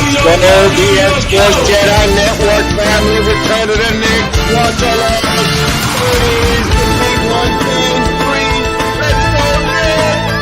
Let's go, BX Sports Jedi Network family. Return to the Knicks. Watch along. Please, the big one, game 3. Let's go, Knicks.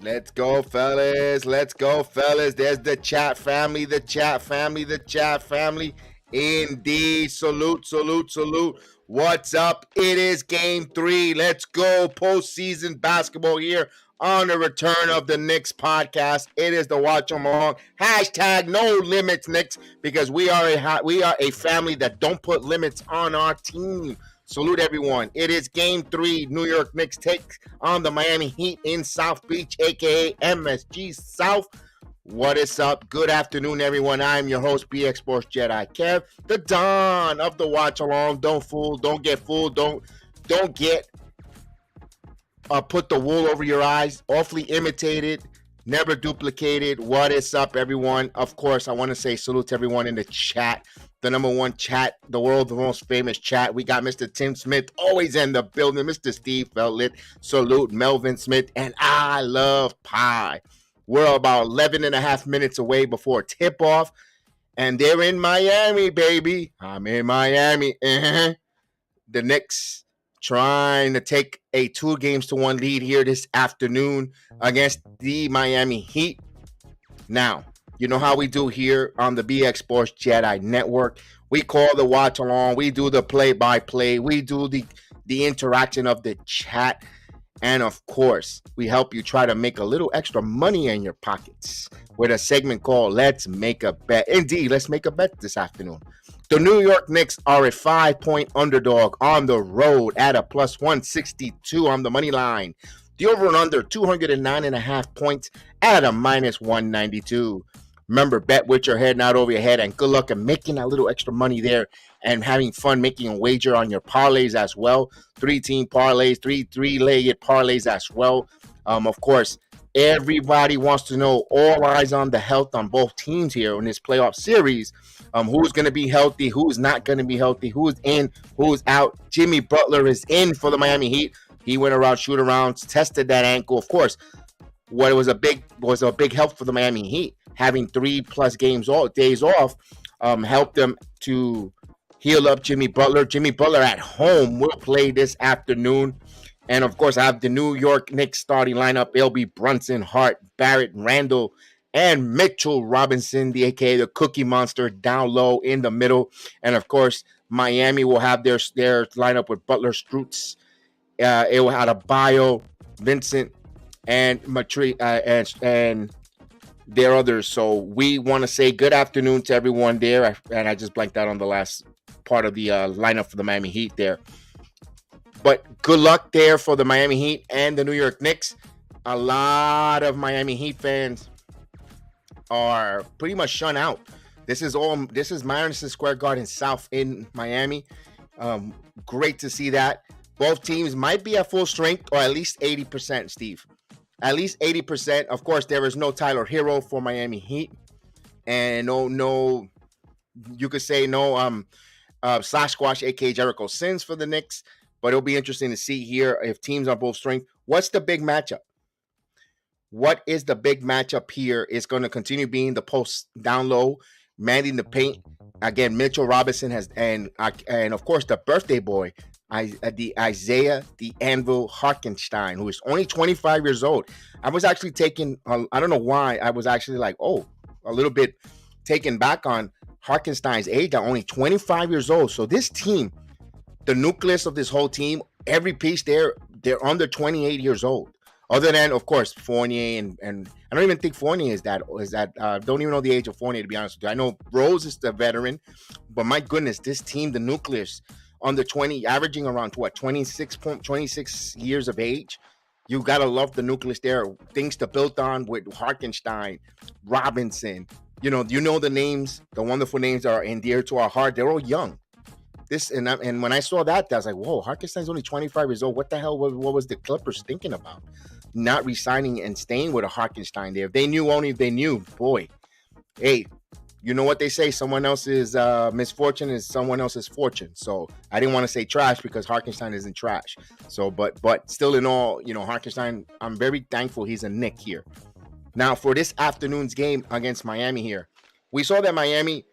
Let's go, fellas. Let's go, fellas. There's the chat family, the chat family, the chat family. Indeed. Salute, salute, salute. What's up? It is game 3. Let's go. Postseason basketball here on the return of the Knicks podcast. It is the Watch Along. Hashtag no limits, Knicks, because we are a family that don't put limits on our team. Salute everyone. It is game 3. New York Knicks take on the Miami Heat in South Beach, aka MSG South. What is up? Good afternoon, everyone. I'm your host, BX Sports Jedi Kev, the Don of the Watch Along. Don't get fooled. Don't get put the wool over your eyes. Awfully imitated, never duplicated. What is up, everyone? Of course, I want to say salute to everyone in the chat. The number one chat, the world's most famous chat. We got Mr. Tim Smith always in the building. Mr. Steve Feltlit, salute Melvin Smith, and I love pie. We're about 11 and a half minutes away before tip-off, and they're in Miami, baby. I'm in Miami. The Knicks trying to take a 2-1 lead here this afternoon against the Miami Heat. Now, you know how we do here on the BX Sports Jedi Network. We call the watch along. We do the play-by-play. We do the interaction of the chat. And, of course, we help you try to make a little extra money in your pockets with a segment called Let's Make a Bet. Indeed, let's make a bet this afternoon. The New York Knicks are a 5-point underdog on the road at a plus 162 on the money line. The over and under 209.5 points at a minus 192. Remember, bet with your head, not over your head, and good luck in making that little extra money there and having fun making a wager on your parlays as well. 3-team parlays, three-legged parlays as well. Of course, everybody wants to know, all eyes on the health on both teams here in this playoff series. Who's going to be healthy, who's not going to be healthy, who's in, who's out. Jimmy Butler is in for the Miami Heat. He went around, shoot-arounds, tested that ankle. Of course, what was a big help for the Miami Heat. Having 3+ days off helped them to heal up Jimmy Butler. Jimmy Butler at home will play this afternoon. And, of course, I have the New York Knicks starting lineup. It'll be Brunson, Hart, Barrett, Randall, and Mitchell Robinson, the a.k.a. the Cookie Monster, down low in the middle. And, of course, Miami will have their lineup with Butler, Strutz, It had a Bio, Vincent, and Matri, and there are others. So we want to say good afternoon to everyone there. And I just blanked out on the last part of the lineup for the Miami Heat there. But good luck there for the Miami Heat and the New York Knicks. A lot of Miami Heat fans are pretty much shut out. This is Madison Square Garden South in Miami. Great to see that. Both teams might be at full strength, or at least 80%, Steve. At least 80%. Of course, there is no Tyler Hero for Miami Heat. And no, you could say no Sasquatch, aka Jericho Sins for the Knicks. But it'll be interesting to see here if teams are both strength. What's the big matchup? What is the big matchup here? It's going to continue being the post down low, manning the paint. Again, Mitchell Robinson has, and of course the birthday boy, the Isaiah the Anvil Hartenstein, who is only 25 years old. I was actually taken, I don't know why, I was actually like, a little bit taken back on Hartenstein's age. They're only 25 years old. So this team, the nucleus of this whole team, every piece they're under 28 years old. Other than, of course, Fournier and I don't even think Fournier is that. Don't even know the age of Fournier, to be honest with you. I know Rose is the veteran, but my goodness, this team, the nucleus, under 20, averaging around 26 years of age. You gotta love the nucleus there. Things to build on with Hartenstein, Robinson. You know the names, the wonderful names that are endeared to our heart. They're all young. And when I saw that, I was like, whoa, Hartenstein's only 25 years old. What the hell? What was the Clippers thinking about? Not resigning and staying with a Hartenstein there. If they knew, only if they knew, boy. Hey, you know what they say? Someone else's misfortune is someone else's fortune. So I didn't want to say trash because Hartenstein isn't trash. So, but still in all, Hartenstein, I'm very thankful he's a Knick here. Now, for this afternoon's game against Miami here, we saw that Miami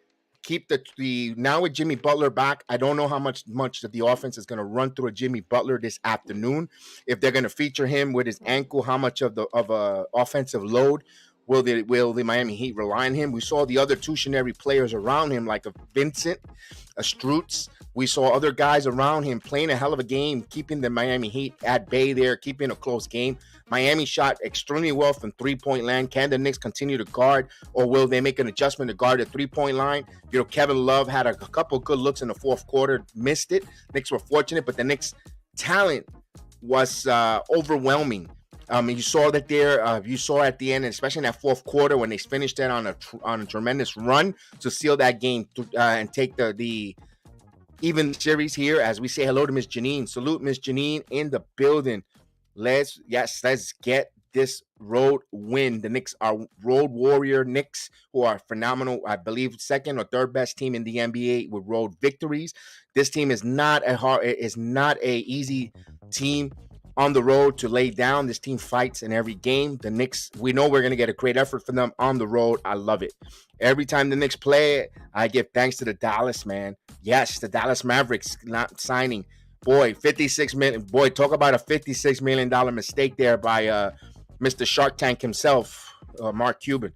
keep the now with Jimmy Butler back. I don't know how much of the offense is going to run through a Jimmy Butler this afternoon. If they're going to feature him with his ankle, how much of a offensive load will the Miami Heat rely on him? We saw the other tuitionary players around him, like a Vincent, a Strutz. We saw other guys around him playing a hell of a game, keeping the Miami Heat at bay there, keeping a close game. Miami shot extremely well from three-point land. Can the Knicks continue to guard, or will they make an adjustment to guard the three-point line? Kevin Love had a couple good looks in the fourth quarter, missed it. Knicks were fortunate, but the Knicks' talent was overwhelming. You saw that there. You saw at the end, especially in that fourth quarter, when they finished that on a tremendous run to seal that game and take the even series here. As we say hello to Miss Janine, salute Miss Janine in the building. Let's get this road win. The Knicks are road warrior Knicks, who are phenomenal. I believe second or third best team in the NBA with road victories. This team is not a easy team on the road to lay down. This team fights in every game. The Knicks, we know we're going to get a great effort from them on the road. I love it. Every time the Knicks play, I give thanks to the Dallas, man. Yes, the Dallas Mavericks not signing. Boy, $56 million. Boy, talk about a $56 million mistake there by Mr. Shark Tank himself, Mark Cuban.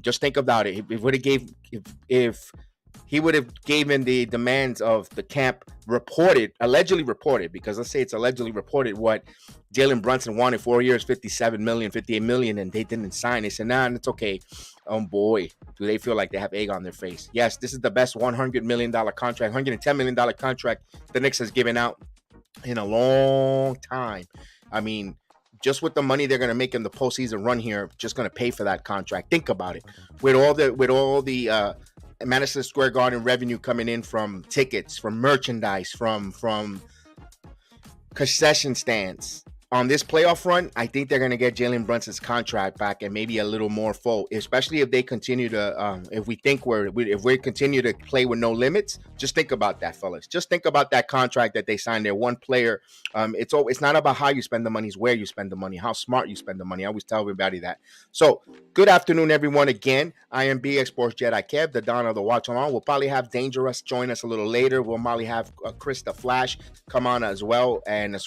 Just think about it. If he would have given the demands of the camp allegedly reported, because let's say it's allegedly reported what Jalen Brunson wanted 4 years, $57 million, $58 million, and they didn't sign. They said, nah, it's okay. Oh boy, do they feel like they have egg on their face. Yes, this is the best $100 million contract, $110 million contract the Knicks has given out in a long time. I mean, just with the money they're going to make in the postseason run here, just going to pay for that contract. Think about it. With all the Madison Square Garden revenue coming in from tickets, from merchandise, from concession stands. On this playoff run, I think they're going to get Jalen Brunson's contract back and maybe a little more full, especially if they continue to, if we continue to play with no limits. Just think about that, fellas. Just think about that contract that they signed there. One player. It's not about how you spend the money, it's where you spend the money, how smart you spend the money. I always tell everybody that. So, good afternoon, everyone. Again, I am BX Sports Jedi Kev, the Don of the Watch Along. We'll probably have Dangerous join us a little later. We'll probably have Chris the Flash come on as well, and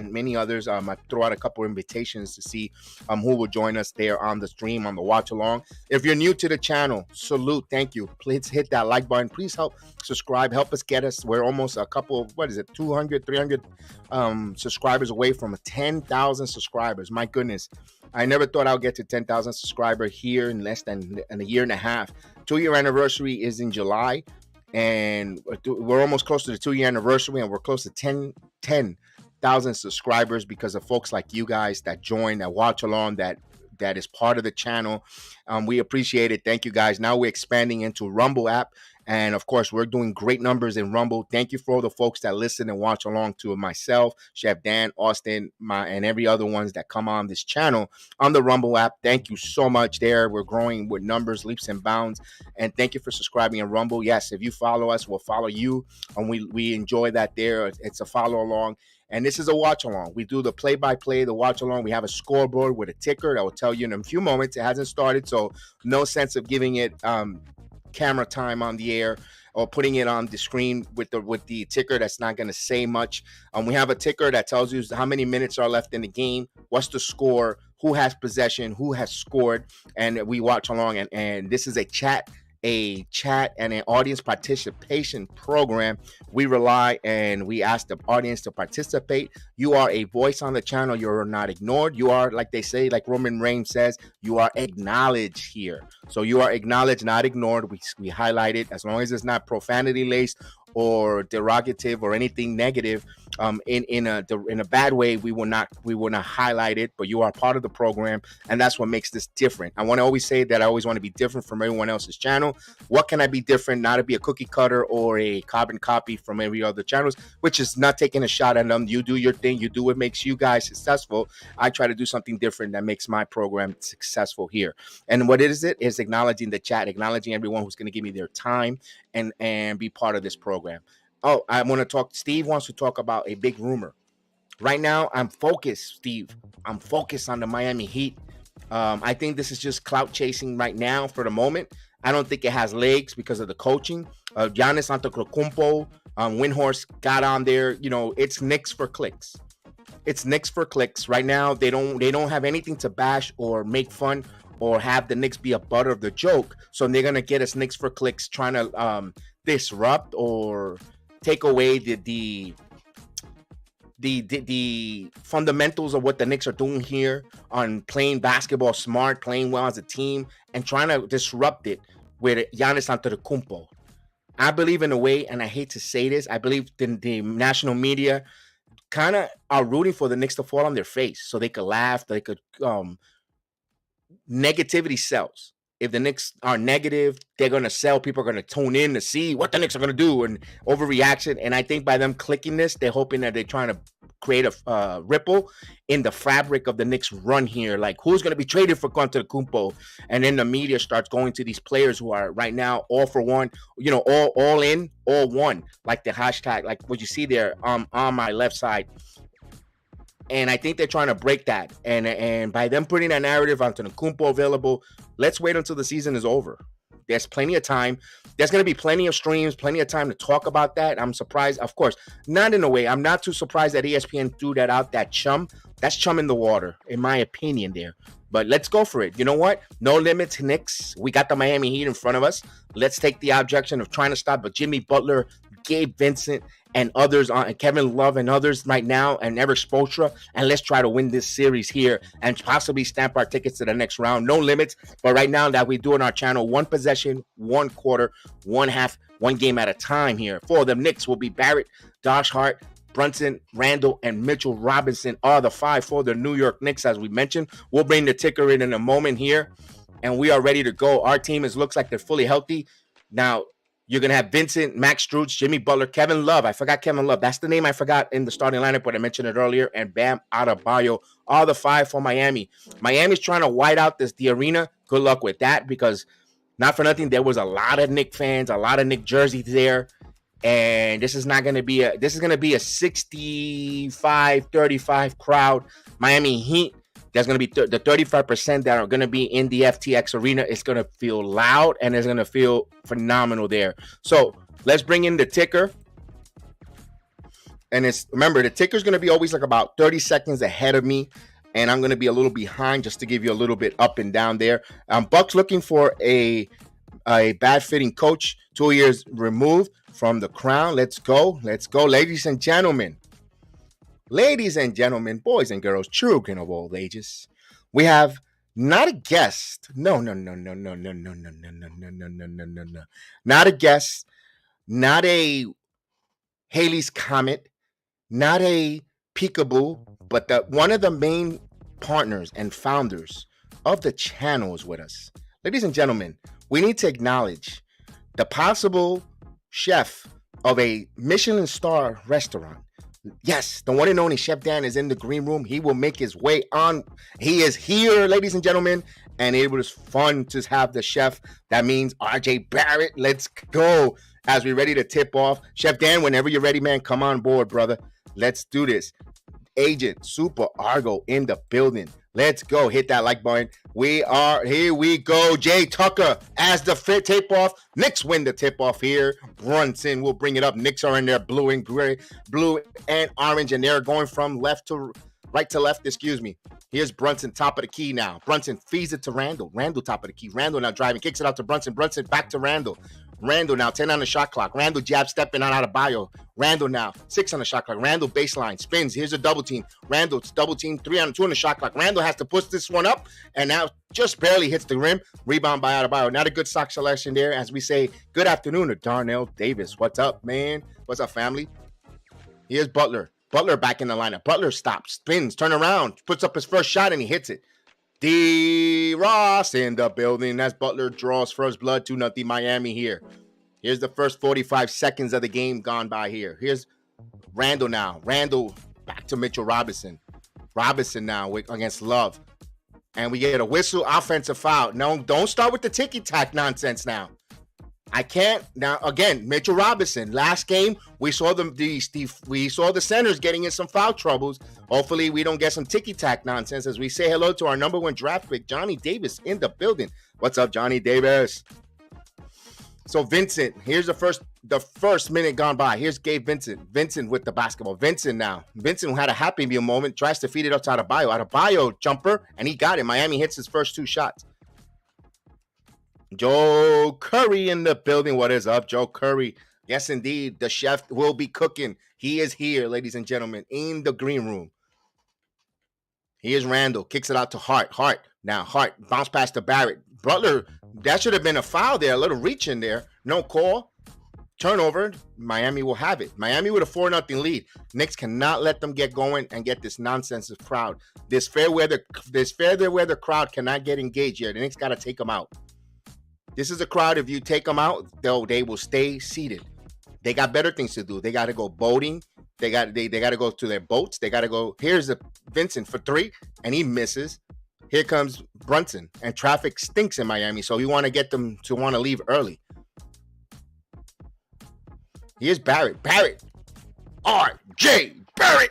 many others. I throw out a couple invitations to see who will join us there on the stream, on the watch along. If you're new to the channel, salute, thank you. Please hit that like button. Please help subscribe, help us get us. We're almost a couple, 200, 300 subscribers away from 10,000 subscribers. My goodness, I never thought I'll get to 10,000 subscribers here in less than a year and a half. 2-year anniversary is in July, and we're almost close to the 2-year anniversary, and we're close to 10,000 subscribers because of folks like you guys that join, that watch along, that is part of the channel. We appreciate it. Thank you guys. Now we're expanding into Rumble app, and of course we're doing great numbers in Rumble. Thank you for all the folks that listen and watch along to myself, Chef Dan, Austin, and every other ones that come on this channel on the Rumble app. Thank you so much there. We're growing with numbers, leaps and bounds, and thank you for subscribing in Rumble. Yes, if you follow us, we'll follow you, and we enjoy that there. It's a follow along. And this is a watch along. We do the play-by-play, the watch along. We have a scoreboard with a ticker that will tell you in a few moments. It hasn't started, so no sense of giving it camera time on the air or putting it on the screen with the ticker. That's not going to say much. We have a ticker that tells you how many minutes are left in the game, what's the score, who has possession, who has scored, and we watch along. And this is a chat and an audience participation program. We rely and we ask the audience to participate. You are a voice on the channel. You're not ignored. You are, like they say, like Roman Reigns says, you are acknowledged here. So you are acknowledged, not ignored. We highlight it as long as it's not profanity laced or derogative or anything negative in a bad way. We will not highlight it, but you are part of the program, and that's what makes this different. I want to always say that I always want to be different from everyone else's channel. What can I be different? Not to be a cookie cutter or a carbon copy from every other channels, which is not taking a shot at them. You do your thing. You do what makes you guys successful. I try to do something different that makes my program successful here. And what is it? Is acknowledging the chat, acknowledging everyone who's going to give me their time and be part of this program. Oh, I want to talk. Steve wants to talk about a big rumor. Right now, I'm focused, Steve. I'm focused on the Miami Heat. I think this is just clout chasing right now for the moment. I don't think it has legs because of the coaching. Giannis Antetokounmpo, Windhorst got on there. You know, it's Knicks for clicks. It's Knicks for clicks. Right now, they don't have anything to bash or make fun or have the Knicks be a butt of the joke. So they're gonna get us Knicks for clicks, trying to disrupt or take away the fundamentals of what the Knicks are doing here on playing basketball smart, playing well as a team, and trying to disrupt it with Giannis Antetokounmpo. I believe in a way, and I hate to say this, I believe the national media kind of are rooting for the Knicks to fall on their face so they could laugh, they could negativity sells. If the Knicks are negative, they're going to sell. People are going to tune in to see what the Knicks are going to do, and overreaction. And I think by them clicking this, they're hoping that they're trying to create a ripple in the fabric of the Knicks run here. Like, who's going to be traded for Antetokounmpo? And then the media starts going to these players who are right now all for one, you know, all in, all one, like the hashtag, like what you see there on my left side. And I think they're trying to break that. And by them putting that narrative onto the Antetokounmpo available, let's wait until the season is over. There's plenty of time. There's going to be plenty of streams, plenty of time to talk about that. I'm surprised, of course, not in a way. I'm not too surprised that ESPN threw that out, that chum. That's chum in the water, in my opinion there. But let's go for it. You know what? No limits, Knicks. We got the Miami Heat in front of us. Let's take the objection of trying to stop Jimmy Butler, Gabe Vincent, and others, Kevin Love and others right now, and Eric Spoelstra, and let's try to win this series here and possibly stamp our tickets to the next round. No limits, but right now that we do on our channel, one possession, one quarter, one half, one game at a time here. For the Knicks will be Barrett, Josh Hart, Brunson, Randall, and Mitchell Robinson are the five for the New York Knicks, as we mentioned. We'll bring the ticker in a moment here, and we are ready to go. Our team looks like they're fully healthy. Now, you're going to have Vincent, Max Strus, Jimmy Butler, Kevin Love. I forgot Kevin Love. That's the name I forgot in the starting lineup, but I mentioned it earlier. And Bam Adebayo, all the five for Miami. Miami's trying to white out the arena. Good luck with that, because not for nothing, there was a lot of Knicks fans, a lot of Knicks jerseys there. And this is not going to be a 65-35 crowd. Miami Heat. There's going to be the 35% that are going to be in the FTX arena. It's going to feel loud, and it's going to feel phenomenal there. So let's bring in the ticker. And it's, remember, the ticker's going to be always like about 30 seconds ahead of me. And I'm going to be a little behind just to give you a little bit up and down there. Buck's looking for a bad fitting coach, 2 years removed from the crown. Let's go. Let's go, ladies and gentlemen. Ladies and gentlemen, boys and girls, children of all ages. We have not a guest. No. Not a guest. Not a Halley's Comet. Not a peekaboo, but one of the main partners and founders of the channel is with us. Ladies and gentlemen, we need to acknowledge the possible chef of a Michelin star restaurant. Yes, the one and only Chef Dan is in the green room. He will make his way on. He is here, ladies and gentlemen, and it was fun to have the chef. That means RJ Barrett. Let's go as we're ready to tip off. Chef Dan, whenever you're ready, man, come on board, brother. Let's do this. Agent Super Argo in the building. Let's go. Hit that like button. Here we go. Jay Tucker as the fit tip off. Knicks win the tip off here. Brunson will bring it up. Knicks are in there blue and gray, blue and orange, and they're going from right to left, excuse me. Here's Brunson, top of the key now. Brunson feeds it to Randall. Randall, top of the key. Randall now driving, kicks it out to Brunson. Brunson back to Randall. Randall now 10 on the shot clock. Randall jab stepping on Adebayo. Randall now 6 on the shot clock. Randall baseline spins. Here's a double team. Randall, it's double team 3 on 2 on the shot clock. Randall has to push this one up and now just barely hits the rim. Rebound by Adebayo. Not a good sock selection there as we say good afternoon to Darnell Davis. What's up, man? What's up, family? Here's Butler. Butler back in the lineup. Butler stops, spins, turn around, puts up his first shot and he hits it. D. Ross in the building as Butler draws first blood, 2-0 Miami here. Here's the first 45 seconds of the game gone by here. Here's Randall now. Randall back to Mitchell Robinson. Robinson now against Love. And we get a whistle, offensive foul. No, don't start with the ticky-tack nonsense now. I can't. Now, again, Mitchell Robinson. Last game, we saw the centers getting in some foul troubles. Hopefully, we don't get some ticky-tack nonsense as we say hello to our number 1 draft pick, Johnny Davis, in the building. What's up, Johnny Davis? So, Vincent, here's the first minute gone by. Here's Gabe Vincent. Vincent with the basketball. Vincent now. Vincent had a happy meal moment. Tries to feed it up to Adebayo. Adebayo jumper, and he got it. Miami hits his first 2 shots. Joe Curry in the building. What is up, Joe Curry? Yes, indeed. The chef will be cooking. He is here, ladies and gentlemen, in the green room. Here's Randall. Kicks it out to Hart. Hart. Now, Hart. Bounce past to Barrett. Butler. That should have been a foul there. A little reach in there. No call. Turnover. Miami will have it. Miami with a 4-0 lead. Knicks cannot let them get going and get this nonsense of crowd. This fair weather crowd cannot get engaged here. The Knicks got to take them out. This is a crowd, if you take them out, they will stay seated. They got better things to do. They got to go boating. They got to go to their boats. They got to go. Here's Vincent for 3, and he misses. Here comes Brunson, and traffic stinks in Miami, so we want to get them to want to leave early. Here's Barrett. Barrett. R.J. Barrett.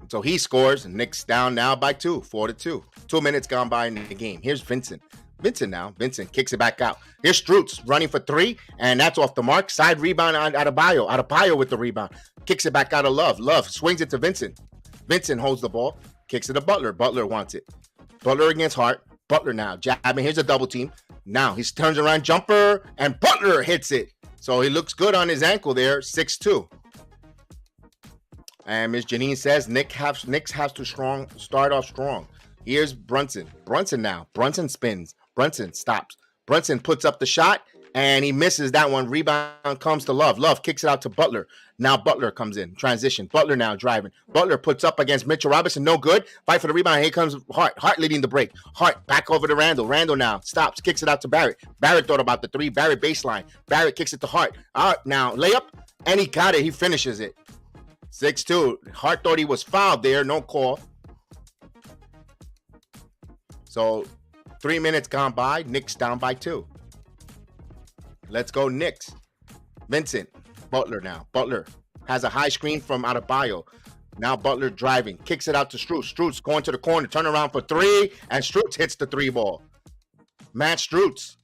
So he scores, and Knicks down now by 2, 4-2. 2 minutes gone by in the game. Here's Vincent. Vincent now. Vincent kicks it back out. Here's Strutz running for 3, and that's off the mark. Side rebound on Adebayo. Adebayo with the rebound. Kicks it back out of Love. Love swings it to Vincent. Vincent holds the ball. Kicks it to Butler. Butler wants it. Butler against Hart. Butler now jabbing. Here's a double team. Now he turns around, jumper, and Butler hits it. So he looks good on his ankle there. 6-2. And Ms. Janine says Knicks have to start off strong. Here's Brunson. Brunson now. Brunson spins. Brunson stops. Brunson puts up the shot, and he misses that one. Rebound comes to Love. Love kicks it out to Butler. Now Butler comes in. Transition. Butler now driving. Butler puts up against Mitchell Robinson. No good. Fight for the rebound. Here comes Hart. Hart leading the break. Hart back over to Randall. Randall now stops. Kicks it out to Barrett. Barrett thought about the 3. Barrett baseline. Barrett kicks it to Hart. Hart now layup, and he got it. He finishes it. 6-2. Hart thought he was fouled there. No call. So 3 minutes gone by. Knicks down by 2. Let's go Knicks. Vincent. Butler now. Butler has a high screen from Adebayo. Now Butler driving. Kicks it out to Strutz. Strutz going to the corner. Turn around for 3. And Strutz hits the 3 ball. Matt Strutz.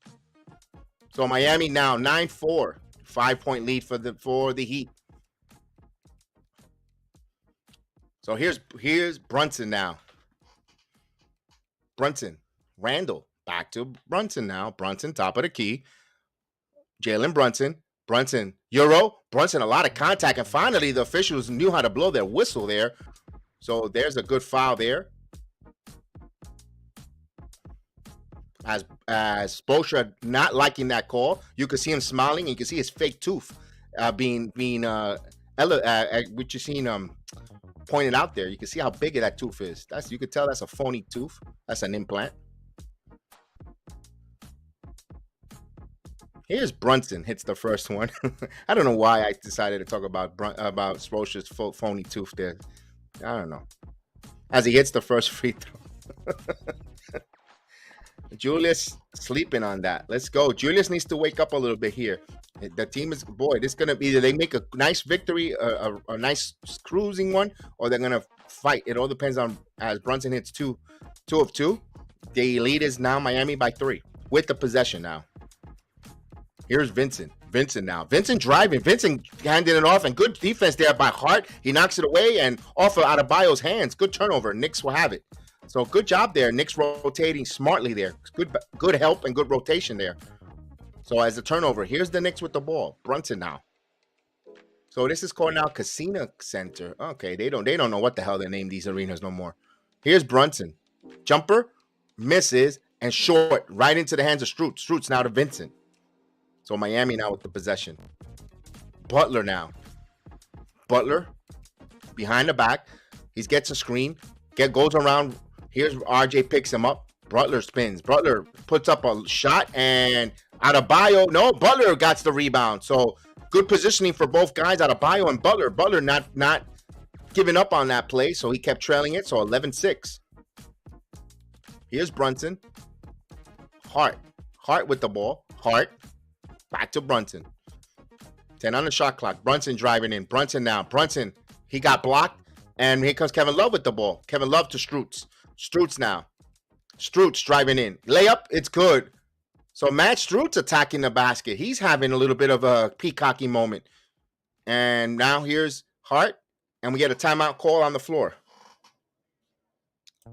So Miami now 9-4. 5-point lead for the Heat. So here's Brunson now. Brunson, Randall, back to Brunson now. Brunson, top of the key. Jalen Brunson, Euro, Brunson, a lot of contact. And finally, the officials knew how to blow their whistle there. So there's a good foul there. As Spoelstra not liking that call, you could see him smiling, and you can see his fake tooth being what you seen pointed out there. You can see how big that tooth is. You could tell that's a phony tooth. That's an implant. Here's Brunson hits the first one. I don't know why I decided to talk about Spoelstra's phony tooth there. I don't know. As he hits the first free throw. Julius sleeping on that. Let's go. Julius needs to wake up a little bit here. The team is, boy, this is going to be, either they make a nice victory, a nice cruising one, or they're going to fight. It all depends on, as Brunson hits two of two. The lead is now Miami by 3 with the possession now. Here's Vincent now. Vincent driving. Vincent handing it off, and good defense there by Hart. He knocks it away and off of Adebayo's hands. Good turnover. Knicks will have it. So good job there. Knicks rotating smartly there. Good help and good rotation there. So as a turnover, here's the Knicks with the ball. Brunson now. So this is called now Casino Center. Okay, they don't know what the hell they name these arenas no more. Here's Brunson. Jumper, misses, and short right into the hands of Strutz. Strutz now to Vincent. So Miami now with the possession. Butler now. Butler behind the back. He gets a screen. Goes around. Here's RJ picks him up. Butler spins. Butler puts up a shot, and Adebayo. No, Butler got the rebound. So good positioning for both guys, Adebayo and Butler. Butler not giving up on that play, so he kept trailing it. So 11-6. Here's Brunson. Hart with the ball. Hart. Back to Brunson. 10 on the shot clock. Brunson driving in. Brunson now. Brunson, he got blocked. And here comes Kevin Love with the ball. Kevin Love to Strutz. Strutz now. Strutz driving in. Layup, it's good. So Matt Strutz attacking the basket. He's having a little bit of a peacocky moment. And now here's Hart. And we get a timeout call on the floor.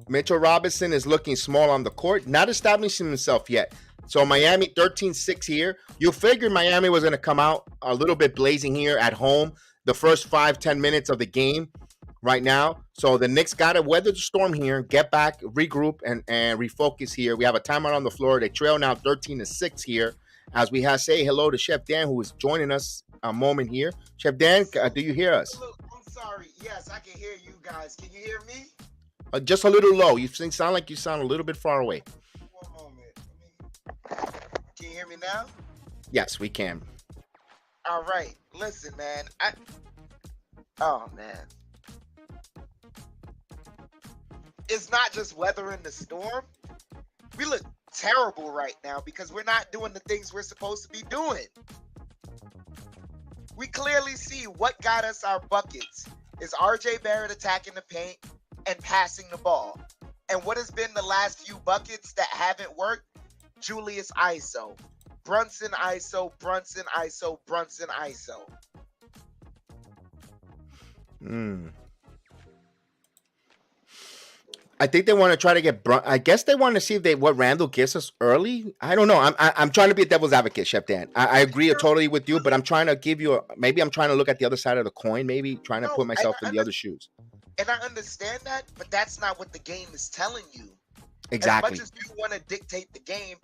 Mitchell Robinson is looking small on the court. Not establishing himself yet. So Miami 13-6 here. You figured Miami was going to come out a little bit blazing here at home the first 5-10 minutes of the game right now. So the Knicks got to weather the storm here, get back, regroup, and refocus here. We have a timeout on the floor. They trail now 13-6 here as we say hello to Chef Dan, who is joining us a moment here. Chef Dan, do you hear us? I'm sorry. Yes, I can hear you guys. Can you hear me? Just a little low. You sound like you sound a little bit far away. One moment. Can you hear me now? Yes, we can. All right. Listen, man. Oh, man. It's not just weathering the storm. We look terrible right now because we're not doing the things we're supposed to be doing. We clearly see what got us our buckets is RJ Barrett attacking the paint and passing the ball. And what has been the last few buckets that haven't worked? Julius ISO. Brunson ISO, Brunson ISO, Brunson ISO. I think they want to try to get. I guess they want to see what Randall gives us early. I don't know. I'm trying to be a devil's advocate, Chef Dan. I agree totally with you, but I'm trying to give you. Maybe I'm trying to look at the other side of the coin. Maybe trying to put myself in the other shoes. And I understand that, but that's not what the game is telling you. Exactly. As much as you want to dictate the game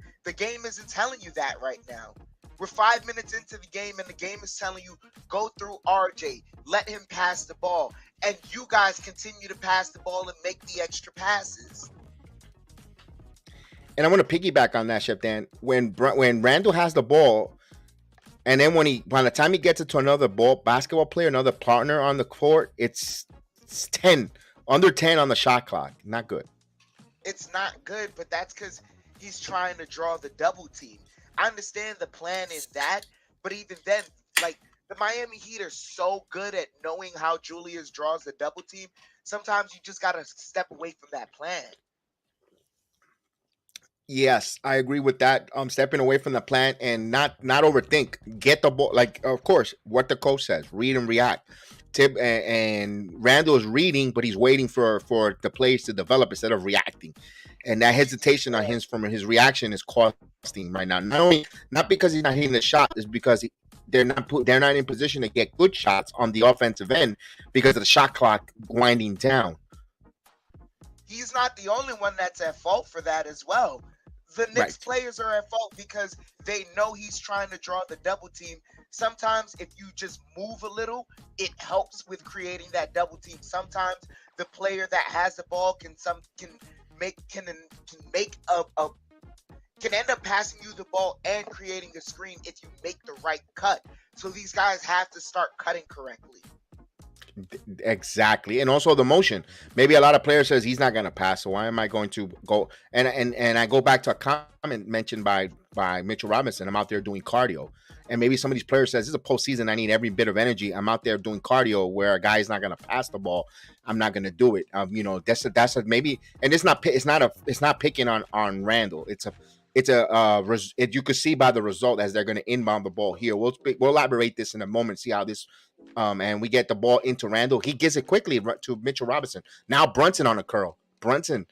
isn't telling you that right now. We're 5 minutes into the game, and the game is telling you, go through RJ, let him pass the ball. And you guys continue to pass the ball and make the extra passes. And I want to piggyback on that, Chef Dan. When Randall has the ball, and then by the time he gets it to another basketball player, another partner on the court, it's 10, under 10 on the shot clock. Not good. It's not good, but that's because he's trying to draw the double team. I understand the plan in that, but even then, like, the Miami Heat are so good at knowing how Julius draws the double team. Sometimes you just got to step away from that plan. Yes, I agree with that. Stepping away from the plan and not overthink. Get the ball. Like, of course, what the coach says, read and react. and Randall is reading, but he's waiting for the plays to develop instead of reacting. And that hesitation on his from his reaction is costing right now. Not because he's not hitting the shot, is because they're not in position to get good shots on the offensive end because of the shot clock winding down. He's not the only one that's at fault for that as well. The Knicks players are at fault because they know he's trying to draw the double team. Sometimes if you just move a little, it helps with creating that double team. Sometimes the player that has the ball can end up passing you the ball and creating a screen if you make the right cut. So these guys have to start cutting correctly. Exactly. And also the motion. Maybe a lot of players says he's not going to pass, so why am I going to go? And I go back to a comment mentioned by Mitchell Robinson. I'm out there doing cardio. And maybe some of these players says, this is a postseason, I need every bit of energy. I'm out there doing cardio where a guy is not going to pass the ball. I'm not going to do it. That's a maybe. And it's not picking on Randall. You could see by the result as they're going to inbound the ball here. We'll elaborate this in a moment, see how this and we get the ball into Randall. He gives it quickly to Mitchell Robinson. Now Brunson on a curl. Brunson.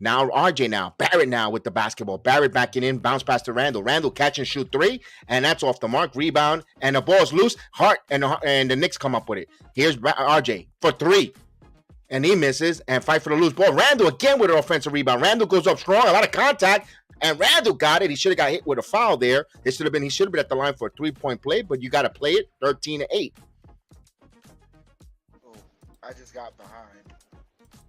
Now RJ now. Barrett now with the basketball. Barrett backing in. Bounce pass to Randall. Randall catch and shoot three. And that's off the mark. Rebound. And the ball's loose. Hart and the Knicks come up with it. Here's RJ for three. And he misses and fight for the loose ball. Randall again with an offensive rebound. Randall goes up strong. A lot of contact. And Randall got it. He should have got hit with a foul there. He should have been at the line for a 3-point play, but you got to play it 13-8. Oh, I just got behind.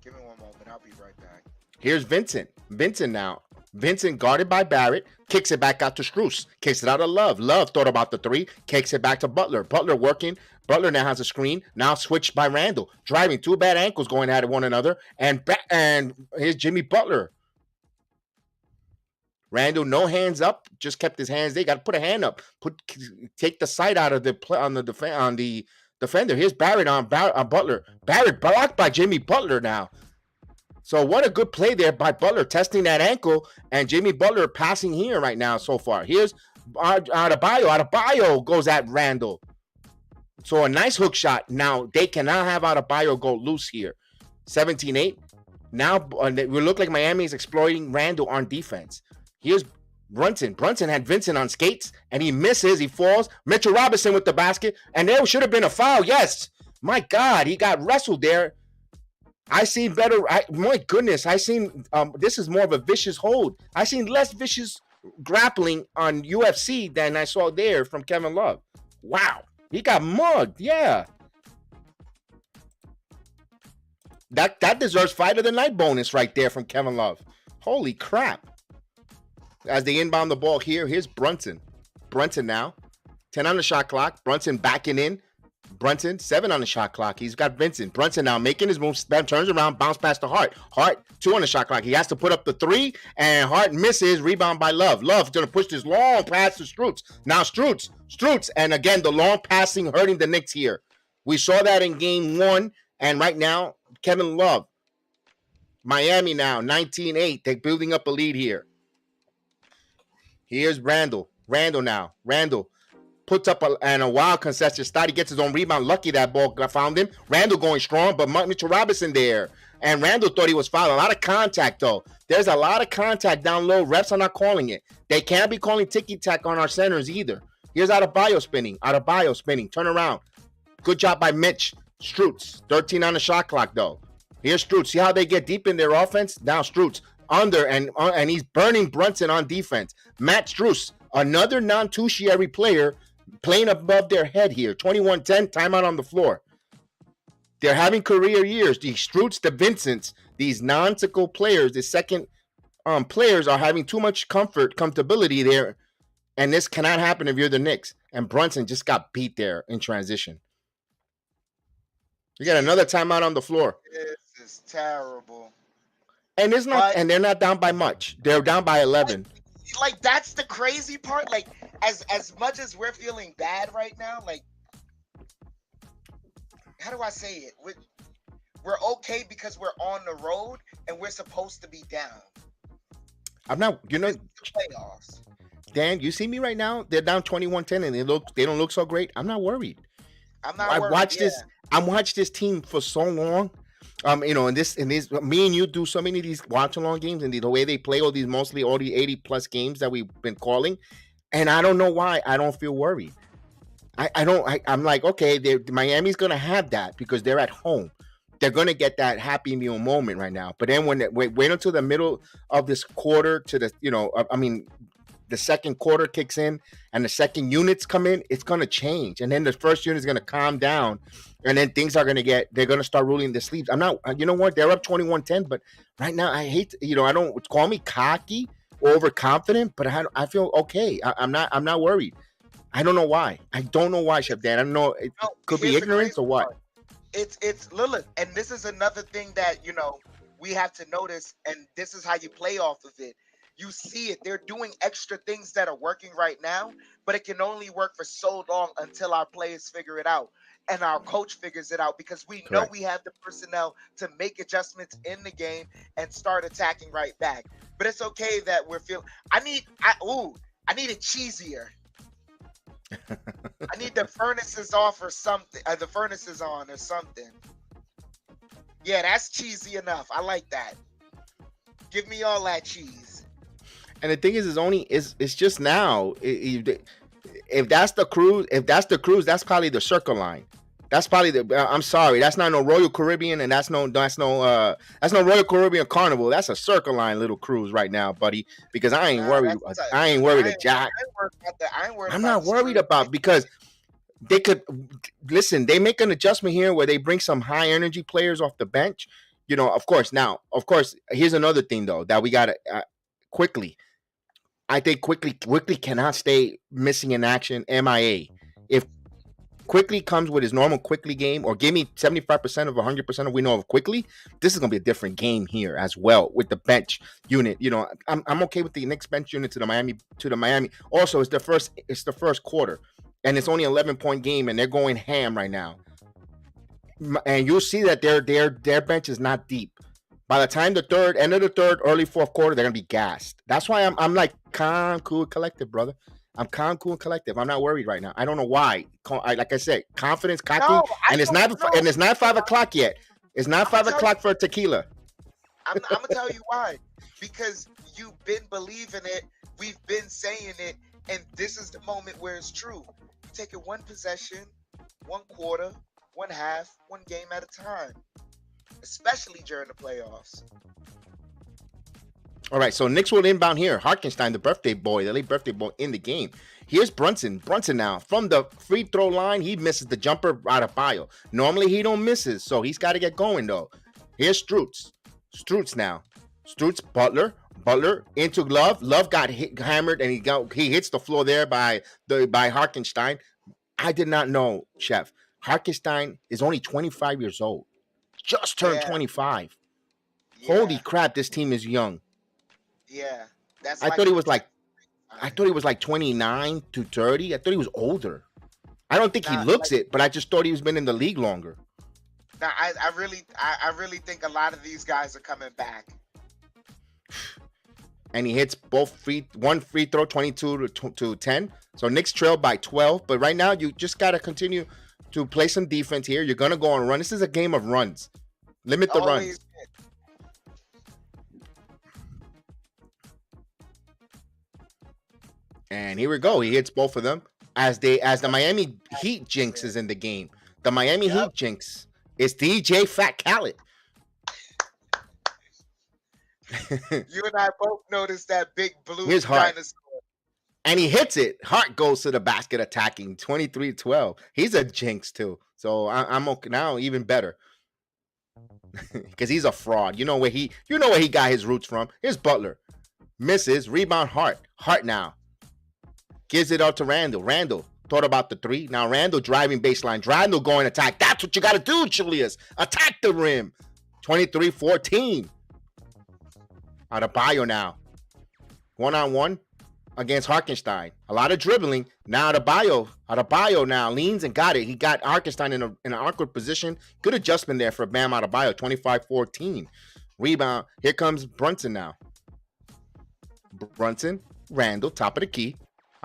Give me one moment. I'll be right back. Here's Vincent. Vincent now. Vincent guarded by Barrett. Kicks it back out to Strus. Kicks it out of Love. Love thought about the three. Kicks it back to Butler. Butler working. Butler now has a screen. Now switched by Randall. Driving. Two bad ankles going at one another. And here's Jimmy Butler. Randall, no hands up, just kept his hands. They got to put a hand up. Take the sight out of the play on the defender. Here's Barrett on Butler. Barrett blocked by Jimmy Butler now. So what a good play there by Butler, testing that ankle, and Jimmy Butler passing here right now so far. Here's Adebayo. Adebayo goes at Randall. So a nice hook shot. Now they cannot have Adebayo go loose here. 17-8. Now we look like Miami is exploiting Randall on defense. Here's Brunson. Brunson had Vincent on skates, and he misses. He falls. Mitchell Robinson with the basket, and there should have been a foul. Yes. My God, he got wrestled there. I seen better. My goodness, I seen this is more of a vicious hold. I seen less vicious grappling on UFC than I saw there from Kevin Love. Wow. He got mugged. Yeah. That deserves fight of the night bonus right there from Kevin Love. Holy crap. As they inbound the ball here, here's Brunson. Brunson now. 10 on the shot clock. Brunson backing in. Brunson, 7 on the shot clock. He's got Vincent. Brunson now making his move. Turns around, bounce past to Hart. Hart, 2 on the shot clock. He has to put up the 3, and Hart misses. Rebound by Love. Love going to push this long pass to Strutz. Now Strutz. And again, the long passing hurting the Knicks here. We saw that in game 1, and right now, Kevin Love. Miami now, 19-8. They're building up a lead here. Here's Randall. Randall now. Randall puts up a wild concession start. He gets his own rebound. Lucky that ball found him. Randall going strong, but Mitchell Robinson there. And Randall thought he was fouled. A lot of contact, though. There's a lot of contact down low. Refs are not calling it. They can't be calling ticky-tack on our centers either. Here's Adebayo spinning. Turn around. Good job by Mitch. Strutz. 13 on the shot clock, though. Here's Strutz. See how they get deep in their offense? Now Strutz. Under and he's burning Brunson on defense. Matt Strus, another non-tertiary player playing above their head here. 21-10, timeout on the floor. They're having career years. The Strutz, the Vincents, these non-tickle players, the second players are having too much comfortability there, and this cannot happen if you're the Knicks. And Brunson just got beat there in transition. You got another timeout on the floor. This is terrible. And it's not, and they're not down by much. They're down by 11. Like that's the crazy part. Like as much as we're feeling bad right now, like how do I say it? We're okay because we're on the road and we're supposed to be down. I'm not, playoffs. Dan, you see me right now? They're down 21-10 and they don't look so great. I'm not worried. I'm not I worried. watched Yeah. this. I watched this team for so long. You know, and this, me and you do so many of these watch along games, and the way they play all these, mostly all the 80 plus games that we've been calling, and I don't know why I don't feel worried. I don't. I'm like, okay, Miami's gonna have that because they're at home. They're gonna get that happy meal moment right now. But then when wait until the middle of this quarter to the, you know, I mean, the second quarter kicks in and the second units come in, it's gonna change, and then the first unit is gonna calm down, and then things are gonna they're gonna start ruling the sleeves. I'm not, you know what? They're up 21-10, but right now I hate, you know, I don't call me cocky or overconfident, but I feel okay. I'm not worried. I don't know why. I don't know why, Chef Dan. I don't know. It No, could be here's the ignorance crazy or what. part. It's Lilith, and this is another thing that we have to notice, and this is how you play off of it. You see it; they're doing extra things that are working right now, but it can only work for so long until our players figure it out and our coach figures it out, because we know Correct. we have the personnel to make adjustments in the game and start attacking right back. But it's okay that we're feeling. I need it cheesier. I need the furnaces off or something. The furnaces on or something. Yeah, that's cheesy enough. I like that. Give me all that cheese. And the thing is only it's just now. If that's the cruise, that's probably the Circle Line. That's probably the. I'm sorry, that's not no Royal Caribbean, and that's no Royal Caribbean Carnival. That's a Circle Line little cruise right now, buddy. Because I ain't Nah, worried. that's I ain't worried a jack. I ain't worried about that. I ain't worried I'm about not the worried street. about, because they could listen. They make an adjustment here where they bring some high energy players off the bench. You know, of course. Now, of course, here's another thing though that we got to quickly. I think quickly cannot stay missing in action. MIA. If quickly comes with his normal quickly game, or give me 75% of 100% of we know of quickly, this is gonna be a different game here as well with the bench unit. You know, I'm okay with the Knicks bench unit to the Miami. Also, it's the first quarter, and it's only 11-point game, and they're going ham right now. And you'll see that their bench is not deep. By the time end of the third, early fourth quarter, they're gonna be gassed. That's why I'm like calm, cool, collective, brother. I'm calm, cool, and collective. I'm not worried right now. I don't know why. Like I said, confidence, cocky, No, I and don't know. it's not 5 o'clock yet. It's not I'm gonna 5 o'clock for tequila. I'm gonna tell you why. Because you've been believing it, we've been saying it, and this is the moment where it's true. You take it one possession, one quarter, one half, one game at a time. Especially during the playoffs. All right, so Knicks will inbound here. Harkenstein, the late birthday boy in the game. Here's Brunson. Brunson now from the free throw line. He misses the jumper out of bio. Normally he don't misses, so he's got to get going though. Here's Strutz. Strutz now. Strutz, Butler into Love. Love got hammered, and he hits the floor there by Harkenstein. I did not know, Chef. Harkenstein is only 25 years old. Just turned 25. Yeah. Holy crap, this team is young. Yeah. That's I thought he was like 29 to 30. I thought he was older. I don't think he looks it, but I just thought he's been in the league longer. Now, I really think a lot of these guys are coming back. And he hits one free throw, 22 to 10. So Knicks trail by 12. But right now, you just got to continue to play some defense here. You're going to go on a run. This is a game of runs. Limit the runs. And here we go. He hits both of them as the Miami Heat jinx is in the game. The Miami Heat jinx is DJ Fat Khaled. You and I both noticed that big blue Here's Hart. dinosaur. And he hits it. Hart goes to the basket attacking 23-12. He's a jinx too. So I'm okay now, even better. Because he's a fraud. You know where he got his roots from. Here's Butler. Misses. Rebound Hart. Hart now. Gives it out to Randall. Randall thought about the three. Now Randall driving baseline. Randall going attack. That's what you got to do, Julius. Attack the rim. 23-14. Adebayo now. One-on-one against Harkenstein. A lot of dribbling. Now Adebayo now leans and got it. He got Harkenstein in an awkward position. Good adjustment there for Bam Adebayo. 25-14. Rebound. Here comes Brunson now. Brunson, Randall, top of the key.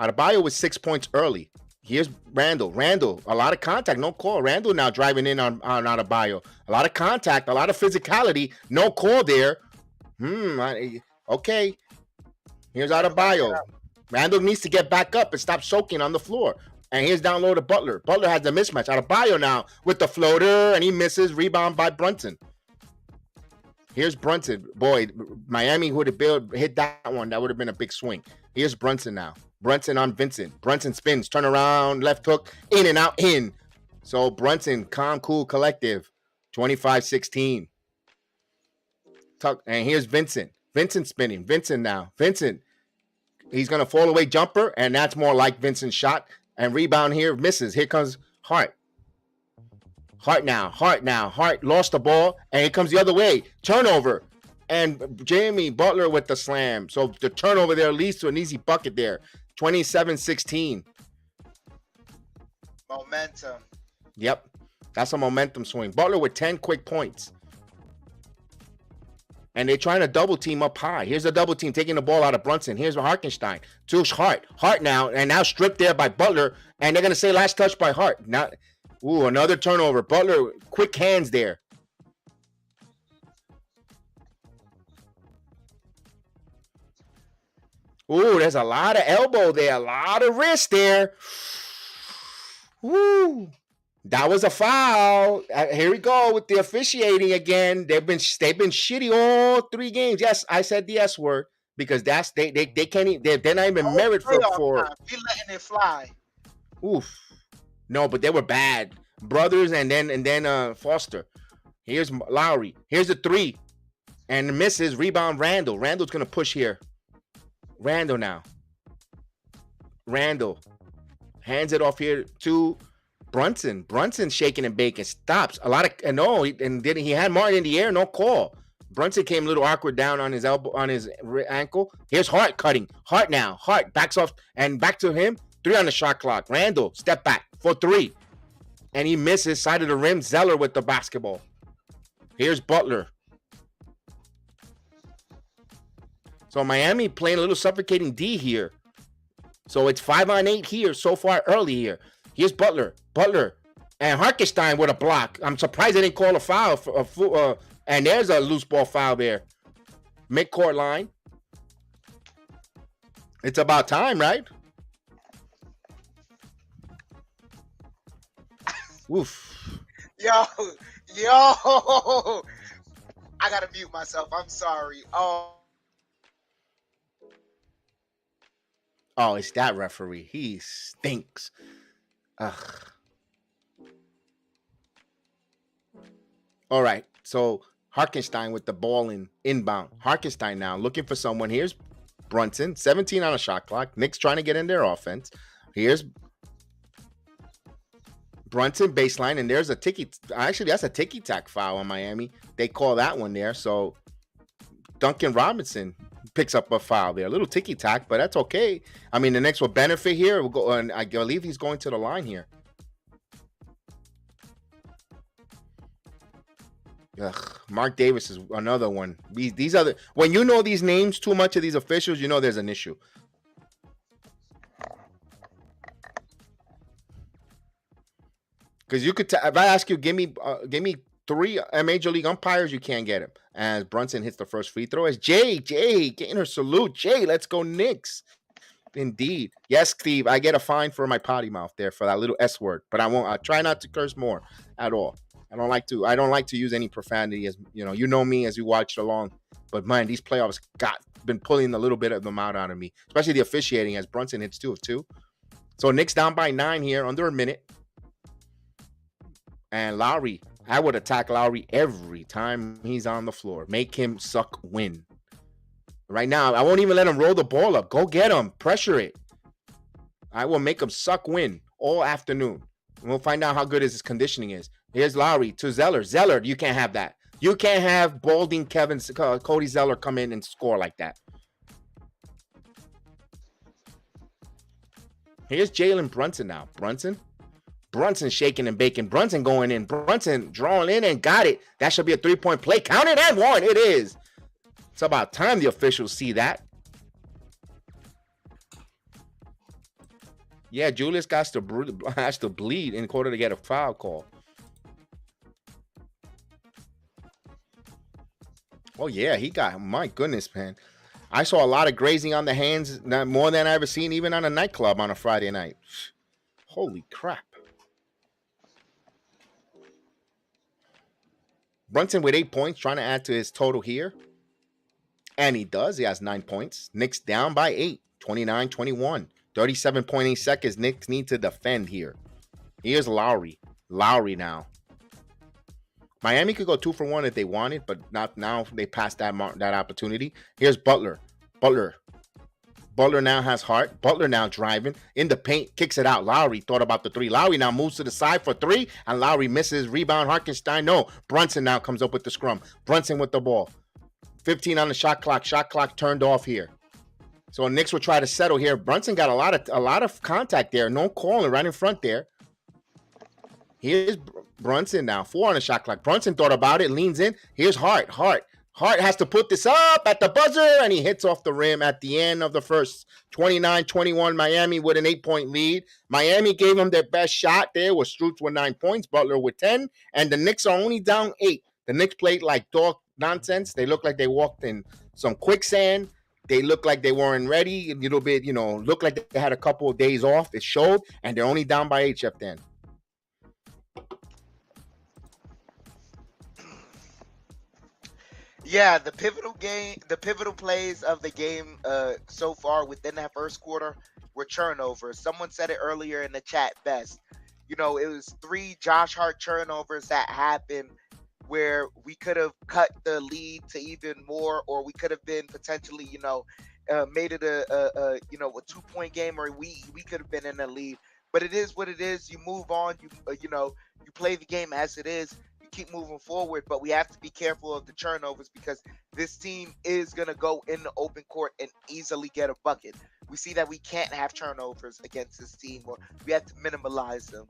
Adebayo was 6 points early. Here's Randall. Randall, a lot of contact, no call. Randall now driving in on Adebayo. A lot of contact, a lot of physicality, no call there. Okay. Here's Adebayo. Randall needs to get back up and stop soaking on the floor. And here's down low to Butler. Butler has the mismatch. Adebayo now with the floater, and he misses. Rebound by Brunson. Here's Brunson. Boy, Miami would have hit that one. That would have been a big swing. Here's Brunson now. Brunson on Vincent. Brunson spins, turn around, left hook, in and out, in. So Brunson, calm, cool, collective. 25-16. And here's Vincent. Vincent spinning. Vincent now. Vincent. He's going to fall away jumper, and that's more like Vincent's shot. And rebound here, misses. Here comes Hart. Hart now. Hart lost the ball, and it comes the other way. Turnover. And Jamie Butler with the slam. So the turnover there leads to an easy bucket there. 27-16. Momentum. Yep. That's a momentum swing. Butler with 10 quick points. And they're trying to double team up high. Here's a double team taking the ball out of Brunson. Here's Hartenstein. To Hart. Hart now. And now stripped there by Butler. And they're going to say last touch by Hart. Now, another turnover. Butler, quick hands there. There's a lot of elbow there. A lot of wrist there. That was a foul. Here we go with the officiating again. They've been shitty all 3 games. Yes, I said the S word because that's they can't even, they're not even merit for. Be letting it fly. No, but they were bad. Brothers and then Foster. Here's Lowry. Here's a 3. And misses. Rebound Randall. Randall's gonna push here. Randall now. Randall hands it off here to Brunson. Brunson shaking and baking. Stops. A lot of and then he had Martin in the air. No call. Brunson came a little awkward down on his elbow, on his ankle. Here's Hart cutting. Hart now. Hart backs off and back to him. 3 on the shot clock. Randall step back for 3. And he misses side of the rim. Zeller with the basketball. Here's Butler. So Miami playing a little suffocating D here. So it's 5-on-8 here so far early here. Here's Butler. Butler and Hartenstein with a block. I'm surprised they didn't call a foul. And there's a loose ball foul there. Midcourt line. It's about time, right? Woof. Yo. I gotta mute myself. I'm sorry. Oh, it's that referee. He stinks. Ugh. All right. So Hartenstein with the ball inbound. Hartenstein now looking for someone. Here's Brunson. 17 on a shot clock. Knicks trying to get in their offense. Here's Brunson baseline. And there's a ticky. Actually, that's a ticky-tack foul on Miami. They call that one there. So Duncan Robinson picks up a foul there. A little ticky-tack, but that's okay. I mean, the Knicks will benefit here. We'll go, and I believe he's going to the line here. Ugh, Mark Davis is another one. These are when you know these names too much of these officials, you know there's an issue. Because you could, if I ask you, give me 3 Major League umpires, you can't get him. As Brunson hits the first free throw, as Jay getting her salute. Jay, let's go Knicks. Indeed. Yes, Steve, I get a fine for my potty mouth there for that little S word, but I won't. I try not to curse more at all. I don't like to use any profanity, as you know me as you watched along. But man, these playoffs been pulling a little bit of them out of me, especially the officiating as Brunson hits 2 of 2. So Knicks down by 9 here, under a minute. And Lowry, I would attack Lowry every time he's on the floor. Make him suck win. Right now, I won't even let him roll the ball up. Go get him. Pressure it. I will make him suck win all afternoon. And we'll find out how good his conditioning is. Here's Lowry to Zeller. Zeller, you can't have that. You can't have balding Cody Zeller come in and score like that. Here's Jalen Brunson now. Brunson shaking and baking. Brunson going in. Brunson drawing in and got it. That should be a 3-point play. Count it and 1. It is. It's about time the officials see that. Yeah, Julius has to bleed in order to get a foul call. Oh yeah, he got, my goodness, man. I saw a lot of grazing on the hands, not more than I ever seen, even on a nightclub on a Friday night. Holy crap. Brunson with 8 points, trying to add to his total here. And he does. He has 9 points. Knicks down by 8, 29-21. 37.8 seconds. Knicks need to defend here. Here's Lowry. Lowry now. Miami could go 2 for 1 if they wanted, but not now. They passed that opportunity. Here's Butler. Butler now has Hart. Butler now driving in the paint, kicks it out. Lowry thought about the three. Lowry now moves to the side for 3, and Lowry misses. Rebound, Hartenstein. No. Brunson now comes up with the scrum. Brunson with the ball. 15 on the shot clock. Shot clock turned off here. So Knicks will try to settle here. Brunson got a lot of contact there. No calling right in front there. Here's Brunson now. 4 on the shot clock. Brunson thought about it, leans in. Here's Hart. Hart has to put this up at the buzzer, and he hits off the rim at the end of the first. 29-21, Miami with an 8-point lead. Miami gave them their best shot there with Strutz with 9 points, Butler with 10, and the Knicks are only down 8. The Knicks played like dog nonsense. They looked like they walked in some quicksand. They looked like they weren't ready. A little bit, looked like they had a couple of days off. It showed, and they're only down by 8, Chef Dan. Yeah, the pivotal plays of the game so far within that first quarter were turnovers. Someone said it earlier in the chat best. It was 3 Josh Hart turnovers that happened where we could have cut the lead to even more, or we could have been potentially, made it a 2-point game, or we could have been in the lead. But it is what it is. You move on. You play the game as it is. Keep moving forward, but we have to be careful of the turnovers because this team is going to go in the open court and easily get a bucket. We see that we can't have turnovers against this team, or we have to minimize them.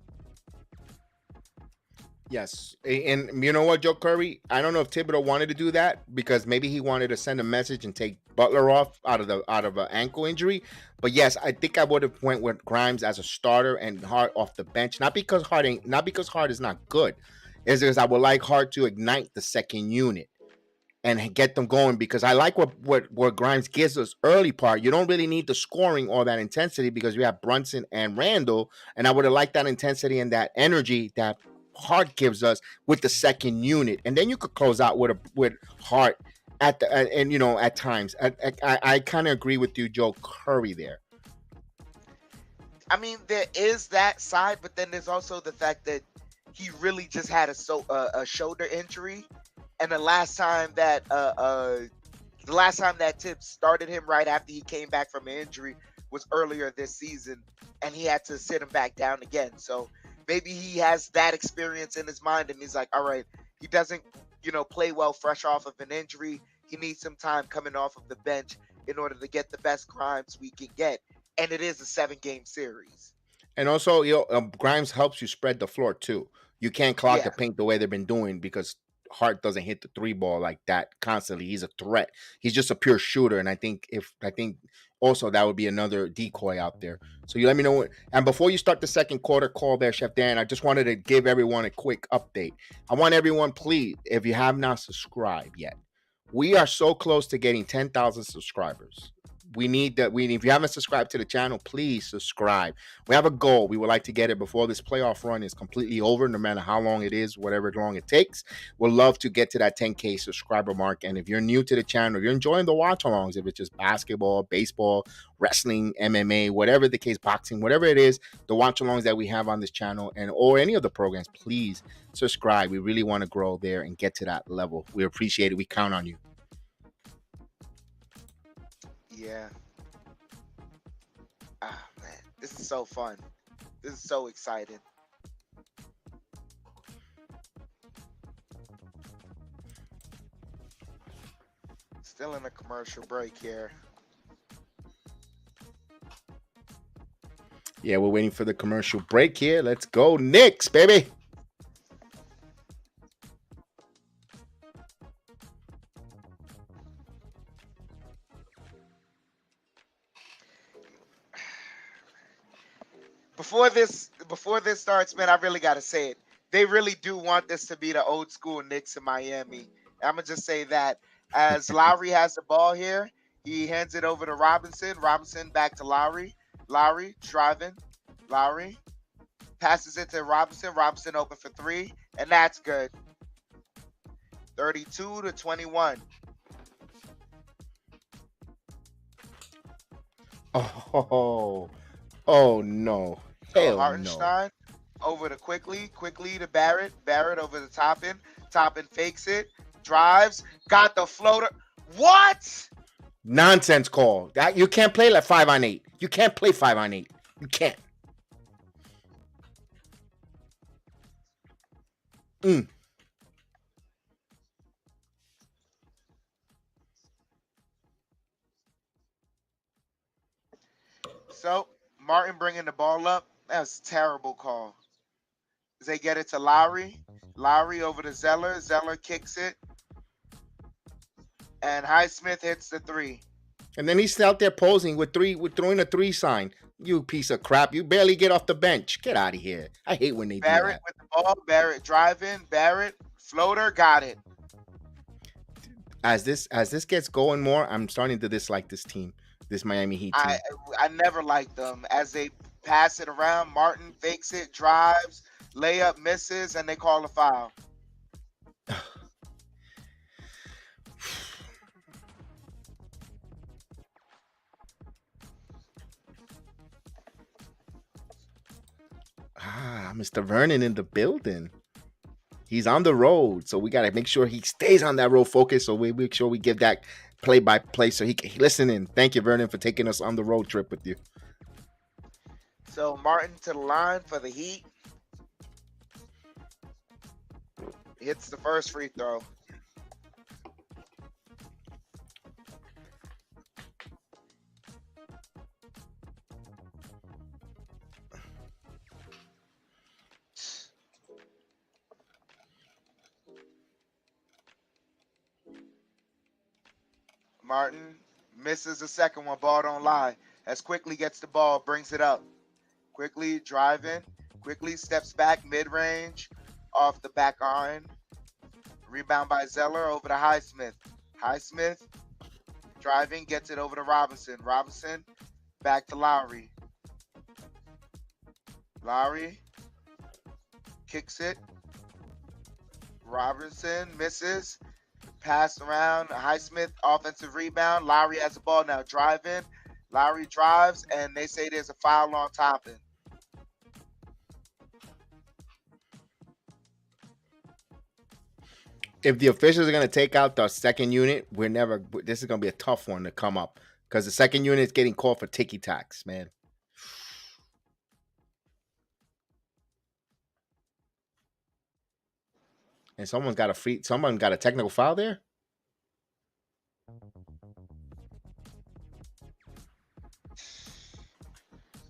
Yes, and you know what, Joe Curry? I don't know if Thibodeau wanted to do that because maybe he wanted to send a message and take Butler off out of an ankle injury. But yes, I think I would have went with Grimes as a starter and Hart off the bench. Not because Hart is not good. Is because I would like Hart to ignite the second unit and get them going, because I like what Grimes gives us early part. You don't really need the scoring or that intensity because we have Brunson and Randall, and I would have liked that intensity and that energy that Hart gives us with the second unit, and then you could close out with Hart at the at times. I kind of agree with you, Joe Curry, there. I mean, there is that side, but then there's also the fact that he really just had a shoulder injury, and the last time that Tip started him right after he came back from an injury was earlier this season, and he had to sit him back down again. So maybe he has that experience in his mind, and he's like, all right, he doesn't play well fresh off of an injury. He needs some time coming off of the bench in order to get the best Grimes we can get, and it is a 7-game series. And also, Grimes helps you spread the floor too. You can't clog the paint the way they've been doing because Hart doesn't hit the 3 ball like that constantly. He's a threat. He's just a pure shooter, and I think also that would be another decoy out there. So you let me know. And before you start the second quarter call there, Chef Dan, I just wanted to give everyone a quick update. I want everyone, please, if you have not subscribed yet, we are so close to getting 10,000 subscribers. We need that. If you haven't subscribed to the channel, please subscribe. We have a goal. We would like to get it before this playoff run is completely over, no matter how long it is, whatever long it takes. We'd love to get to that 10K subscriber mark. And if you're new to the channel, if you're enjoying the watch-alongs, if it's just basketball, baseball, wrestling, MMA, whatever the case, boxing, whatever it is, the watch-alongs that we have on this channel or any of the programs, please subscribe. We really want to grow there and get to that level. We appreciate it. We count on you. Yeah. Ah, man, this is so fun. This is so exciting. Still in a commercial break here. Yeah, we're waiting for the commercial break here. Let's go Knicks, baby. before this starts, man, I really gotta say it. They really do want this to be the old school Knicks in Miami. I'm gonna just say that as Lowry has the ball here, he hands it over to Robinson. Robinson back to Lowry. Lowry driving. Lowry passes it to Robinson. Robinson open for three, and that's good. 32-21. Oh no. So Hell no. Hartenstein over to quickly to Barrett. Barrett over the Toppin. Toppin fakes it, drives, got the floater. What? Nonsense call. That you can't play like 5-on-8. You can't play 5-on-8. You can't. So Martin bringing the ball up. That's a terrible call. They get it to Lowry. Lowry over to Zeller. Zeller kicks it. And Highsmith hits the three. And then he's out there posing with throwing a 3 sign. You piece of crap. You barely get off the bench. Get out of here. I hate when they Barrett do with the ball. Barrett driving. Barrett floater. Got it. that. As this gets going more, I'm starting to dislike this team. This Miami Heat team. I never liked them. As they pass it around, Martin fakes it, drives, layup misses, and they call a foul. Mr. Vernon in the building. He's on the road, so we got to make sure he stays on that road focus. So we make sure we give that play-by-play so he can listen in. Thank you, Vernon, for taking us on the road trip with you. So Martin to the line for the Heat. Hits the first free throw. Martin misses the second one. Ball don't lie. As Quickly gets the ball, brings it up. Quickly driving. Quickly steps back mid-range off the back iron. Rebound by Zeller over to Highsmith. Highsmith driving, gets it over to Robinson. Robinson back to Lowry. Lowry kicks it. Robinson misses. Pass around. Highsmith offensive rebound. Lowry has the ball now. Driving. Lowry drives, and they say there's a foul on Toppin. If the officials are going to take out the second unit, this is going to be a tough one to come up because the second unit is getting called for ticky-tacks, man. And someone got a technical foul there?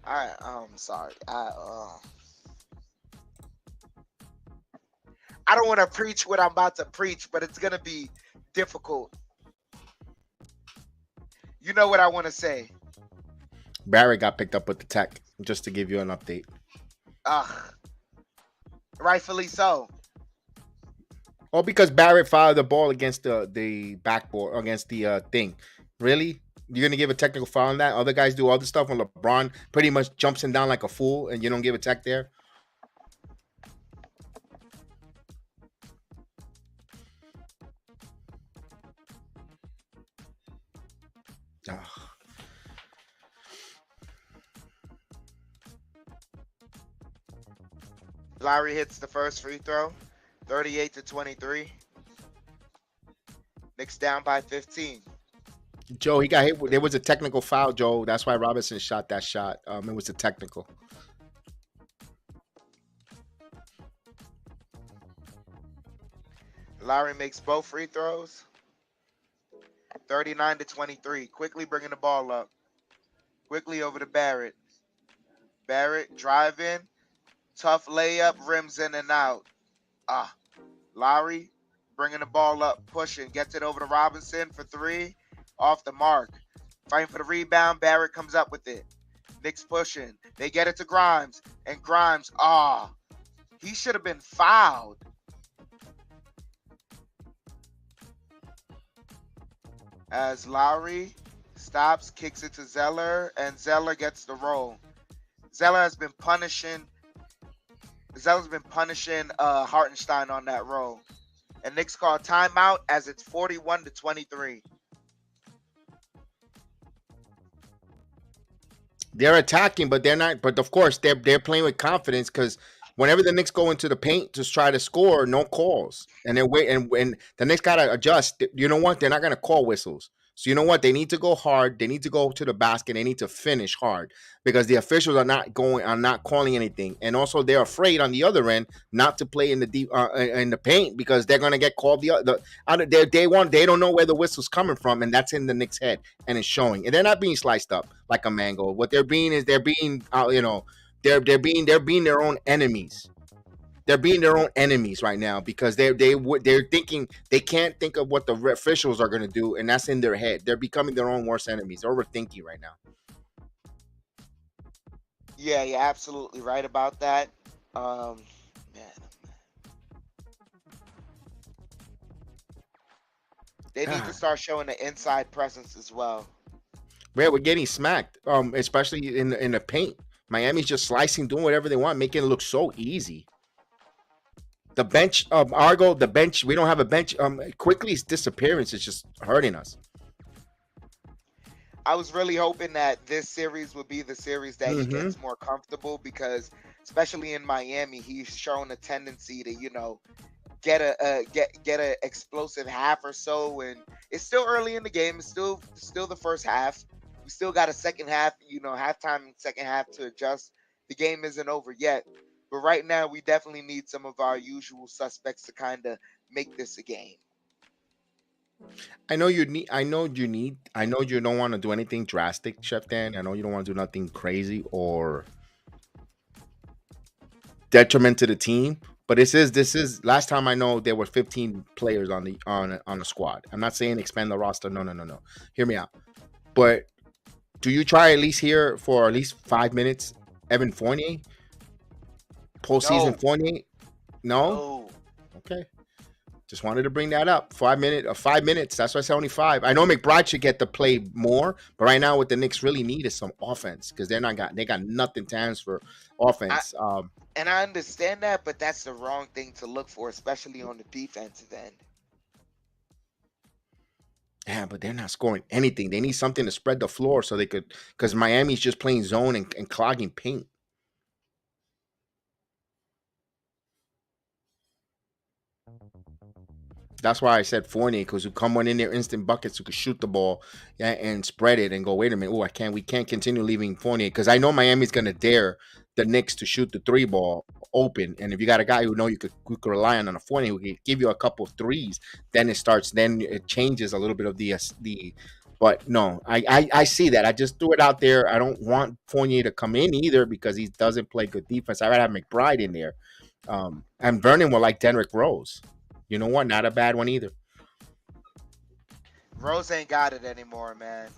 I'm sorry. I don't want to preach what I'm about to preach, but it's going to be difficult. You know what I want to say. Barrett got picked up with the tech, just to give you an update. Rightfully so. Oh, because Barrett fouled the ball against the backboard, against the thing. Really? You're going to give a technical foul on that? Other guys do other stuff when LeBron pretty much jumps him down like a fool and you don't give a tech there? Lowry hits the first free throw, 38-23. Knicks down by 15. Joe, he got hit. There was a technical foul, Joe. That's why Robinson shot that shot. It was a technical. Lowry makes both free throws. 39-23. Quickly bringing the ball up. Quickly over to Barrett. Barrett driving. Tough layup, rims in and out. Lowry bringing the ball up, pushing, gets it over to Robinson for three. Off the mark. Fighting for the rebound. Barrett comes up with it. Knicks pushing. They get it to Grimes. And Grimes, he should have been fouled. As Lowry stops, kicks it to Zeller, and Zeller gets the roll. Zeller's been punishing Hartenstein on that roll. And Knicks call timeout as it's 41-23. They're attacking, but they're not. But of course, they're playing with confidence because whenever the Knicks go into the paint to try to score, no calls, and they're wait and when the Knicks gotta adjust. You know what? They're not gonna call whistles. So you know what? They need to go hard. They need to go to the basket. They need to finish hard because the officials are not calling anything, and also they're afraid on the other end not to play in the deep in the paint because they're gonna get called they don't know where the whistle's coming from, and that's in the Knicks' head, and it's showing. And they're not being sliced up like a mango. What they're being is they're being they're being their own enemies. They're being their own enemies right now because they're thinking they can't think of what the officials are going to do, and that's in their head. They're becoming their own worst enemies. They're overthinking right now. Yeah, you're absolutely right about that. Man. They need to start showing the inside presence as well. Yeah, we're getting smacked, especially in the paint. Miami's just slicing, doing whatever they want, making it look so easy. The bench, Argo, the bench, we don't have a bench. Quickly's disappearance is just hurting us. I was really hoping that this series would be the series that he gets more comfortable because, especially in Miami, he's shown a tendency to, get a explosive half or so, and it's still early in the game. It's still the first half. We still got a second half, halftime and second half to adjust. The game isn't over yet. But right now, we definitely need some of our usual suspects to kind of make this a game. I know you don't want to do anything drastic, Chef Dan. I know you don't want to do nothing crazy or detriment to the team. But this is last time I know there were 15 players on the squad. I'm not saying expand the roster. No. Hear me out. But do you try at least here for at least 5 minutes, Evan Fournier? Postseason Fournier? No? Okay. Just wanted to bring that up. 5 minutes. That's why I said only 5. I know McBride should get to play more, but right now what the Knicks really need is some offense because they got nothing to hands for offense. And I understand that, but that's the wrong thing to look for, especially on the defensive end. Yeah, but they're not scoring anything. They need something to spread the floor so they could, because Miami's just playing zone and clogging paint. That's why I said Fournier, because who come on in there instant buckets who could shoot the ball, and spread it and go, wait a minute, we can't continue leaving Fournier because I know Miami's gonna dare the Knicks to shoot the 3 ball open. And if you got a guy who know you could rely on a Fournier who can give you a couple of threes, then it changes a little bit of the but no, I see that. I just threw it out there. I don't want Fournier to come in either because he doesn't play good defense. I'd rather have McBride in there. And Vernon will like Derrick Rose. You know what? Not a bad one either. Rose ain't got it anymore, man.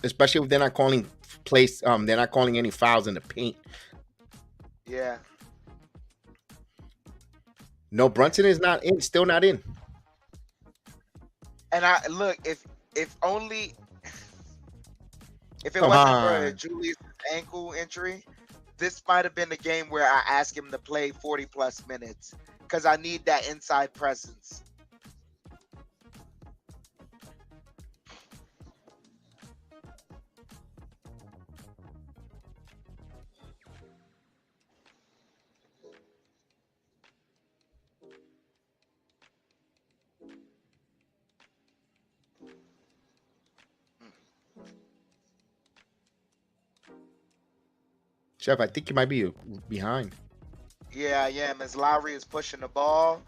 Especially if they're not calling they're not calling any fouls in the paint. Yeah. No, Brunson is not in, still not in. And I look, if it wasn't for Julius' ankle injury, this might have been the game where I asked him to play 40 plus minutes because I need that inside presence. Chef, I think you might be behind. Yeah, I am. As Lowry is pushing the ball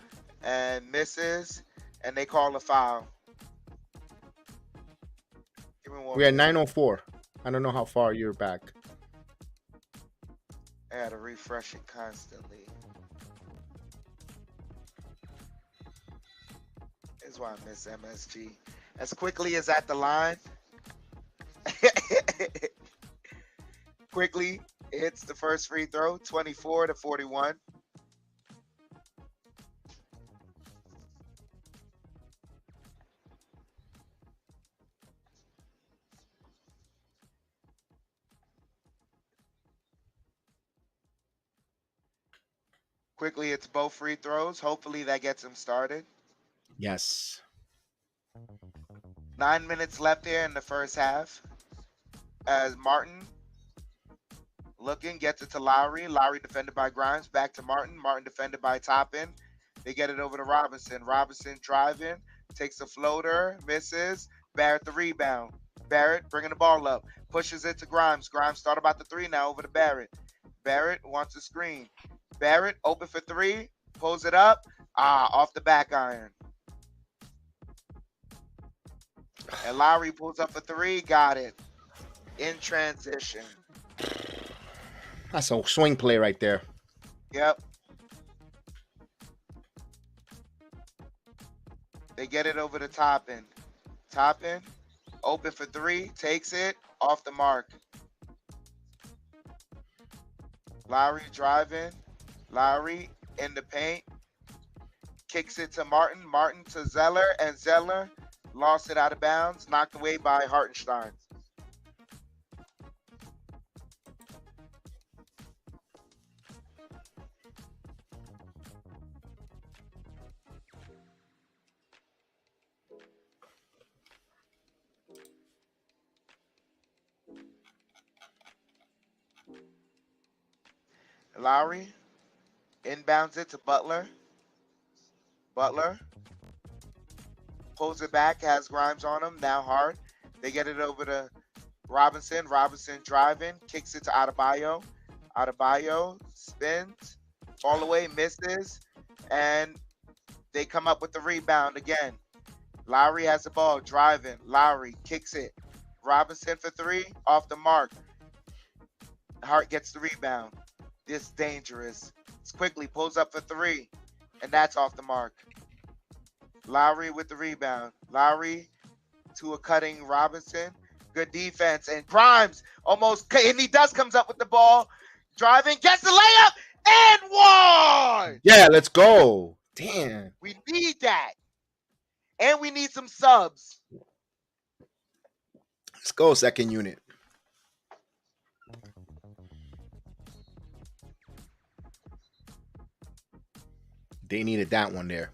and misses, and they call a foul. We're at 9:04. I don't know how far you're back. I gotta refresh it constantly. That's why I miss MSG. As quickly as at the line. Quickly hits the first free throw, 24-41. Quickly hits both free throws. Hopefully that gets him started. Yes. 9 minutes left here in the first half. As Martin looking, gets it to Lowry. Lowry defended by Grimes. Back to Martin. Martin defended by Toppin. They get it over to Robinson. Robinson driving. Takes a floater. Misses. Barrett the rebound. Barrett bringing the ball up. Pushes it to Grimes. Grimes thought about the three now over to Barrett. Barrett wants a screen. Barrett open for three. Pulls it up. Off the back iron. And Lowry pulls up for three. Got it. In transition. That's a swing play right there. Yep. They get it over the Toppin. Toppin, open for three, takes it, off the mark. Lowry driving. Lowry in the paint. Kicks it to Martin. Martin to Zeller, and Zeller lost it out of bounds, knocked away by Hartenstein. Lowry inbounds it to Butler. Butler pulls it back, has Grimes on him, now hard. They get it over to Robinson. Robinson driving, kicks it to Adebayo. Adebayo spins, fall away, misses, and they come up with the rebound again. Lowry has the ball, driving. Lowry kicks it. Robinson for three, off the mark. Hart gets the rebound. This dangerous. It's quickly pulls up for three, and that's off the mark. Lowry with the rebound. Lowry to a cutting Robinson. Good defense, and Grimes almost, and he comes up with the ball. Driving, gets the layup, and one! Yeah, let's go. Damn. We need that. And we need some subs. Let's go, second unit. They needed that one there.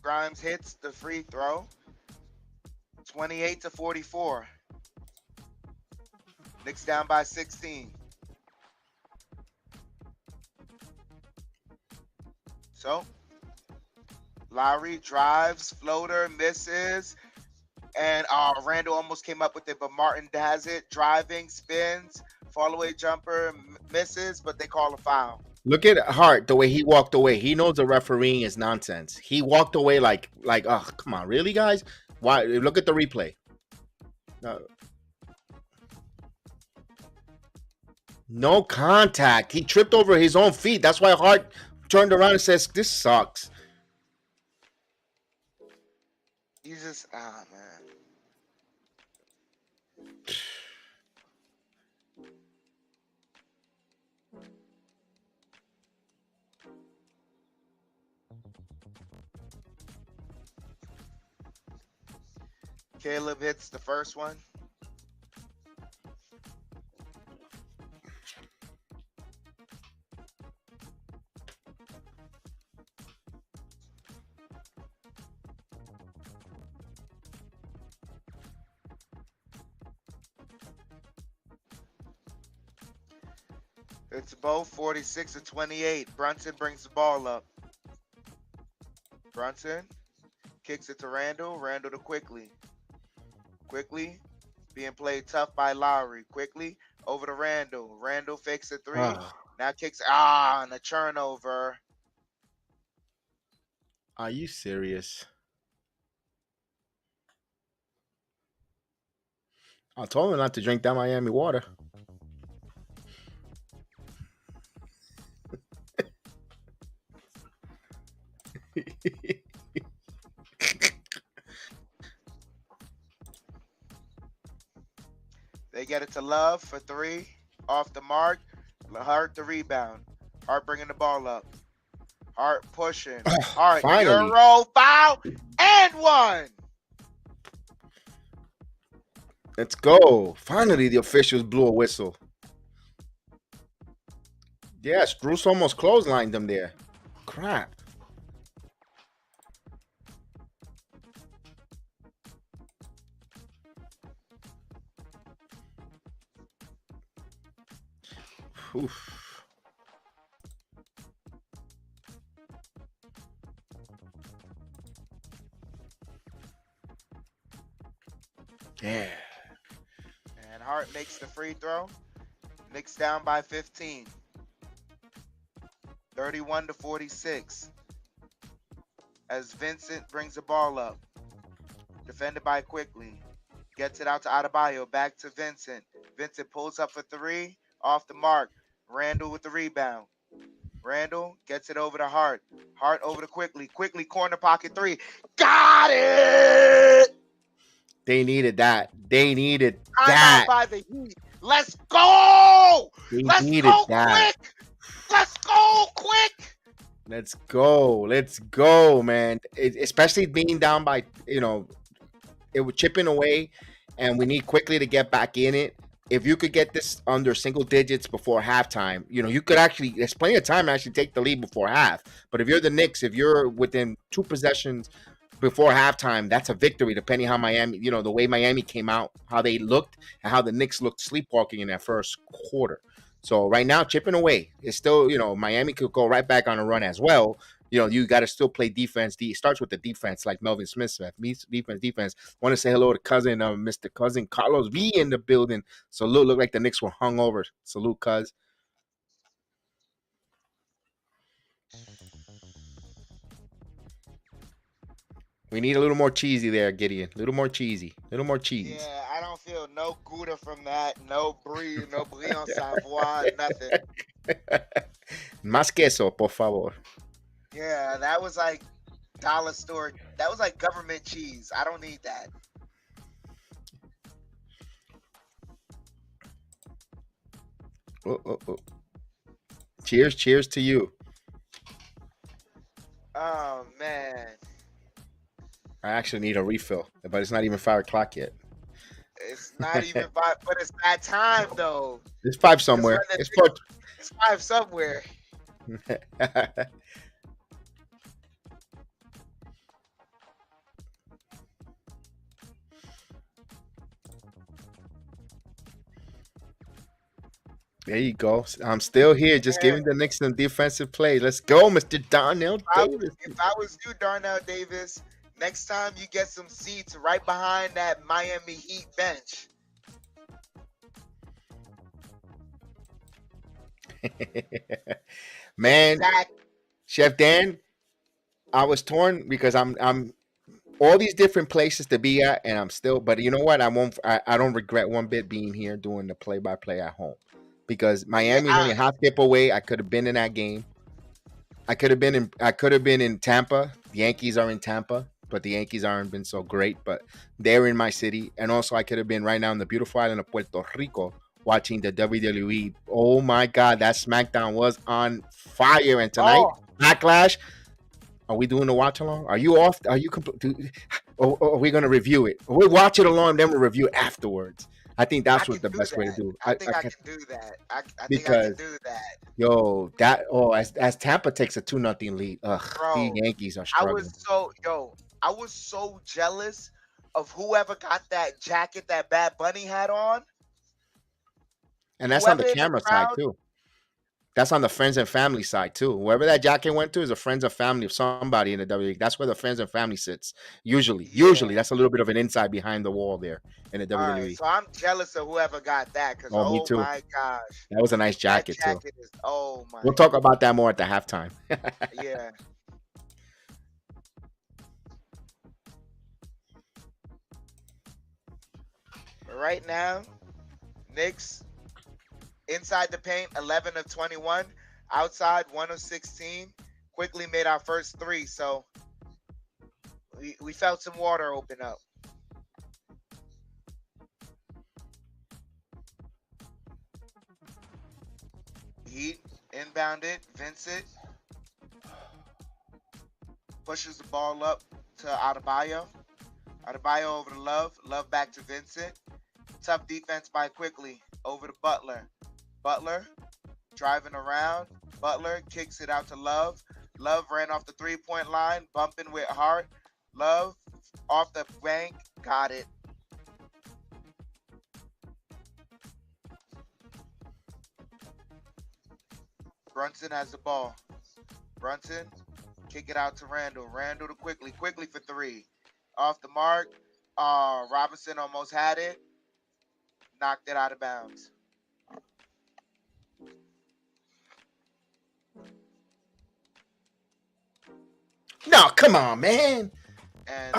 Grimes hits the free throw. 28-44. Knicks down by 16. So, Lowry drives, floater, misses. And Randall almost came up with it, but Martin has it. Driving, spins, fall away jumper, misses, but they call a foul. Look at Hart, the way he walked away. He knows the refereeing is nonsense. He walked away like, oh, come on, really, guys? Why? Look at the replay. No contact. He tripped over his own feet. That's why Hart turned around and says, "This sucks." You just, man. Caleb hits the first one. It's both 46-28. Brunson brings the ball up. Brunson kicks it to Randall. Randall to Quickly. Quickly being played tough by Lowry. Quickly over to Randall. Randall fakes a three. Now kicks, and a turnover. Are you serious? I told him not to drink that Miami water. They get it to Love for three. Off the mark. Hart the rebound. Hart bringing the ball up. Hart pushing. Hart, Finally. Euro foul and one. Let's go. Finally, the officials blew a whistle. Yes, Bruce almost clotheslined them there. Crap. Oof. Yeah. And Hart makes the free throw. Knicks down by 15. 31-46. As Vincent brings the ball up. Defended by Quickly. Gets it out to Adebayo. Back to Vincent. Vincent pulls up for three. Off the mark. Randall with the rebound. Randall gets it over to Hart. Hart over to Quickly. Quickly corner pocket three. Got it! They needed that. They needed Timeout that. by the Heat. Let's go! They Let's needed go that. quick! Let's go quick! Let's go. Let's go, man. Especially being down by, it was chipping away, and we need quickly to get back in it. If you could get this under single digits before halftime, you could actually, there's plenty of time to actually take the lead before half. But if you're the Knicks, if you're within 2 possessions before halftime, that's a victory, depending how Miami, the way Miami came out, how they looked, and how the Knicks looked sleepwalking in that first quarter. So right now, chipping away, it's still, Miami could go right back on a run as well. You got to still play defense. It starts with the defense, like Melvin Smith said. Defense. Want to say hello to cousin, Mr. Cousin Carlos V in the building. Salute. Look like the Knicks were hungover. Salute, cuz. We need a little more cheesy there, Gideon. A little more cheesy. A little more cheese. Yeah, I don't feel no Gouda from that. No brie, no brie en Savoie, nothing. Más queso, por favor. Yeah, that was like dollar store. That was like government cheese. I don't need that. Oh. Cheers to you. Oh man. I actually need a refill, but it's not even 5 o'clock yet. It's not even 5, but it's that time though. It's 5 somewhere. It's 4. It's 5 somewhere. There you go. I'm still here, just giving the Knicks some defensive play. Let's go, Mr. Darnell Davis. If I was you, Darnell Davis, next time you get some seats right behind that Miami Heat bench. Man, Chef Dan, I was torn because I'm all these different places to be at, and I'm still. But you know what? I don't regret one bit being here doing the play-by-play at home, because Miami's only a half skip away. I could have been in that game. I could have been in Tampa. The Yankees are in Tampa, but the Yankees aren't been so great. But they're in my city, and also I could have been right now in the beautiful island of Puerto Rico watching the WWE. Oh my God, that SmackDown was on fire! And tonight, Backlash. Are we doing the watch along? Are you off? Are you or are we going to review it? We'll watch it along, then we'll review it afterwards. I think that's what the best way to do. I think I can do that. I think I can do that. Yo, as Tampa takes a 2-0 lead, the Yankees are struggling. I was so jealous of whoever got that jacket that Bad Bunny had on. And that's whoever on the camera side too. That's on the friends and family side too. Whoever that jacket went to is a friends and family of somebody in the WWE. That's where the friends and family sits. Usually, that's a little bit of an inside behind the wall there in the WWE. Right, so I'm jealous of whoever got that, because me too. My gosh, that was a nice jacket too. Oh my! We'll talk about that more at the halftime. Yeah. Right now, Knicks inside the paint, 11 of 21. Outside, 1 of 16. Quickly made our first three, so we felt some water open up. Heat inbounded. Vincent pushes the ball up to Adebayo. Adebayo over to Love. Love back to Vincent. Tough defense by Quickly. Over to Butler. Butler driving around. Butler kicks it out to Love. Love ran off the three-point line, bumping with Hart. Love off the bank. Got it. Brunson has the ball. Brunson, kick it out to Randall. Randall to Quickly. Quickly for three. Off the mark. Robinson almost had it. Knocked it out of bounds. No, come on, man. And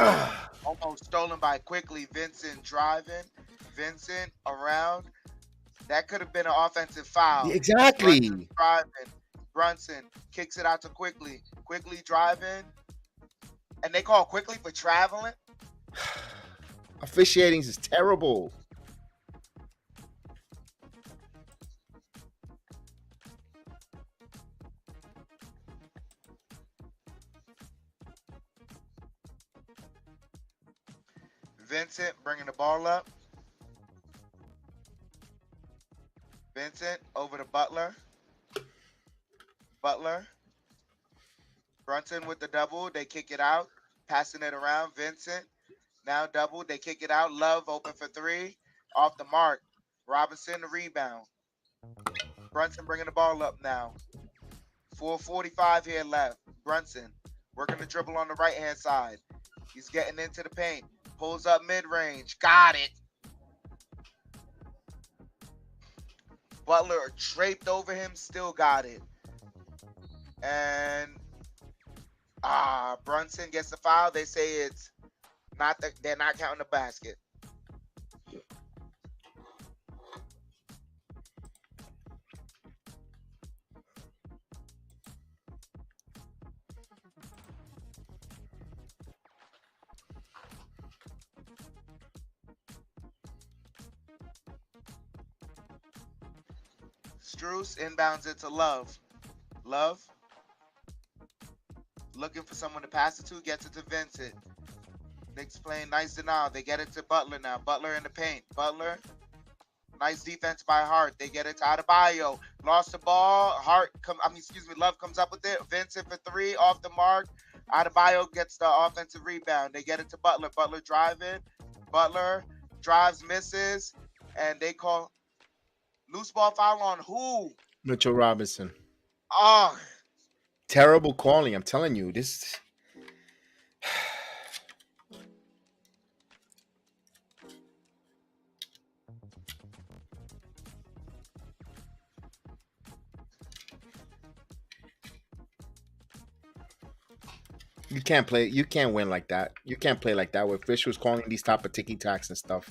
almost stolen by Quickly. Vincent driving. Vincent around. That could have been an offensive foul. Exactly. Brunson driving. Brunson kicks it out to Quickly. Quickly driving. And they call Quickly for traveling. Officiating is terrible. Vincent bringing the ball up. Vincent over to Butler. Butler. Brunson with the double. They kick it out. Passing it around. Vincent. Now double. They kick it out. Love open for three. Off the mark. Robinson the rebound. Brunson bringing the ball up now. 4:45 here left. Brunson working the dribble on the right-hand side. He's getting into the paint. Pulls up mid-range. Got it. Butler draped over him. Still got it. And Brunson gets the foul. They say it's not that they're not counting the basket. Strus inbounds it to Love. Love looking for someone to pass it to, gets it to Vincent. Knicks playing nice denial. They get it to Butler now. Butler in the paint. Butler, nice defense by Hart. They get it to Adebayo. Lost the ball. Love comes up with it. Vincent for three, off the mark. Adebayo gets the offensive rebound. They get it to Butler. Butler driving. Butler drives, misses, and they call loose ball foul on who? Mitchell Robinson. Oh, Terrible calling. I'm telling you, this. You can't play. You can't win like that. You can't play like that with officials calling these type of ticky tacks and stuff.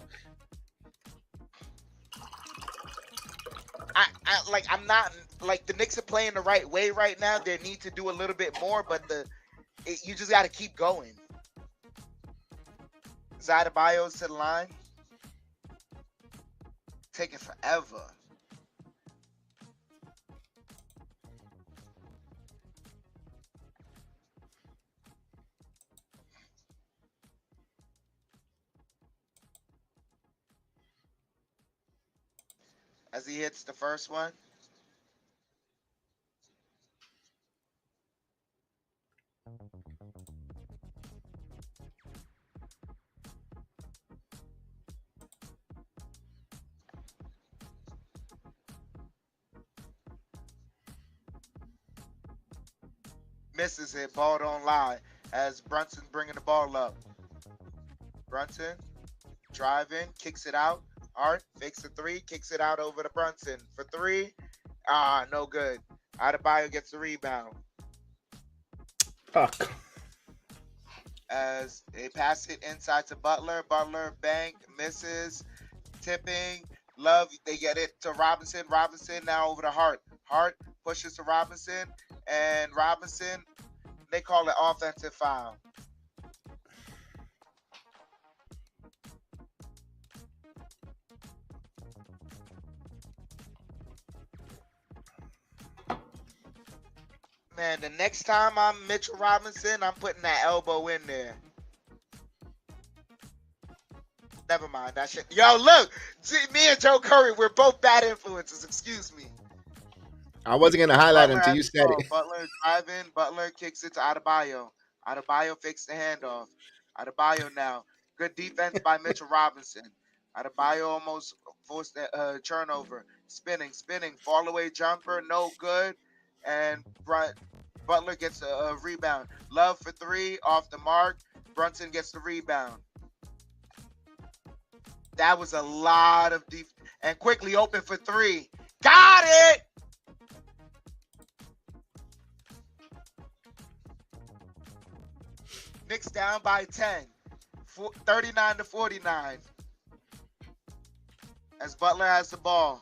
I'm not like the Knicks are playing the right way right now. They need to do a little bit more, but you just got to keep going. Adebayo's to the line. Taking forever. As he hits the first one. Misses it. Ball don't lie. As Brunson bringing the ball up. Brunson driving, kicks it out. Hart fakes the three, kicks it out over to Brunson for three. No good. Adebayo gets the rebound. Fuck. As they pass it inside to Butler. Butler bank, misses. tipping. Love, they get it to Robinson. Robinson now over to Hart. Hart pushes to Robinson, and Robinson, they call it offensive foul. Man, the next time I'm Mitchell Robinson, I'm putting that elbow in there. Never mind that shit. Yo, look, me and Joe Curry, we're both bad influences. Excuse me. I wasn't gonna highlight Butler until has you the said ball. it. Butler driving. Butler kicks it to Adebayo. Adebayo fakes the handoff. Adebayo now. Good defense by Mitchell Robinson. Adebayo almost forced a turnover. Spinning. Fall away jumper. No good. And Butler gets a rebound. Love for three. Off the mark. Brunson gets the rebound. That was a lot of deep. And quickly open for three. Got it! Knicks down by 10, 39 to 49. As Butler has the ball.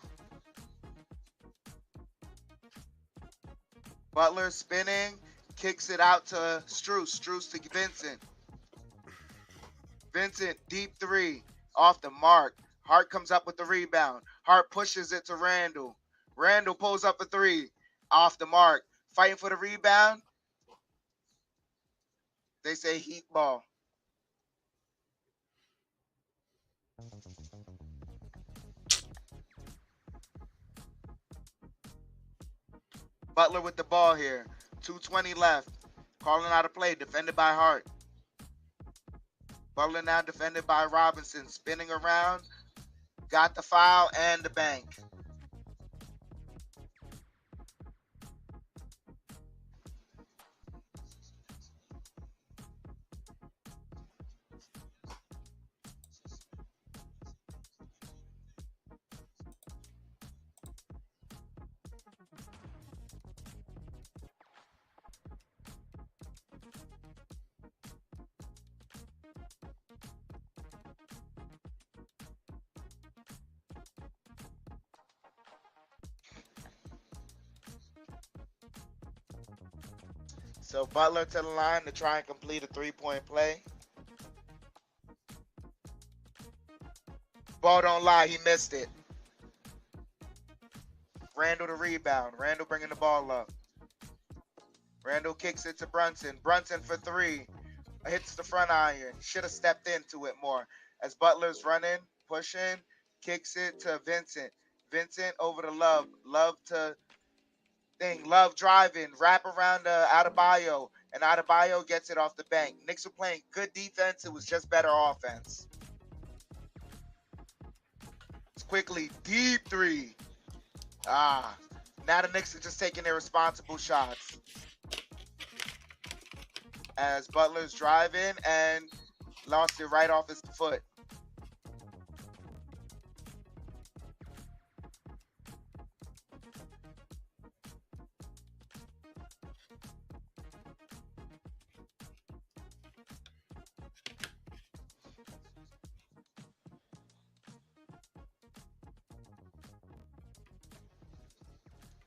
Butler spinning, kicks it out to Strus. Strus to Vincent. Vincent, deep three, off the mark. Hart comes up with the rebound. Hart pushes it to Randall. Randall pulls up a three, off the mark. Fighting for the rebound. They say Heat ball. Butler with the ball here. 2:20 left. Calling out a play. Defended by Hart. Butler now defended by Robinson. Spinning around. Got the foul and the bank. So Butler to the line to try and complete a three-point play. Ball don't lie, he missed it. Randall to rebound. Randall bringing the ball up. Randall kicks it to Brunson. Brunson for three. Hits the front iron. Should have stepped into it more. As Butler's running, pushing, kicks it to Vincent. Vincent over to Love. Love to thing. Love driving. Wrap around to Adebayo. And Adebayo gets it off the bank. Knicks were playing good defense. It was just better offense. It's quickly. Deep three. Now the Knicks are just taking their responsible shots. As Butler's driving and lost it right off his foot.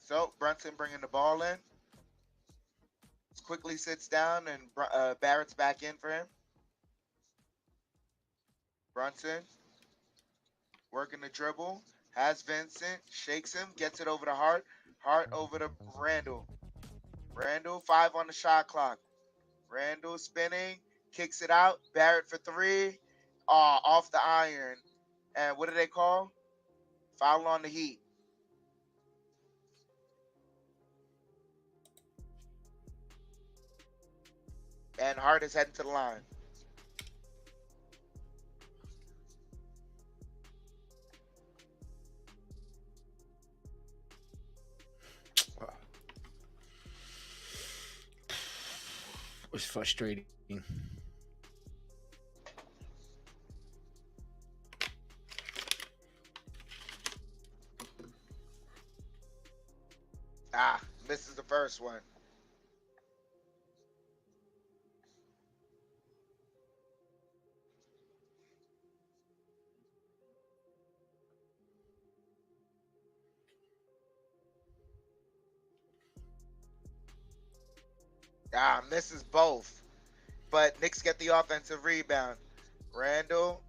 So Brunson bringing the ball in. Quickly sits down and Barrett's back in for him. Brunson working the dribble. Has Vincent. Shakes him. Gets it over to Hart. Hart over to Randall. Randall, 5 on the shot clock. Randall spinning. Kicks it out. Barrett for three. Off the iron. And what do they call? Foul on the Heat. And Hart is heading to the line. It's frustrating. Misses the first one. Misses both. But Knicks get the offensive rebound. Randall.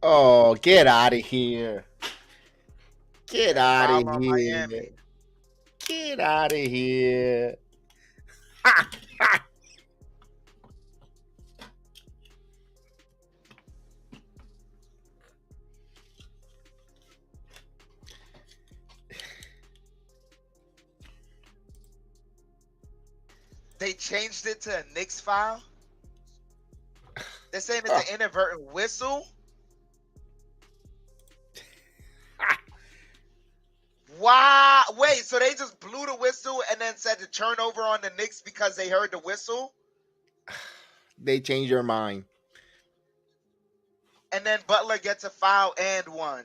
Oh, get out of here. Get And out of foul on here. Miami. Get out of here. They changed it to a Knicks foul. They're saying it's an inadvertent whistle. Wow. Wait, so they just blew the whistle and then said to turn over on the Knicks because they heard the whistle? They changed their mind. And then Butler gets a foul and one.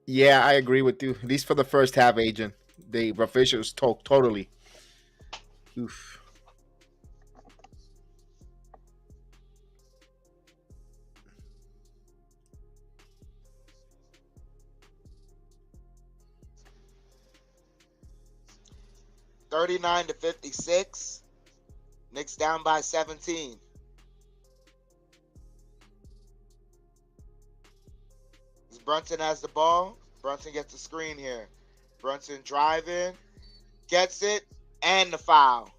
Yeah, I agree with you. At least for the first half, agent. The officials talk totally. Oof. $39-56. Knicks down by 17. Brunson has the ball. Brunson gets the screen here. Brunson driving, gets it, and the foul.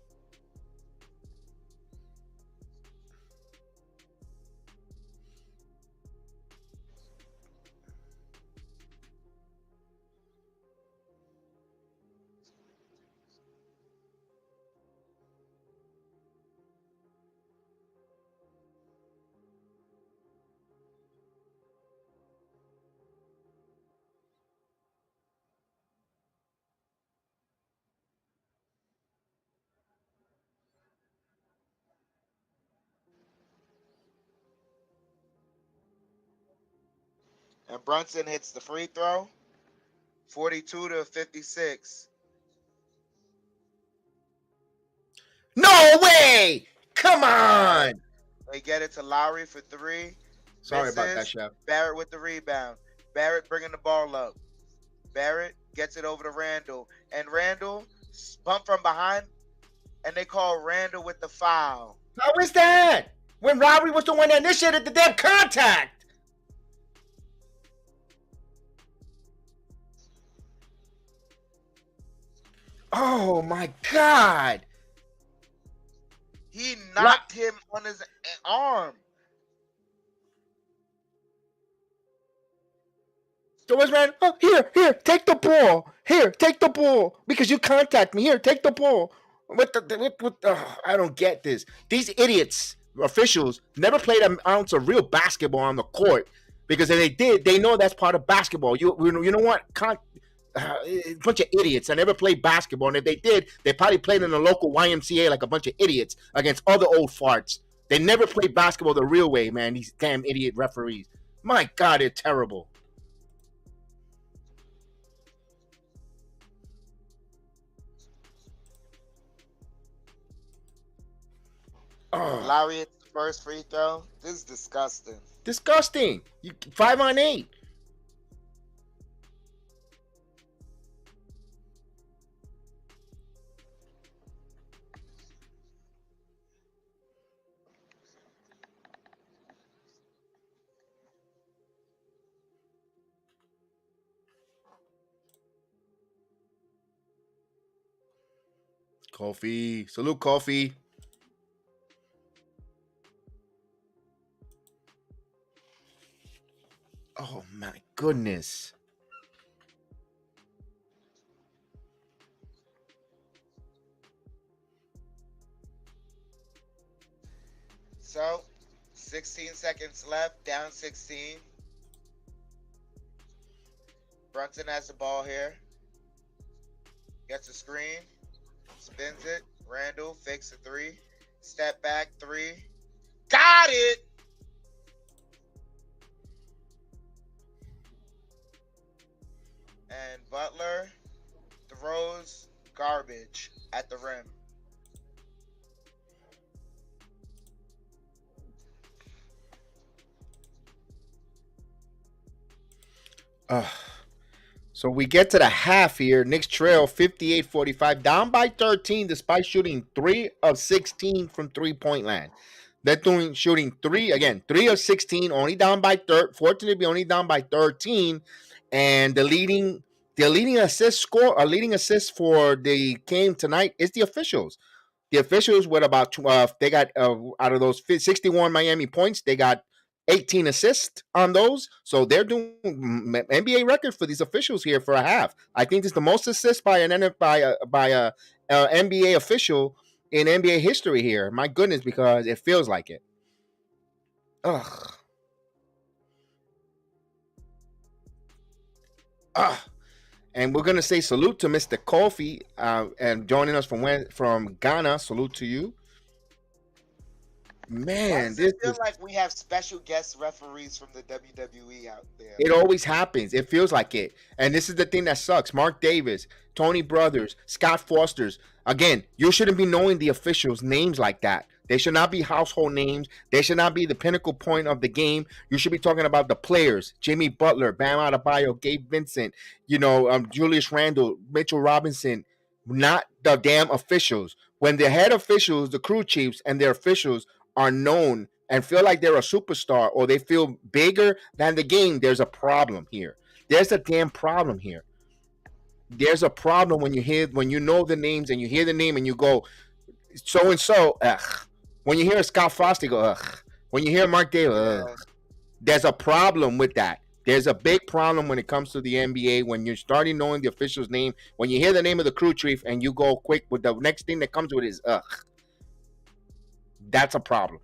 And Brunson hits the free throw. 42-56. No way! Come on! They get it to Lowry for three. Sorry about that, Chef. Barrett with the rebound. Barrett bringing the ball up. Barrett gets it over to Randall. And Randall bumped from behind. And they call Randall with the foul. How is that? When Lowry was the one that initiated the damn contact. Oh my God. He knocked him on his arm. So was man, oh, here, take the ball. Here, take the ball. Because you contact me. Here, take the ball. I don't get this. These idiots, officials, never played an ounce of real basketball on the court. Because if they did, they know that's part of basketball. You know what? A bunch of idiots. I never played basketball. And if they did, they probably played in the local YMCA like a bunch of idiots against other old farts. They never played basketball the real way, man. These damn idiot referees. My God, they're terrible. Oh. Lowry hits the first free throw. This is disgusting. Disgusting. 5-on-8. Coffee. Salute, Coffee. Oh, my goodness. So, 16 seconds left, down 16. Brunson has the ball here. Gets a screen. Spins it. Randall fakes a three. Step back three. Got it! And Butler throws garbage at the rim. Uh, so we get to the half here. Knicks trail 58-45, down by 13 despite shooting 3 of 16 from three-point land. They're doing shooting three of 16, only down by fortunately be only down by 13. And the leading assist for the game tonight is the officials. The officials with about they got out of those 61 Miami points, they got 18 assists on those. So they're doing NBA record for these officials here for a half. I think this is the most assists by a NBA official in NBA history here. My goodness, because it feels like it. Ugh. Ugh. And we're gonna say salute to Mr. Kofi and joining us from Ghana. Salute to you, Why man. does it This feel is like we have special guest referees from the WWE out there? It always happens. It feels like it. And this is the thing that sucks. Mark Davis, Tony Brothers, Scott Foster's. Again, you shouldn't be knowing the officials' names like that. They should not be household names. They should not be the pinnacle point of the game. You should be talking about the players: Jimmy Butler, Bam Adebayo, Gabe Vincent, Julius Randle, Mitchell Robinson, not the damn officials. When the head officials, the crew chiefs, and their officials are known and feel like they're a superstar or they feel bigger than the game, there's a problem here. There's a damn problem here. There's a problem when you know the names and you hear the name and you go so and so. Ugh. When you hear Scott Foster, you go ugh. When you hear Mark Davis, ugh. Yeah. There's a problem with that. There's a big problem when it comes to the NBA when you're starting knowing the official's name. When you hear the name of the crew chief and you go quick with the next thing that comes with is ugh. That's a problem.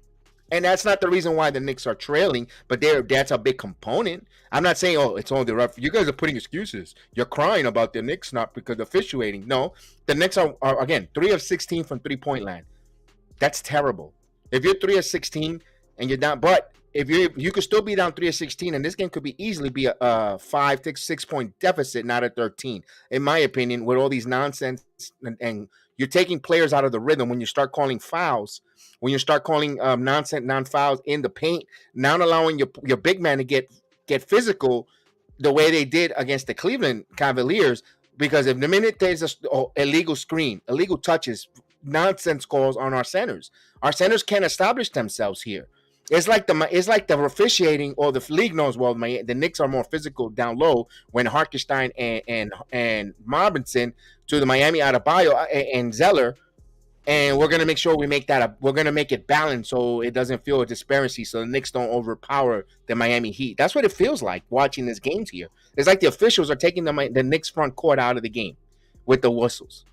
And that's not the reason why the Knicks are trailing, but that's a big component. I'm not saying, oh, it's all the ref. You guys are putting excuses. You're crying about the Knicks not because officiating. No, the Knicks are again 3 of 16 from 3-point land. That's terrible. If you're 3 of 16 and you're down, but if you could still be down 3 of 16, and this game could be easily be a 5, 6 point deficit, not a 13. In my opinion, with all these nonsense and you're taking players out of the rhythm when you start calling fouls, when you start calling nonsense non-fouls in the paint, not allowing your big man to get physical the way they did against the Cleveland Cavaliers. Because if the minute there's a illegal screen, illegal touches, nonsense calls on our centers can't establish themselves here. It's like the officiating or the league knows well. The Knicks are more physical down low when Hartenstein and Robinson to the Miami Adebayo and Zeller, and we're gonna make sure we're gonna make it balanced so it doesn't feel a disparity, so the Knicks don't overpower the Miami Heat. That's what it feels like watching these games here. It's like the officials are taking the Knicks front court out of the game with the whistles.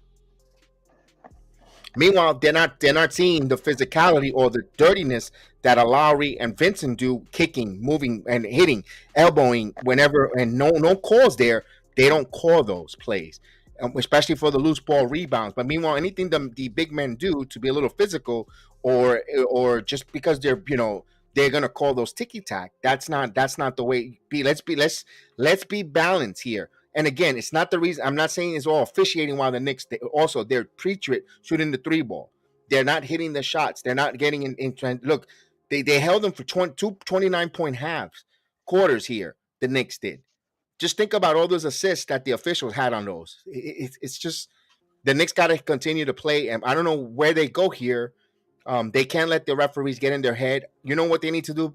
Meanwhile, they're not seeing the physicality or the dirtiness that a Lowry and Vincent do, kicking, moving, and hitting, elbowing whenever, and no calls there. They don't call those plays, especially for the loose ball rebounds. But meanwhile, anything the big men do to be a little physical, or just because they're gonna call those ticky tack. That's not the way. Let's be balanced here. And again, it's not the reason. I'm not saying it's all officiating while the Knicks. They're pre-trip shooting the three ball. They're not hitting the shots. They're not getting in trend. Look, they held them for 29-point halves, quarters here. The Knicks did. Just think about all those assists that the officials had on those. It's just the Knicks got to continue to play. And I don't know where they go here. They can't let the referees get in their head. You know what they need to do,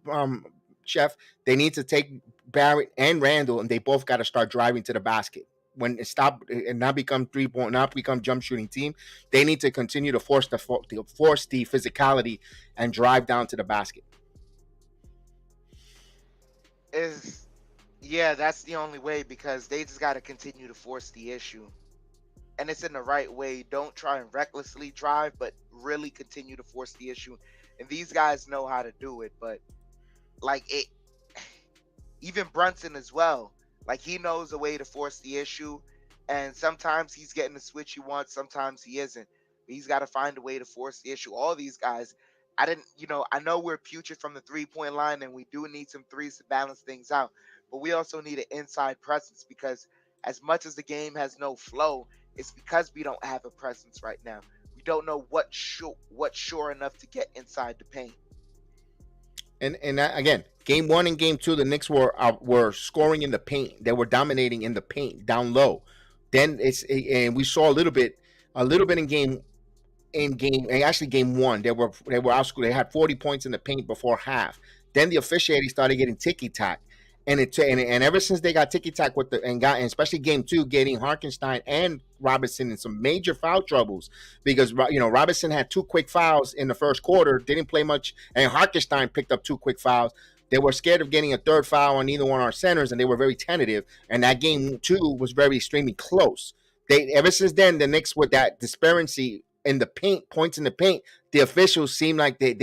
Chef? They need to take Barrett and Randall, and they both got to start driving to the basket. When it stop and not become 3-point, not become jump shooting team, they need to continue to force the physicality and drive down to the basket. Is Yeah, that's the only way because they just got to continue to force the issue. And it's in the right way. Don't try and recklessly drive, but really continue to force the issue. And these guys know how to do it, but like it even Brunson as well. Like he knows a way to force the issue, and sometimes he's getting the switch he wants, sometimes he isn't. But he's got to find a way to force the issue. All these guys, I know we're putrid from the 3-point line, and we do need some threes to balance things out. But we also need an inside presence because as much as the game has no flow, It's because we don't have a presence right now. We don't know what's sure enough to get inside the paint. And again, game 1 and game 2, the Knicks were scoring in the paint. They were dominating in the paint down low. Then and we saw a little bit in game 1 they were outscored. They had 40 points in the paint before half. Then the officiating started getting ticky tack, and ever since they got ticky tack with and especially game 2, getting Hartenstein and Robinson in some major foul troubles, because Robinson had 2 quick fouls in the first quarter, didn't play much, and Hartenstein picked up 2 quick fouls. They were scared of getting a third foul on either one of our centers, and they were very tentative. And that game 2 was very extremely close. Ever since then, the Knicks, with that disparity in the paint, points in the paint, the officials seem like the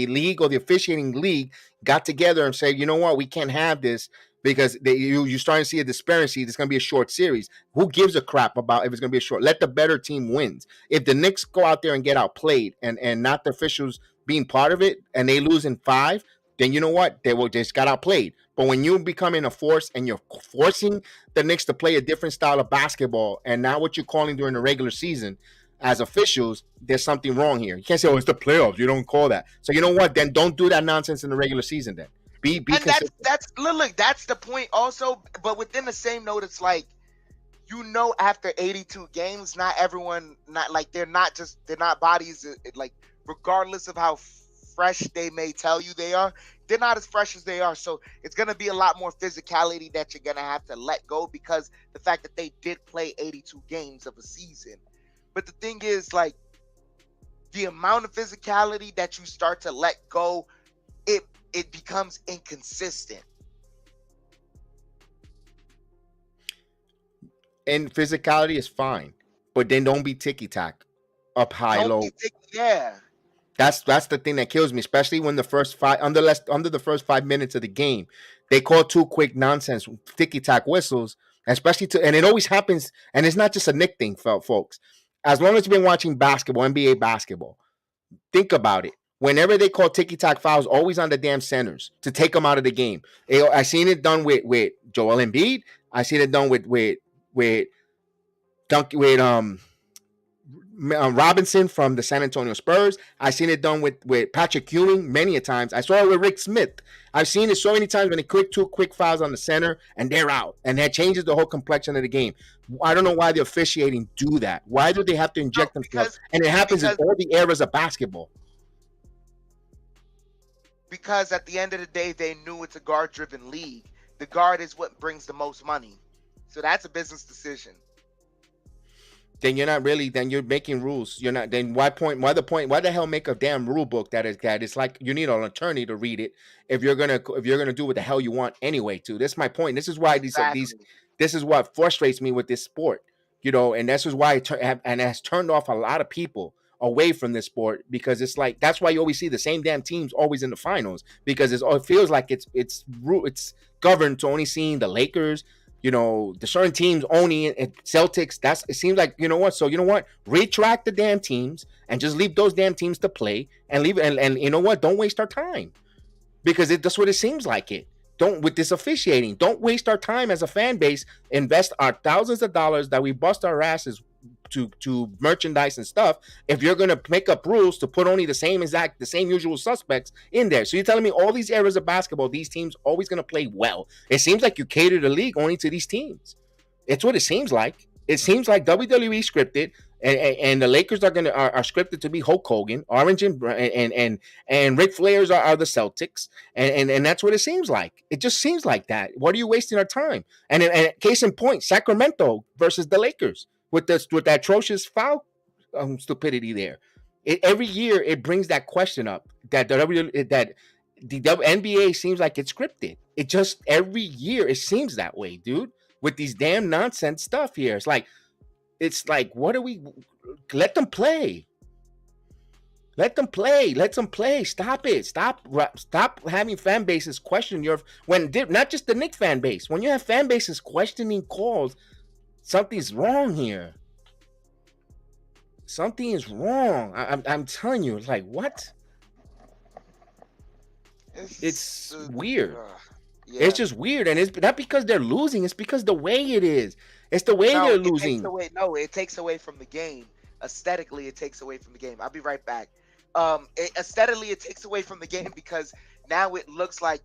league, or the officiating league, got together and said, you know what, we can't have this, because you're starting to see a disparity. It's going to be a short series. Who gives a crap about if it's going to be a short? Let the better team wins. If the Knicks go out there and get outplayed, and not the officials being part of it, and they lose in 5, then you know what? They will just got outplayed. But when you becoming a force and you're forcing the Knicks to play a different style of basketball, and not what you're calling during the regular season, as officials, there's something wrong here. You can't say, "Oh, it's the playoffs. You don't call that." So you know what? Then don't do that nonsense in the regular season. Then be And consistent. that's the point also. But within the same note, it's like, after 82 games, not everyone, not like they're not bodies like, regardless of how fresh they may tell you they are, they're not as fresh as they are. So it's going to be a lot more physicality that you're going to have to let go, because the fact that they did play 82 games of a season. But the thing is, like, the amount of physicality that you start to let go, it becomes inconsistent. And physicality is fine, but then don't be ticky tack, up high, Don't low. yeah. That's the thing that kills me, especially when the first 5 under the first 5 minutes of the game, they call 2 quick nonsense ticky tack whistles, especially and it always happens, and it's not just a Nick thing, folks. As long as you've been watching basketball, NBA basketball, think about it. Whenever they call ticky tack fouls, always on the damn centers to take them out of the game. I seen it done with Joel Embiid. I seen it done with Robinson from the San Antonio Spurs. I've seen it done with Patrick Ewing many a times. I saw it with Rick Smith. I've seen it so many times when they click 2 quick fouls on the center and they're out, and that changes the whole complexion of the game. I don't know why the officiating do that. Why do they have to inject themselves? And it happens in all the eras of basketball. Because at the end of the day, they knew it's a guard-driven league. The guard is what brings the most money. So that's a business decision. Then you're not really, then you're making rules. You're not, then why the hell make a damn rule book that is like, you need an attorney to read it if you're gonna do what the hell you want anyway too. That's my point. This is why this is what frustrates me with this sport, and this is why it has turned off a lot of people away from this sport, because it's like, that's why you always see the same damn teams always in the finals, because it feels like it's governed to only seeing the Lakers, the certain teams only, Celtics. It seems like, retract the damn teams and just leave those damn teams to play, and leave, and you know what, don't waste our time, because that's what it seems like. With this officiating, don't waste our time as a fan base. Invest our thousands of dollars that we bust our asses to merchandise and stuff, if you're going to make up rules to put only the same usual suspects in there. So you're telling me all these eras of basketball, these teams always going to play well? It seems like you cater the league only to these teams. It's what it seems like. It seems like WWE scripted, and the Lakers are scripted to be Hulk Hogan, Orange and Ric Flair's are the Celtics, and that's what it seems like. It just seems like that. What are you wasting our time? And case in point, Sacramento versus the Lakers, with that atrocious foul stupidity there. Every year it brings that question up, that the NBA seems like it's scripted. It just, every year it seems that way, dude, with these damn nonsense stuff here. It's like, what are we? Let them play. Let them play. Stop it. Stop having fan bases question not just the Knicks fan base. When you have fan bases questioning calls, something's wrong here. Something is wrong. I'm telling you, it's like, what? It's weird. Yeah. It's just weird, and it's not because they're losing. It's because the way it is. It's the way No, they're it takes losing. away. No, it takes away from the game. Aesthetically, it takes away from the game. I'll be right back. Aesthetically, it takes away from the game because now it looks like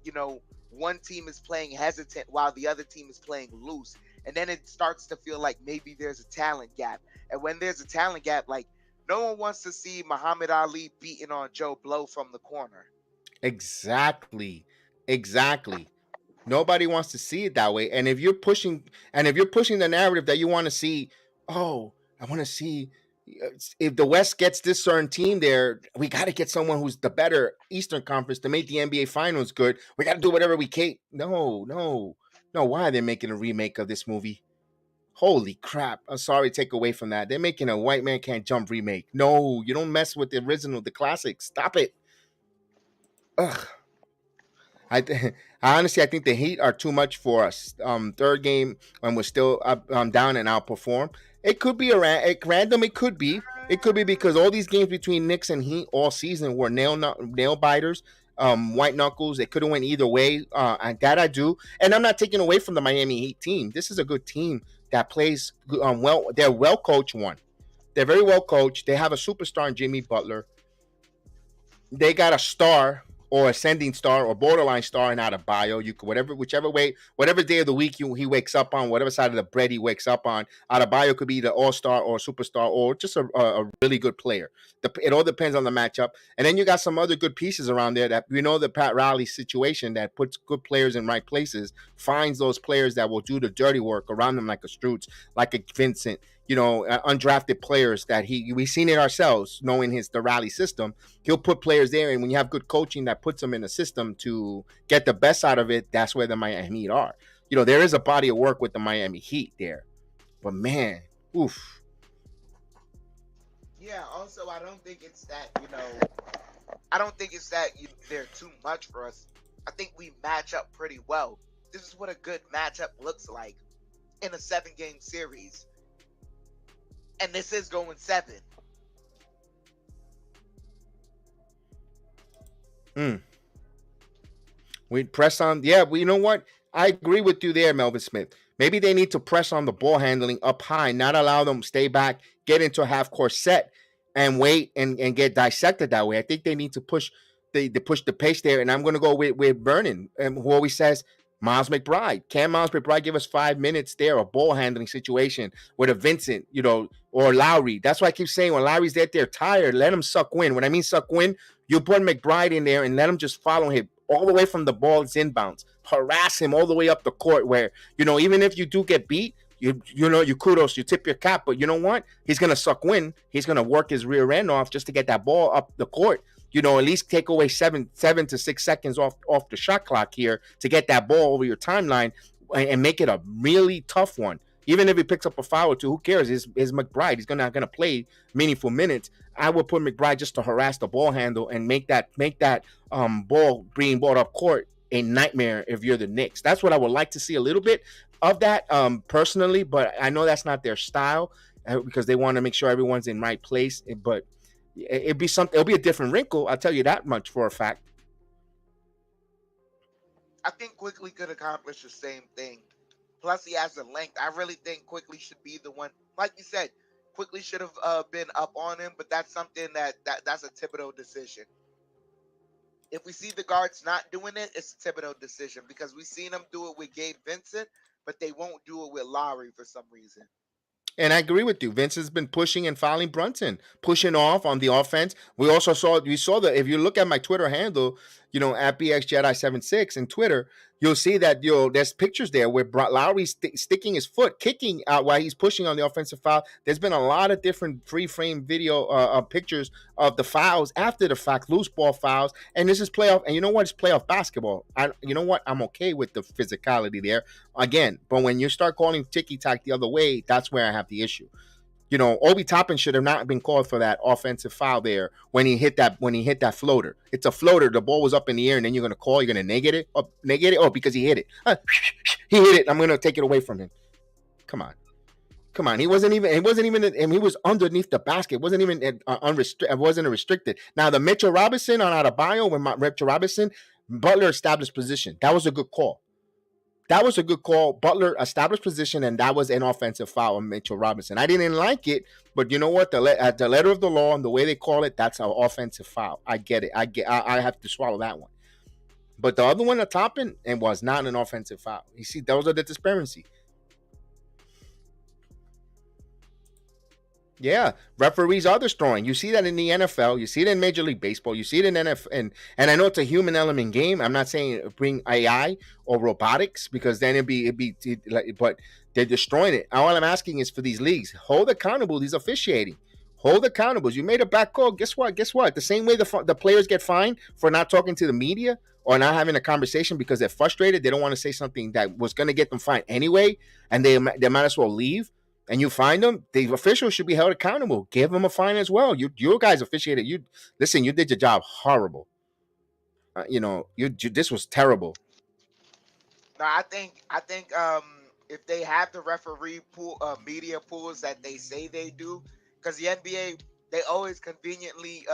one team is playing hesitant while the other team is playing loose, and then it starts to feel like maybe there's a talent gap. And when there's a talent gap, like no one wants to see Muhammad Ali beating on Joe Blow from the corner. Exactly. Exactly. Nobody wants to see it that way. And if you're pushing the narrative that you want to see, oh, I want to see if the West gets this certain team there, we got to get someone who's the better Eastern Conference to make the NBA Finals good. We got to do whatever we can. No, no, no. Why are they making a remake of this movie? Holy crap. I'm sorry to take away from that. They're making a White Man Can't Jump remake. No, you don't mess with the original, the classic. Stop it. Ugh. I honestly, I think the Heat are too much for us. Third game when we're still up, down and outperform. It could be random. It could be. It could be because all these games between Knicks and Heat all season were nail biters, white knuckles. They could have went either way. That I do, and I'm not taking away from the Miami Heat team. This is a good team that plays well. They're well coached. One, they're very well coached. They have a superstar in Jimmy Butler. They got a star or ascending star or borderline star in Adebayo. You could whichever way, whatever day of the week he wakes up on, whatever side of the bread he wakes up on. Adebayo could be the all star or superstar or just a really good player. It all depends on the matchup. And then you got some other good pieces around there that the Pat Riley situation that puts good players in right places, finds those players that will do the dirty work around them, like a Strutz, like a Vincent. Undrafted players that we've seen it ourselves, knowing the rally system. He'll put players there, and when you have good coaching that puts them in a system to get the best out of it, that's where the Miami Heat are. There is a body of work with the Miami Heat there, but man, oof. Yeah. Also, I don't think it's that. I don't think it's that they're too much for us. I think we match up pretty well. This is what a good matchup looks like in a 7-game series. And this is going 7. We press on. Yeah, you know what? I agree with you there, Melvin Smith. Maybe they need to press on the ball handling up high, not allow them to stay back, get into a half court set, and wait and get dissected that way. I think they need to push the pace there. And I'm going to go with Vernon, who always says Miles McBride. Can Miles McBride give us 5 minutes there, a ball handling situation with a Vincent, or Lowry? That's why I keep saying when Lowry's there, they're tired. Let him suck wind. When I mean suck wind, you put McBride in there and let him just follow him all the way from the ball is inbounds. Harass him all the way up the court where, even if you do get beat, you kudos, you tip your cap, but you know what? He's gonna suck wind. He's gonna work his rear end off just to get that ball up the court. At least take away 7 to 6 seconds off the shot clock here to get that ball over your timeline and make it a really tough one. Even if he picks up a foul or two, who cares? Is McBride? He's not gonna play meaningful minutes. I would put McBride just to harass the ball handle and make that ball being brought up court a nightmare if you're the Knicks. That's what I would like to see a little bit of that personally, but I know that's not their style because they want to make sure everyone's in right place. But it'd be something. It'll be a different wrinkle. I'll tell you that much for a fact. I think Quickly could accomplish the same thing. Plus, he has the length. I really think Quickly should be the one. Like you said, Quickly should have been up on him, but that's something that's a Thibodeau decision. If we see the guards not doing it, it's a Thibodeau decision because we've seen them do it with Gabe Vincent, but they won't do it with Lowry for some reason. And I agree with you. Vince has been pushing and fouling Brunson, pushing off on the offense. We saw that if you look at my Twitter handle, at BXJedi76 in Twitter, you'll see that there's pictures there where Lowry's sticking his foot, kicking out while he's pushing on the offensive foul. There's been a lot of different free frame video pictures of the fouls after the fact, loose ball fouls, and this is playoff. And you know what? It's playoff basketball. You know what? I'm okay with the physicality there again, but when you start calling ticky tack the other way, that's where I have the issue. Obi Toppin should have not been called for that offensive foul there when he hit that floater. It's a floater. The ball was up in the air, and then you're going to negate it? Oh, because he hit it. He hit it. I'm going to take it away from him. Come on. He wasn't even, and he was underneath the basket. It wasn't even unrestricted. It wasn't restricted. Now, the Mitchell Robinson on Adebayo, when Mitchell Robinson, Butler established position. That was a good call. that was a good call. Butler established position, and that was an offensive foul on Mitchell Robinson. I didn't like it, but you know what? The letter of the law and the way they call it, that's an offensive foul. I get it. I have to swallow that one. But the other one, the topping, it was not an offensive foul. You see, those are the disparity. Yeah, referees are destroying. You see that in the NFL. You see it in Major League Baseball. You see it in NFL. And I know it's a human element game. I'm not saying bring AI or robotics because then it'd be like, but they're destroying it. All I'm asking is for these leagues, hold accountable these officiating. Hold accountable. You made a bad call. Guess what? The same way the players get fined for not talking to the media or not having a conversation because they're frustrated. They don't want to say something that was going to get them fined anyway, and they might as well leave. And you find them, the officials should be held accountable. Give them a fine as well. You guys officiated. You listen. You did your job horrible. This was terrible. No, I think if they have the referee pool, media pools that they say they do, because the NBA, they always conveniently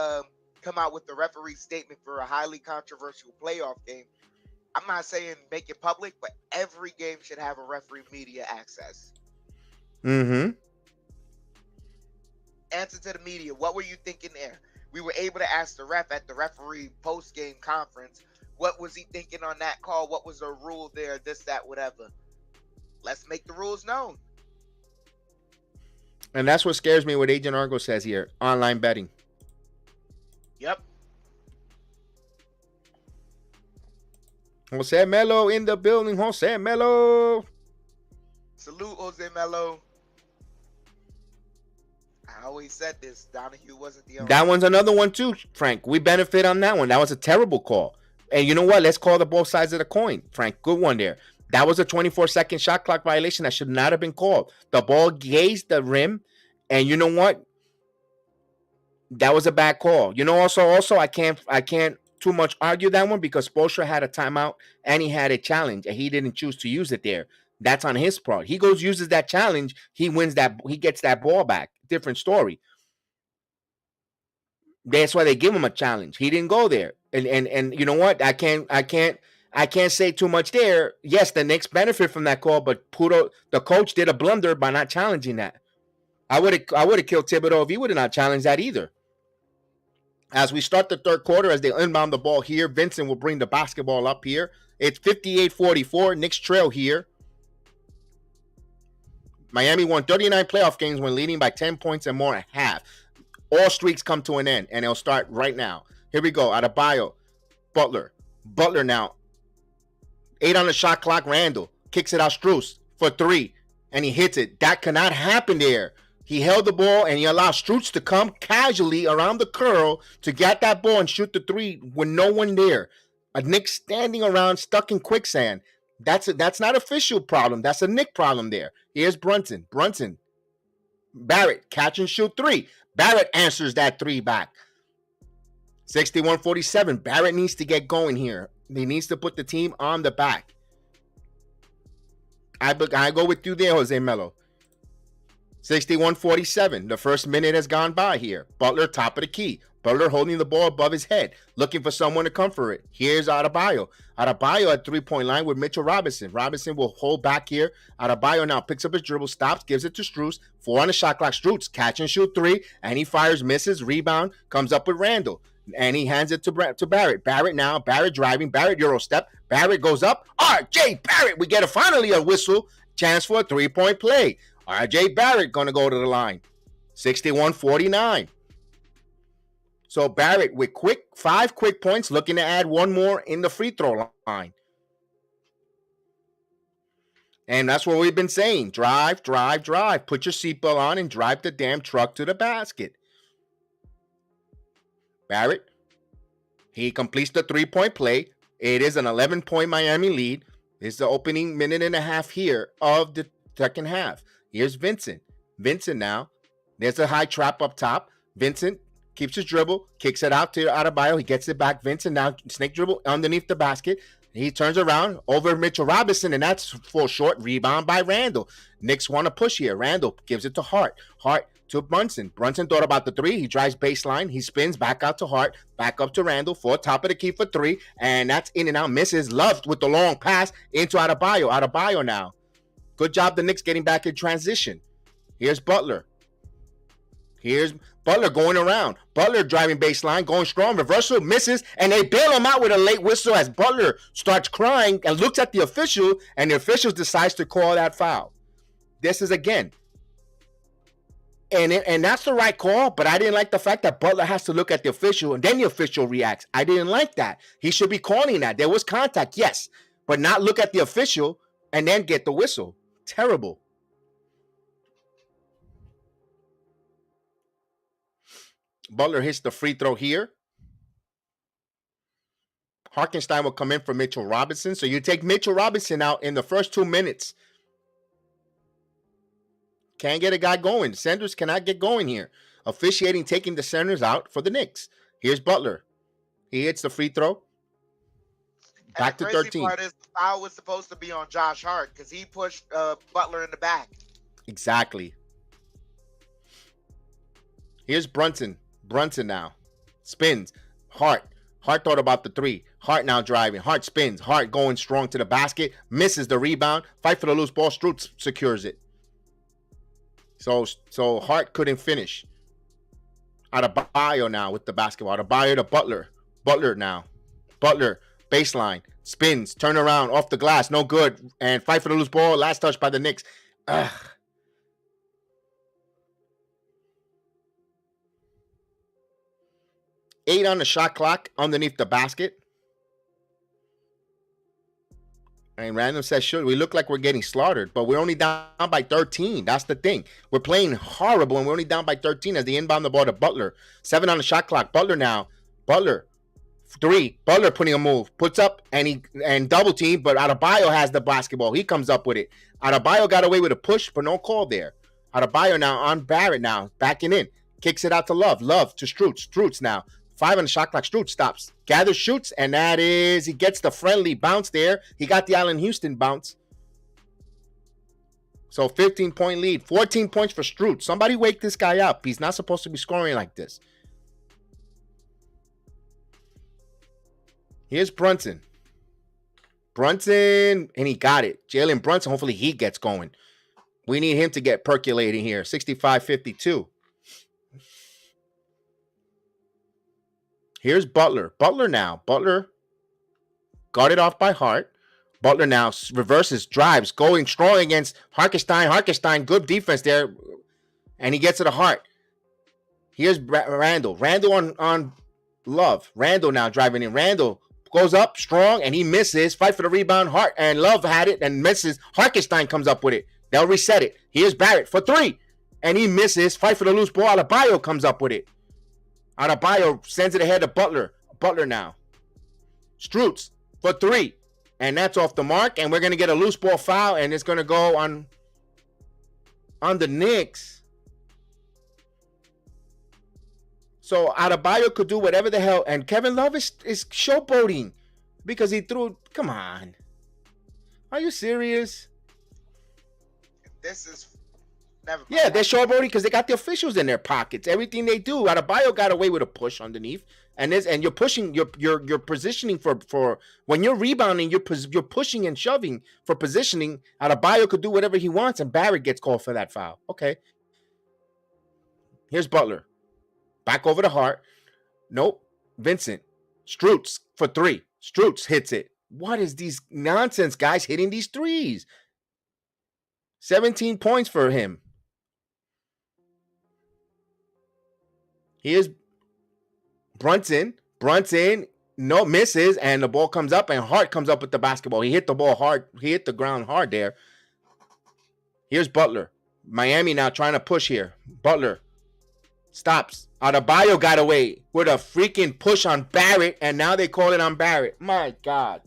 come out with the referee statement for a highly controversial playoff game. I'm not saying make it public, but every game should have a referee media access. Mm-hmm. Answer to the media. What were you thinking there? We were able to ask the ref at the referee post-game conference. What was he thinking on that call? What was the rule there? This, that, whatever. Let's make the rules known. And that's what scares me, what Agent Argo says here. Online betting. Yep. Jose Melo in the building. Jose Melo. Salute, Jose Melo. I always said this. Donahue wasn't the only. That one's another one too, Frank. We benefit on that one. That was a terrible call. And you know what? Let's call the both sides of the coin, Frank. Good one there. That was a 24-second shot clock violation that should not have been called. The ball grazed the rim, and you know what? That was a bad call. You know, also, I can't too much argue that one because Spoelstra had a timeout and he had a challenge, and he didn't choose to use it there. That's on his part. He goes, uses that challenge. He wins that. He gets that ball back. Different story. That's why they give him a challenge. He didn't go there. And you know what? I can't say too much there. Yes, the Knicks benefit from that call, but Pudo, the coach, did a blunder by not challenging that. I would have killed Thibodeau if he would have not challenged that either. As we start the third quarter, as they inbound the ball here, Vincent will bring the basketball up here. It's 58-44. Knicks trail here. Miami won 39 playoff games when leading by 10 points and more at half. All streaks come to an end, and it'll start right now. Here we go. Adebayo, Butler now. 8 on the shot clock. Randall kicks it out. Strus for 3, and he hits it. That cannot happen there. He held the ball, and he allowed Strus to come casually around the curl to get that ball and shoot the 3 with no one there. A Knick standing around stuck in quicksand. That's not official problem. That's a Knick problem there. Here's Brunson. Barrett, catch and shoot 3. Barrett answers that 3 back. 61-47. Barrett needs to get going here. He needs to put the team on the back. I go with you there, Jose Melo. 61-47. The first minute has gone by here. Butler, top of the key. Butler holding the ball above his head, looking for someone to come for it. Here's Adebayo. Adebayo at three-point line with Mitchell Robinson. Robinson will hold back here. Adebayo now picks up his dribble, stops, gives it to Strus. 4 on the shot clock. Strus catch and shoot 3, and he fires, misses, rebound, comes up with Randall, and he hands it to Barrett. Barrett driving. Barrett Euro step. Barrett goes up. R.J. Barrett. We get finally a whistle. Chance for a 3-point play. R.J. Barrett going to go to the line. 61-49. So Barrett with 5 quick points, looking to add 1 more in the free throw line. And that's what we've been saying. Drive. Put your seatbelt on and drive the damn truck to the basket. Barrett, he completes the 3-point play. It is an 11-point Miami lead. It's the opening minute and a half here of the second half. Here's Vincent. Vincent now. There's a high trap up top. Vincent keeps his dribble, kicks it out to Adebayo. He gets it back. Vincent now snake dribble underneath the basket. He turns around over Mitchell Robinson, and that's full short. Rebound by Randall. Knicks want to push here. Randall gives it to Hart. Hart to Brunson. Brunson thought about the three. He drives baseline. He spins back out to Hart, back up to Randall for top of the key for three. And that's in and out. Misses. Love with the long pass into Adebayo. Adebayo now. Good job, the Knicks getting back in transition. Here's Butler. Here's Butler going around. Butler driving baseline, going strong. Reversal, misses, and they bail him out with a late whistle as Butler starts crying and looks at the official, and the official decides to call that foul. This is again. And that's the right call, but I didn't like the fact that Butler has to look at the official, and then the official reacts. I didn't like that. He should be calling that. There was contact, yes, but not look at the official and then get the whistle. Terrible. Butler hits the free throw here. Hartenstein will come in for Mitchell Robinson. So you take Mitchell Robinson out in the first 2 minutes. Can't get a guy going. Centers cannot get going here. Officiating taking the centers out for the Knicks. Here's Butler. He hits the free throw. Back to 13. The part is the foul was supposed to be on Josh Hart because he pushed Butler in the back. Exactly. Here's Brunson. Brunson now. Spins. Hart. Hart thought about the three. Hart now driving. Hart spins. Hart going strong to the basket. Misses the rebound. Fight for the loose ball. Strutz secures it. So Hart couldn't finish. Adebayo now with the basketball. Adebayo to Butler. Butler now. Butler. Baseline. Spins. Turn around. Off the glass. No good. And fight for the loose ball. Last touch by the Knicks. Ugh. 8 on the shot clock underneath the basket. And Random says, sure, we look like we're getting slaughtered, but we're only down by 13. That's the thing. We're playing horrible, and we're only down by 13 as they inbound the ball to Butler. 7 on the shot clock. Butler now. Butler. 3. Butler putting a move. Puts up and double team, but Adebayo has the basketball. He comes up with it. Adebayo got away with a push, but no call there. Adebayo now on Barrett now. Backing in. Kicks it out to Love. Love to Strutz. Strutz now. 5 on the shot clock. Strutz stops. Gathers, shoots, and that is, he gets the friendly bounce there. He got the Allen Houston bounce. So 15-point lead. 14 points for Strutz. Somebody wake this guy up. He's not supposed to be scoring like this. Here's Brunson. Brunson, and he got it. Jalen Brunson, hopefully he gets going. We need him to get percolating here. 65-52. Here's Butler. Butler now. Butler guarded off by Hart. Butler now reverses, drives, going strong against Hartenstein. Hartenstein, good defense there. And he gets to the Hart. Here's Randall. Randall on Love. Randall now driving in. Randall goes up strong and he misses. Fight for the rebound. Hart and Love had it and misses. Hartenstein comes up with it. They'll reset it. Here's Barrett for 3. And he misses. Fight for the loose ball. Adebayo comes up with it. Adebayo sends it ahead to Butler. Butler now. Strutz for 3. And that's off the mark. And we're going to get a loose ball foul. And it's going to go on the Knicks. So Adebayo could do whatever the hell. And Kevin Love is showboating. Because he threw. Come on. Are you serious? This is. Never mind. Yeah, they're showboating because they got the officials in their pockets. Everything they do. Adebayo got away with a push underneath. And you're pushing, you're positioning for when you're rebounding, you're pushing and shoving for positioning. Adebayo could do whatever he wants, and Barrett gets called for that foul. Okay. Here's Butler. Back over to Hart. Nope. Vincent. Strutz for 3. Strutz hits it. What is these nonsense guys hitting these threes? 17 points for him. Here's Brunson. Brunson, no misses, and the ball comes up, and Hart comes up with the basketball. He hit the ball hard. He hit the ground hard there. Here's Butler. Miami now trying to push here. Butler stops. Adebayo got away with a freaking push on Barrett, and now they call it on Barrett. My God.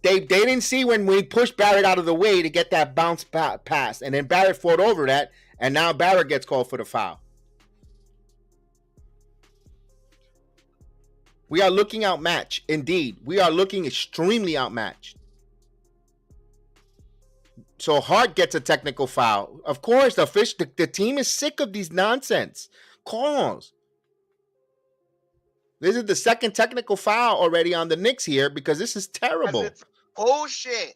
They didn't see when we pushed Barrett out of the way to get that bounce pass, and then Barrett fought over that, and now Barrett gets called for the foul. We are looking outmatched. Indeed, we are looking extremely outmatched. So Hart gets a technical foul. Of course, the team is sick of these nonsense calls. This is the second technical foul already on the Knicks here because this is terrible. It's bullshit.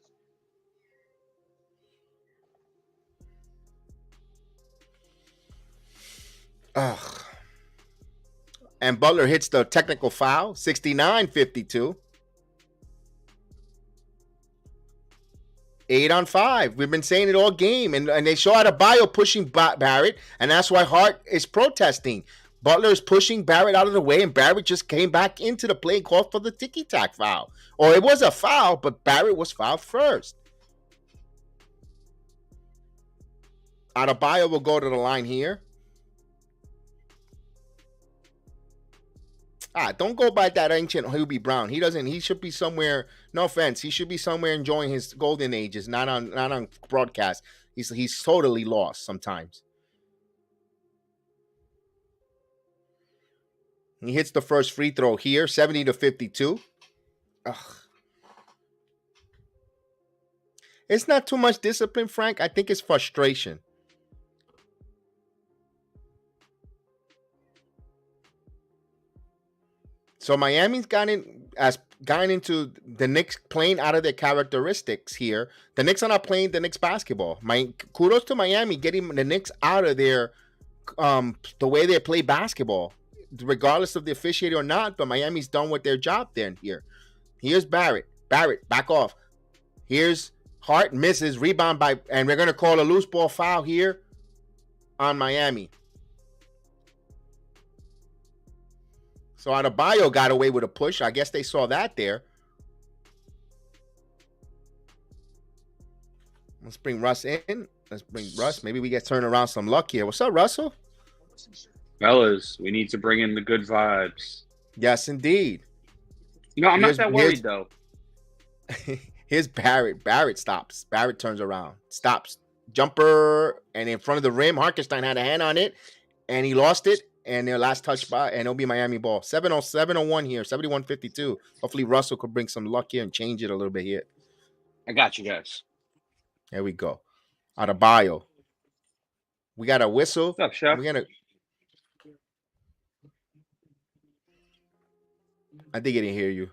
Ugh. And Butler hits the technical foul, 69-52. 8 on 5. We've been saying it all game. And they show Adebayo pushing Barrett, and that's why Hart is protesting. Butler is pushing Barrett out of the way, and Barrett just came back into the play and called for the ticky-tack foul. Or it was a foul, but Barrett was fouled first. Adebayo will go to the line here. Don't go by that ancient Hubie Brown. He should be somewhere, no offense, he should be somewhere enjoying his golden ages, not on broadcast. He's totally lost sometimes. He hits the first free throw here, 70-52. Ugh. It's not too much discipline, Frank. I think it's frustration. So Miami's gotten into the Knicks playing out of their characteristics here. The Knicks are not playing the Knicks basketball. Kudos to Miami getting the Knicks out of their the way they play basketball, regardless of the officiating or not. But Miami's done with their job there. Here's Barrett. Barrett, back off. Here's Hart, misses, rebound and we're gonna call a loose ball foul here on Miami. So Adebayo got away with a push. I guess they saw that there. Let's bring Russ in. Let's bring Russ. Maybe we get turned around some luck here. What's up, Russell? Fellas, we need to bring in the good vibes. Yes, indeed. I'm not that worried, though. Here's Barrett. Barrett stops. Barrett turns around. Stops. Jumper. And in front of the rim, Hartenstein had a hand on it. And he lost it. And their last touch by, and it'll be Miami ball. 7:01 here, 71-52. Hopefully Russell could bring some luck here and change it a little bit here. I got you guys. There we go. Adebayo. We got a whistle. What's up, Chef? I think he didn't hear you.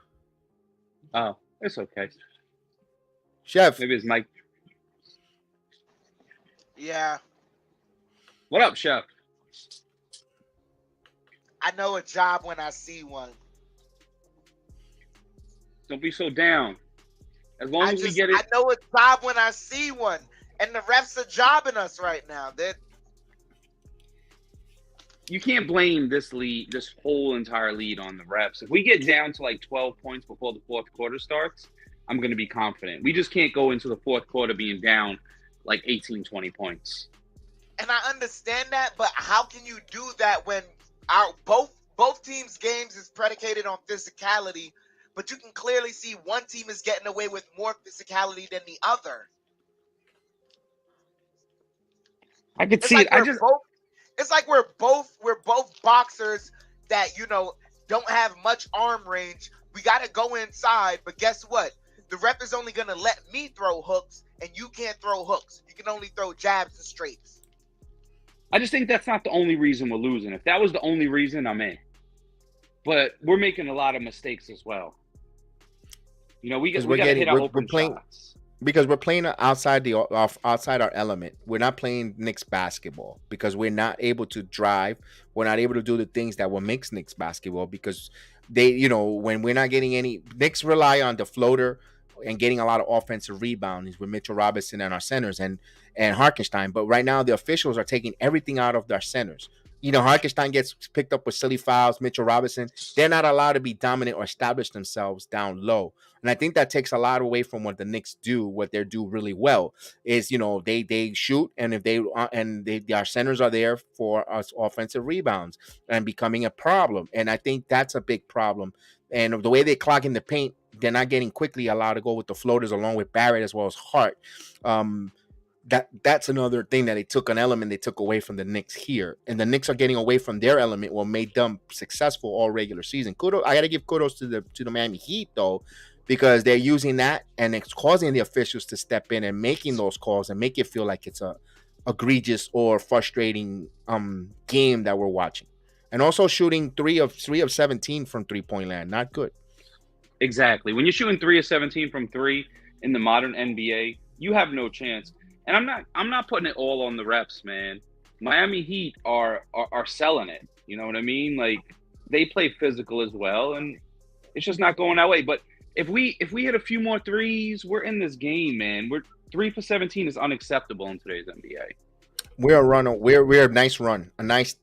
Oh, it's okay. Chef. Maybe it's Mike. Yeah. What up, Chef? I know a job when I see one. Don't be so down. As long as we get it. I know a job when I see one. And the refs are jobbing us right now. You can't blame this whole entire lead on the refs. If we get down to like 12 points before the fourth quarter starts, I'm going to be confident. We just can't go into the fourth quarter being down like 18, 20 points. And I understand that, but how can you do that when our both teams' games is predicated on physicality, but you can clearly see one team is getting away with more physicality than the other. I could see it. It's like we're both boxers that, don't have much arm range. We got to go inside, but guess what? The ref is only going to let me throw hooks, and you can't throw hooks. You can only throw jabs and straights. I just think that's not the only reason we're losing. If that was the only reason, I'm in. But we're making a lot of mistakes as well. We got to hit our open shots. Because we're playing outside our element. We're not playing Knicks basketball because we're not able to drive. We're not able to do the things that will make Knicks basketball because when we're not getting any, Knicks rely on the floater and getting a lot of offensive rebounds with Mitchell Robinson and our centers and Hartenstein. But right now the officials are taking everything out of their centers. Hartenstein gets picked up with silly fouls. Mitchell Robinson, they're not allowed to be dominant or establish themselves down low. And I think that takes a lot away from what the Knicks do. What they do really well is, they shoot, and if our centers are there for us offensive rebounds and becoming a problem. And I think that's a big problem. And the way they clog in the paint, they're not getting quickly allowed to go with the floaters along with Barrett as well as Hart. That's another thing that they took away from the Knicks here. And the Knicks are getting away from their element, what made them successful all regular season. I got to give kudos to the Miami Heat, though. because they're using that and it's causing the officials to step in and making those calls and make it feel like it's a egregious or frustrating game that we're watching. And also shooting 3 of 17 from 3-point land, not good. Exactly. When you're shooting 3 of 17 from 3 in the modern NBA, you have no chance. And I'm not putting it all on the refs, man. Miami Heat are selling it. You know what I mean? Like, they play physical as well, and it's just not going that way. But if we hit a few more threes, we're in this game, man. We're 3 for 17 is unacceptable in today's NBA. We're a runner. We're a nice run, a nice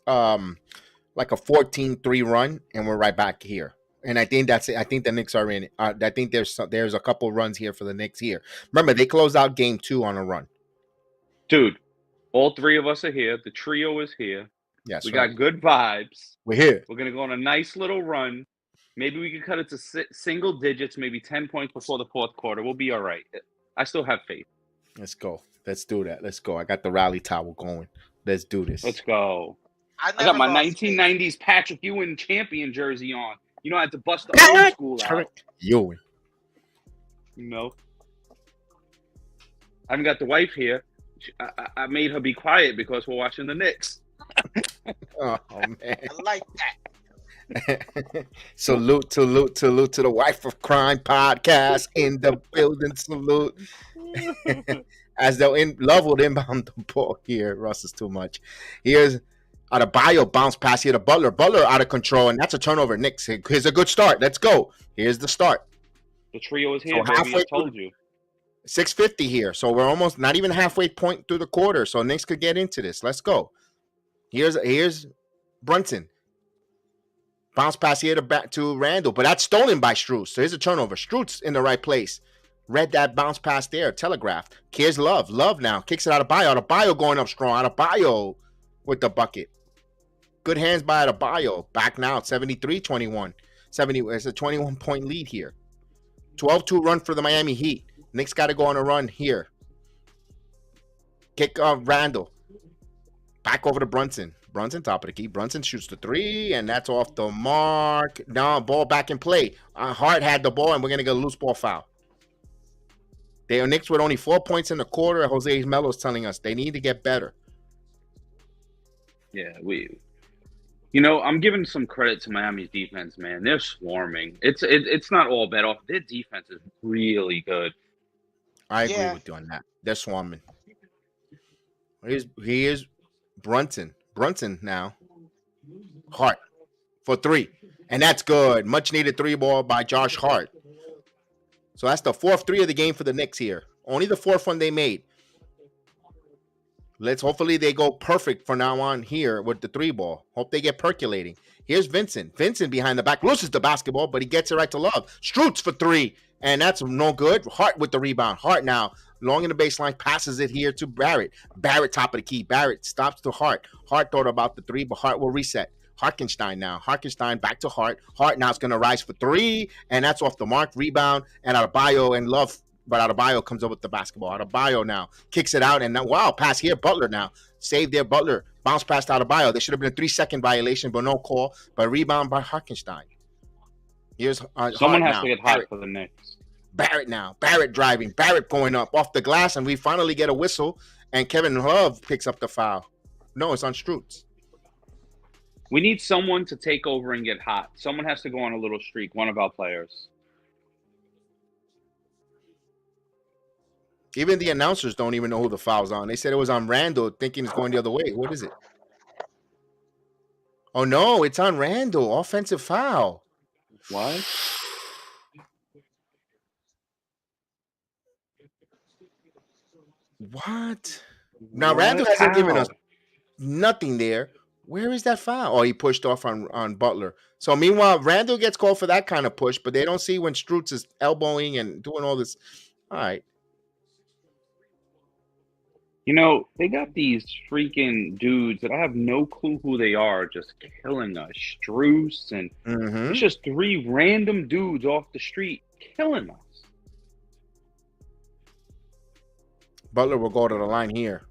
like a 14-3 run, and we're right back here. And I think that's it. I think the Knicks are in it. I think there's a couple runs here for the Knicks here. Remember, they closed out game 2 on a run. Dude, all 3 of us are here. The trio is here. Yes, we got good vibes. We're here. We're gonna go on a nice little run. Maybe we can cut it to single digits, maybe 10 points before the fourth quarter. We'll be all right. I still have faith. Let's go. Let's do that. Let's go. I got the rally towel going. Let's do this. Let's go. I got my 1990s Patrick Ewing champion jersey on. You know, I had to bust the old school out. Ewing. You know, I haven't got the wife here. I made her be quiet because we're watching the Knicks. Oh man, I like that. Salute to the Wife of Crime podcast in the building. Salute. As they'll love will inbound the ball here. Russ is too much. Here's Adebayo bounce pass here to Butler. Butler out of control, and that's a turnover. Knicks. Here's a good start. Let's go. Here's the start. The trio is here. So halfway, I told you. 6:50 here. So we're almost not even halfway point through the quarter. So Knicks could get into this. Let's go. Here's Brunson. Bounce pass here to Randall, but that's stolen by Strus. So here's a turnover. Strus in the right place. Read that bounce pass there. Telegraphed. Here's Love. Love now. Kicks it out of Adebayo. Adebayo going up strong. Adebayo with the bucket. Good hands by Adebayo. Back now. 73-21. It's a 21-point lead here. 12-2 run for the Miami Heat. Knicks got to go on a run here. Kick Randall. Back over to Brunson. Brunson, top of the key. Brunson shoots the 3, and that's off the mark. Now, ball back in play. Hart had the ball, and we're going to get a loose ball foul. They are Knicks with only 4 points in the quarter. Jose Melo's telling us they need to get better. Yeah, I'm giving some credit to Miami's defense, man. They're swarming. It's not all bad off. Their defense is really good. I agree with you on that. They're swarming. Here's Brunson. Brunson now. Hart for 3. And that's good. Much needed 3 ball by Josh Hart. So that's the 4th 3 of the game for the Knicks here. Only the 4th one they made. Hopefully they go perfect from now on here with the 3 ball. Hope they get percolating. Here's Vincent. Vincent behind the back. Loses the basketball, but he gets it right to Love. Strutz for 3. And that's no good. Hart with the rebound. Hart now. Long in the baseline. Passes it here to Barrett. Barrett top of the key. Barrett stops to Hart. Hart thought about the 3, but Hart will reset. Harkenstein now. Harkenstein back to Hart. Hart now is going to rise for 3. And that's off the mark. Rebound. And Adebayo and Love. But Adebayo comes up with the basketball. Adebayo now kicks it out. And now, wow, pass here. Butler now. Save there. Butler. Bounce past Adebayo. There should have been a 3-second violation, but no call. But rebound by Harkenstein. Here's someone has to get hot for the Knicks. Barrett now. Barrett driving. Barrett going up off the glass. And we finally get a whistle. And Kevin Love picks up the foul. No, it's on Strutz. We need someone to take over and get hot. Someone has to go on a little streak. One of our players. Even the announcers don't even know who the foul's on. They said it was on Randall, thinking it's going the other way. What is it? Oh, no, it's on Randall. Offensive foul. What? What? Now, Randall hasn't given us nothing there. Where is that foul? Oh, he pushed off on Butler. So, meanwhile, Randall gets called for that kind of push, but they don't see when Strutz is elbowing and doing all this. All right. They got these freaking dudes that I have no clue who they are just killing us. Strus and it's just 3 random dudes off the street killing us. Butler will go to the line here.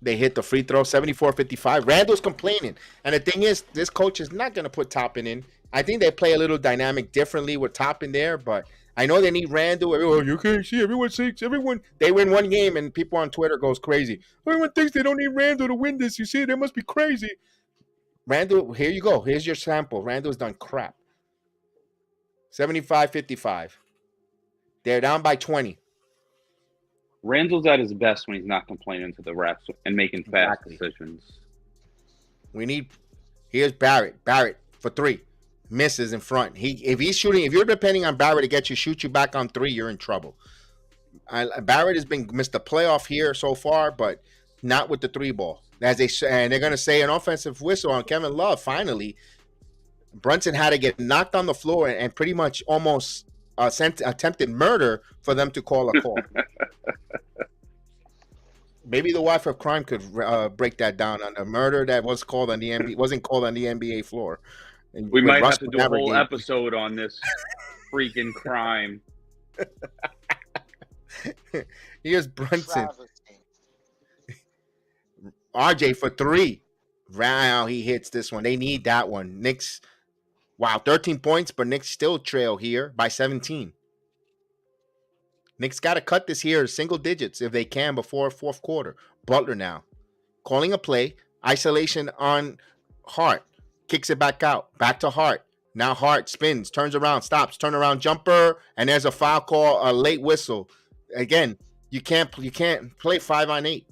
They hit the free throw, 74-55. Randall's complaining. And the thing is, this coach is not going to put Toppin in. I think they play a little dynamic differently with Top in there, but I know they need Randall. Everyone, you can't see. Everyone thinks they win one game, and people on Twitter goes crazy. Everyone thinks they don't need Randall to win this. You see, they must be crazy. Randall, here you go. Here's your sample. Randall's done crap. 75-55. They're down by 20. Randall's at his best when he's not complaining to the refs and making fast decisions. We need. Here's Barrett. Barrett for 3. Misses in front. If he's shooting, if you're depending on Barrett to get you, shoot you back on 3, you're in trouble. Barrett has been missed the playoff here so far, but not with the 3 ball. And they're gonna say an offensive whistle on Kevin Love. Finally, Brunson had to get knocked on the floor and pretty much almost attempted murder for them to call a call. Maybe the wife of crime could break that down on a murder that was called on the NBA, wasn't called on the NBA floor. And we might Russell have to do a whole game. episode on this freaking crime. Here's Brunson. RJ for 3. Wow, he hits this one. They need that one. Knicks, wow, 13 points, but Knicks still trail here by 17. Knicks got to cut this here single digits if they can before fourth quarter. Butler now calling a play. Isolation on Hart. Kicks it back out. Back to Hart. Now Hart spins, turns around, stops, turn around jumper, and there's a foul call, a late whistle. Again, you can't play 5 on 8.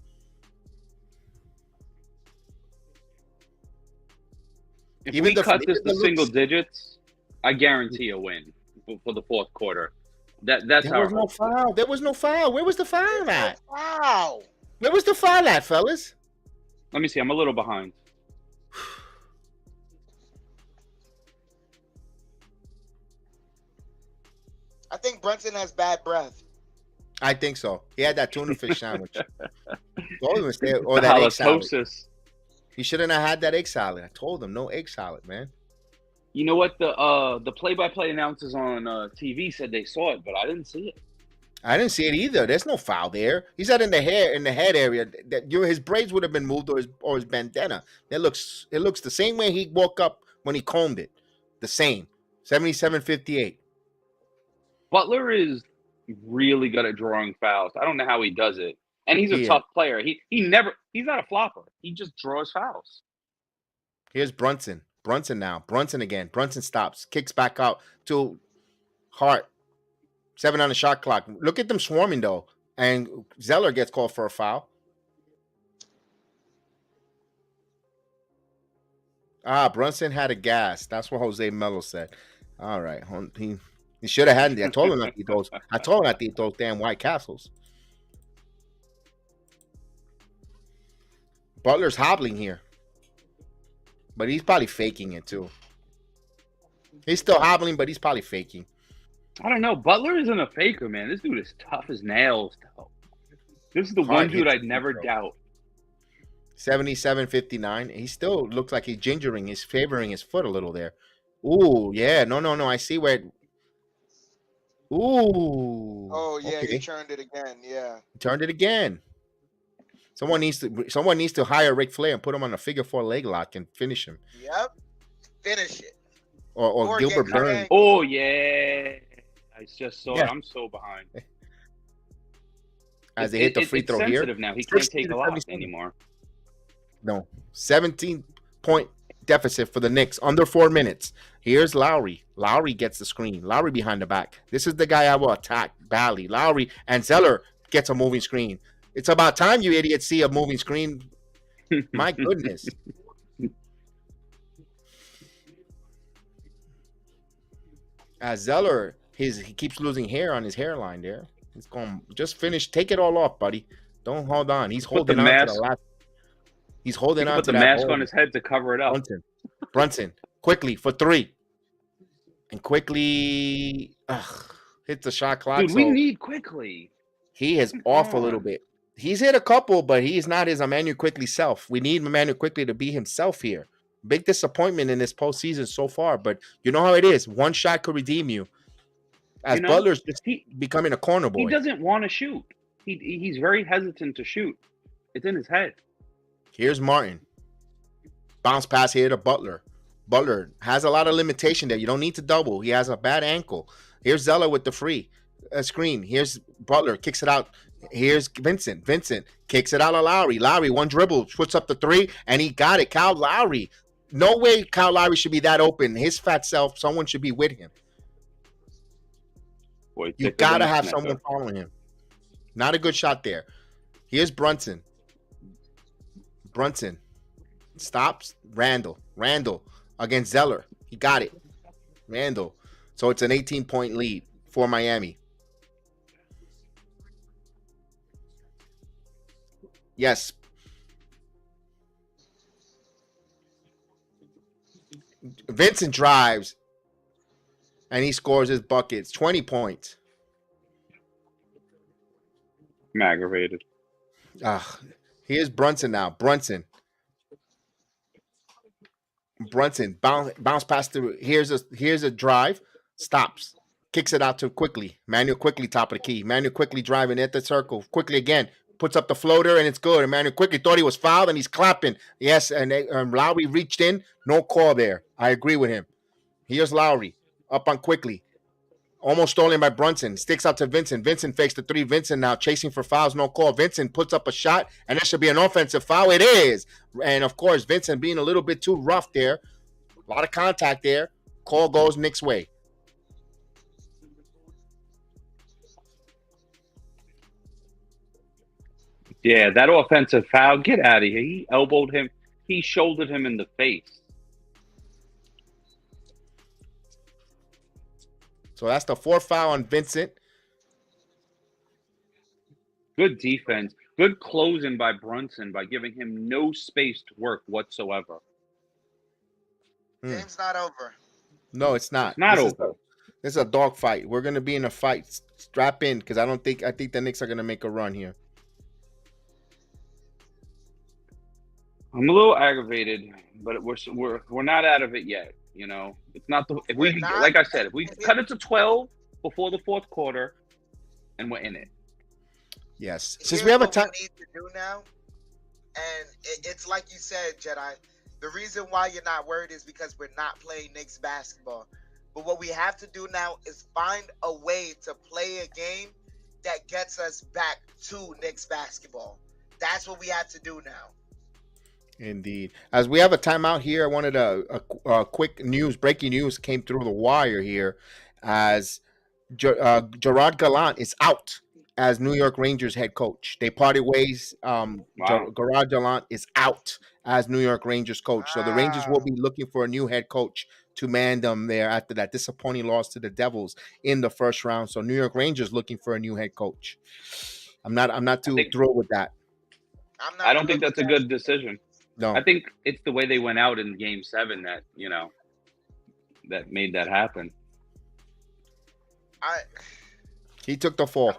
If we cut this to single digits, I guarantee a win for the fourth quarter. There was no foul. There was no foul. Where was the foul at? Wow. Where was the foul at, fellas? Let me see. I'm a little behind. I think Brunson has bad breath. I think so. He had that tuna fish sandwich. Or that egg salad. He shouldn't have had that egg salad. I told him no egg salad, man. You know what? The play-by-play announcers on TV said they saw it, but I didn't see it. I didn't see it either. There's no foul there. He's not in the head area. His braids would have been moved or his bandana. It looks the same way he woke up when he combed it. The same. 77-58. Butler is really good at drawing fouls. I don't know how he does it. And he's a tough player. He's not a flopper. He just draws fouls. Here's Brunson. Brunson now. Brunson again. Brunson stops. Kicks back out to Hart. 7 on the shot clock. Look at them swarming, though. And Zeller gets called for a foul. Brunson had a gas. That's what Jose Melo said. All right. He should have had it. I told him not to eat those. I told him not to eat those damn White Castles. Butler's hobbling here. But he's probably faking it, too. He's still hobbling, but he's probably faking. I don't know. Butler isn't a faker, man. This dude is tough as nails, though. This is the one dude I'd never doubt. 77-59. He still looks like he's gingering. He's favoring his foot a little there. Ooh, yeah. No. I see where it... Ooh. Oh, yeah. Okay. He turned it again. Yeah. He turned it again. Someone needs to hire Ric Flair and put him on a figure 4 leg lock and finish him. Yep. Finish it. Or Gilbert Burns. Oh, yeah. I just saw it. I'm so behind. As they hit the free throw here. It's sensitive now. He can't take a lot anymore. No. 17-point deficit for the Knicks. Under 4 minutes. Here's Lowry. Lowry gets the screen. Lowry behind the back. This is the guy I will attack badly. Lowry and Zeller gets a moving screen. It's about time you idiots see a moving screen. My goodness. Zeller, he keeps losing hair on his hairline there. He's going just finish. Take it all off, buddy. Don't hold on. He's holding on to the last. He's holding on to the mask on his head to cover it up. Brunson, quickly for 3. And quickly hits the shot clock. Dude, we need quickly. He is off a little bit. He's hit a couple, but he's not his Emmanuel Quickley self. We need Emmanuel Quickley to be himself here. Big disappointment in this postseason so far, but you know how it is. One shot could redeem you. Butler's just becoming a corner boy. He doesn't want to shoot. He's very hesitant to shoot. It's in his head. Here's Martin. Bounce pass here to Butler. Butler has a lot of limitation there. You don't need to double. He has a bad ankle. Here's Zeller with the free screen. Here's Butler, kicks it out. Here's Vincent. Vincent kicks it out to Lowry. Lowry, one dribble, puts up the three, and he got it. Kyle Lowry. No way Kyle Lowry should be that open. His fat self, someone should be with him. Boy, You got to have someone following him. Not a good shot there. Here's Brunson. Brunson stops. Randall against Zeller. He got it. Randall. So it's an 18-point lead for Miami. Yes. Vincent drives and he scores his buckets. 20 points. I'm aggravated. Here's Brunson now. Brunson bounce past the. Here's a drive. Stops. Kicks it out to Quickly. Manuel Quickly, top of the key. Manuel Quickly driving at the circle. Quickly again. Puts up the floater and it's good. Emmanuel Quickly thought he was fouled and he's clapping. Yes, and Lowry reached in. No call there. I agree with him. Here's Lowry up on Quickly. Almost stolen by Brunson. Sticks out to Vincent. Vincent fakes the three. Vincent now chasing for fouls. No call. Vincent puts up a shot and there should be an offensive foul. It is. And of course, Vincent being a little bit too rough there. A lot of contact there. Call goes Knicks' way. Yeah, that offensive foul. Get out of here. He elbowed him. He shouldered him in the face. So that's the fourth foul on Vincent. Good defense. Good closing by Brunson by giving him no space to work whatsoever. Game's not over. No, it's not. It's not over. This is a dog fight. We're going to be in a fight. Strap in because I think the Knicks are going to make a run here. I'm a little aggravated, but we're not out of it yet. You know, it's not the if we like I said, if we cut it to 12 before the fourth quarter, and we're in it. Yes, since we have a time. What we need to do now, and it's like you said, Jedi. The reason why you're not worried is because we're not playing Knicks basketball. But what we have to do now is find a way to play a game that gets us back to Knicks basketball. That's what we have to do now. Indeed. As we have a timeout here, I wanted a quick breaking news came through the wire here as Gerard Gallant is out as New York Rangers head coach. They parted ways. Gerard Gallant is out as New York Rangers coach. So the Rangers will be looking for a new head coach to man them there after that disappointing loss to the Devils in the first round. So New York Rangers looking for a new head coach. I'm not too thrilled with that. I don't think that's a good decision. No, I think it's the way they went out in Game 7 that that made that happen. He took the fall.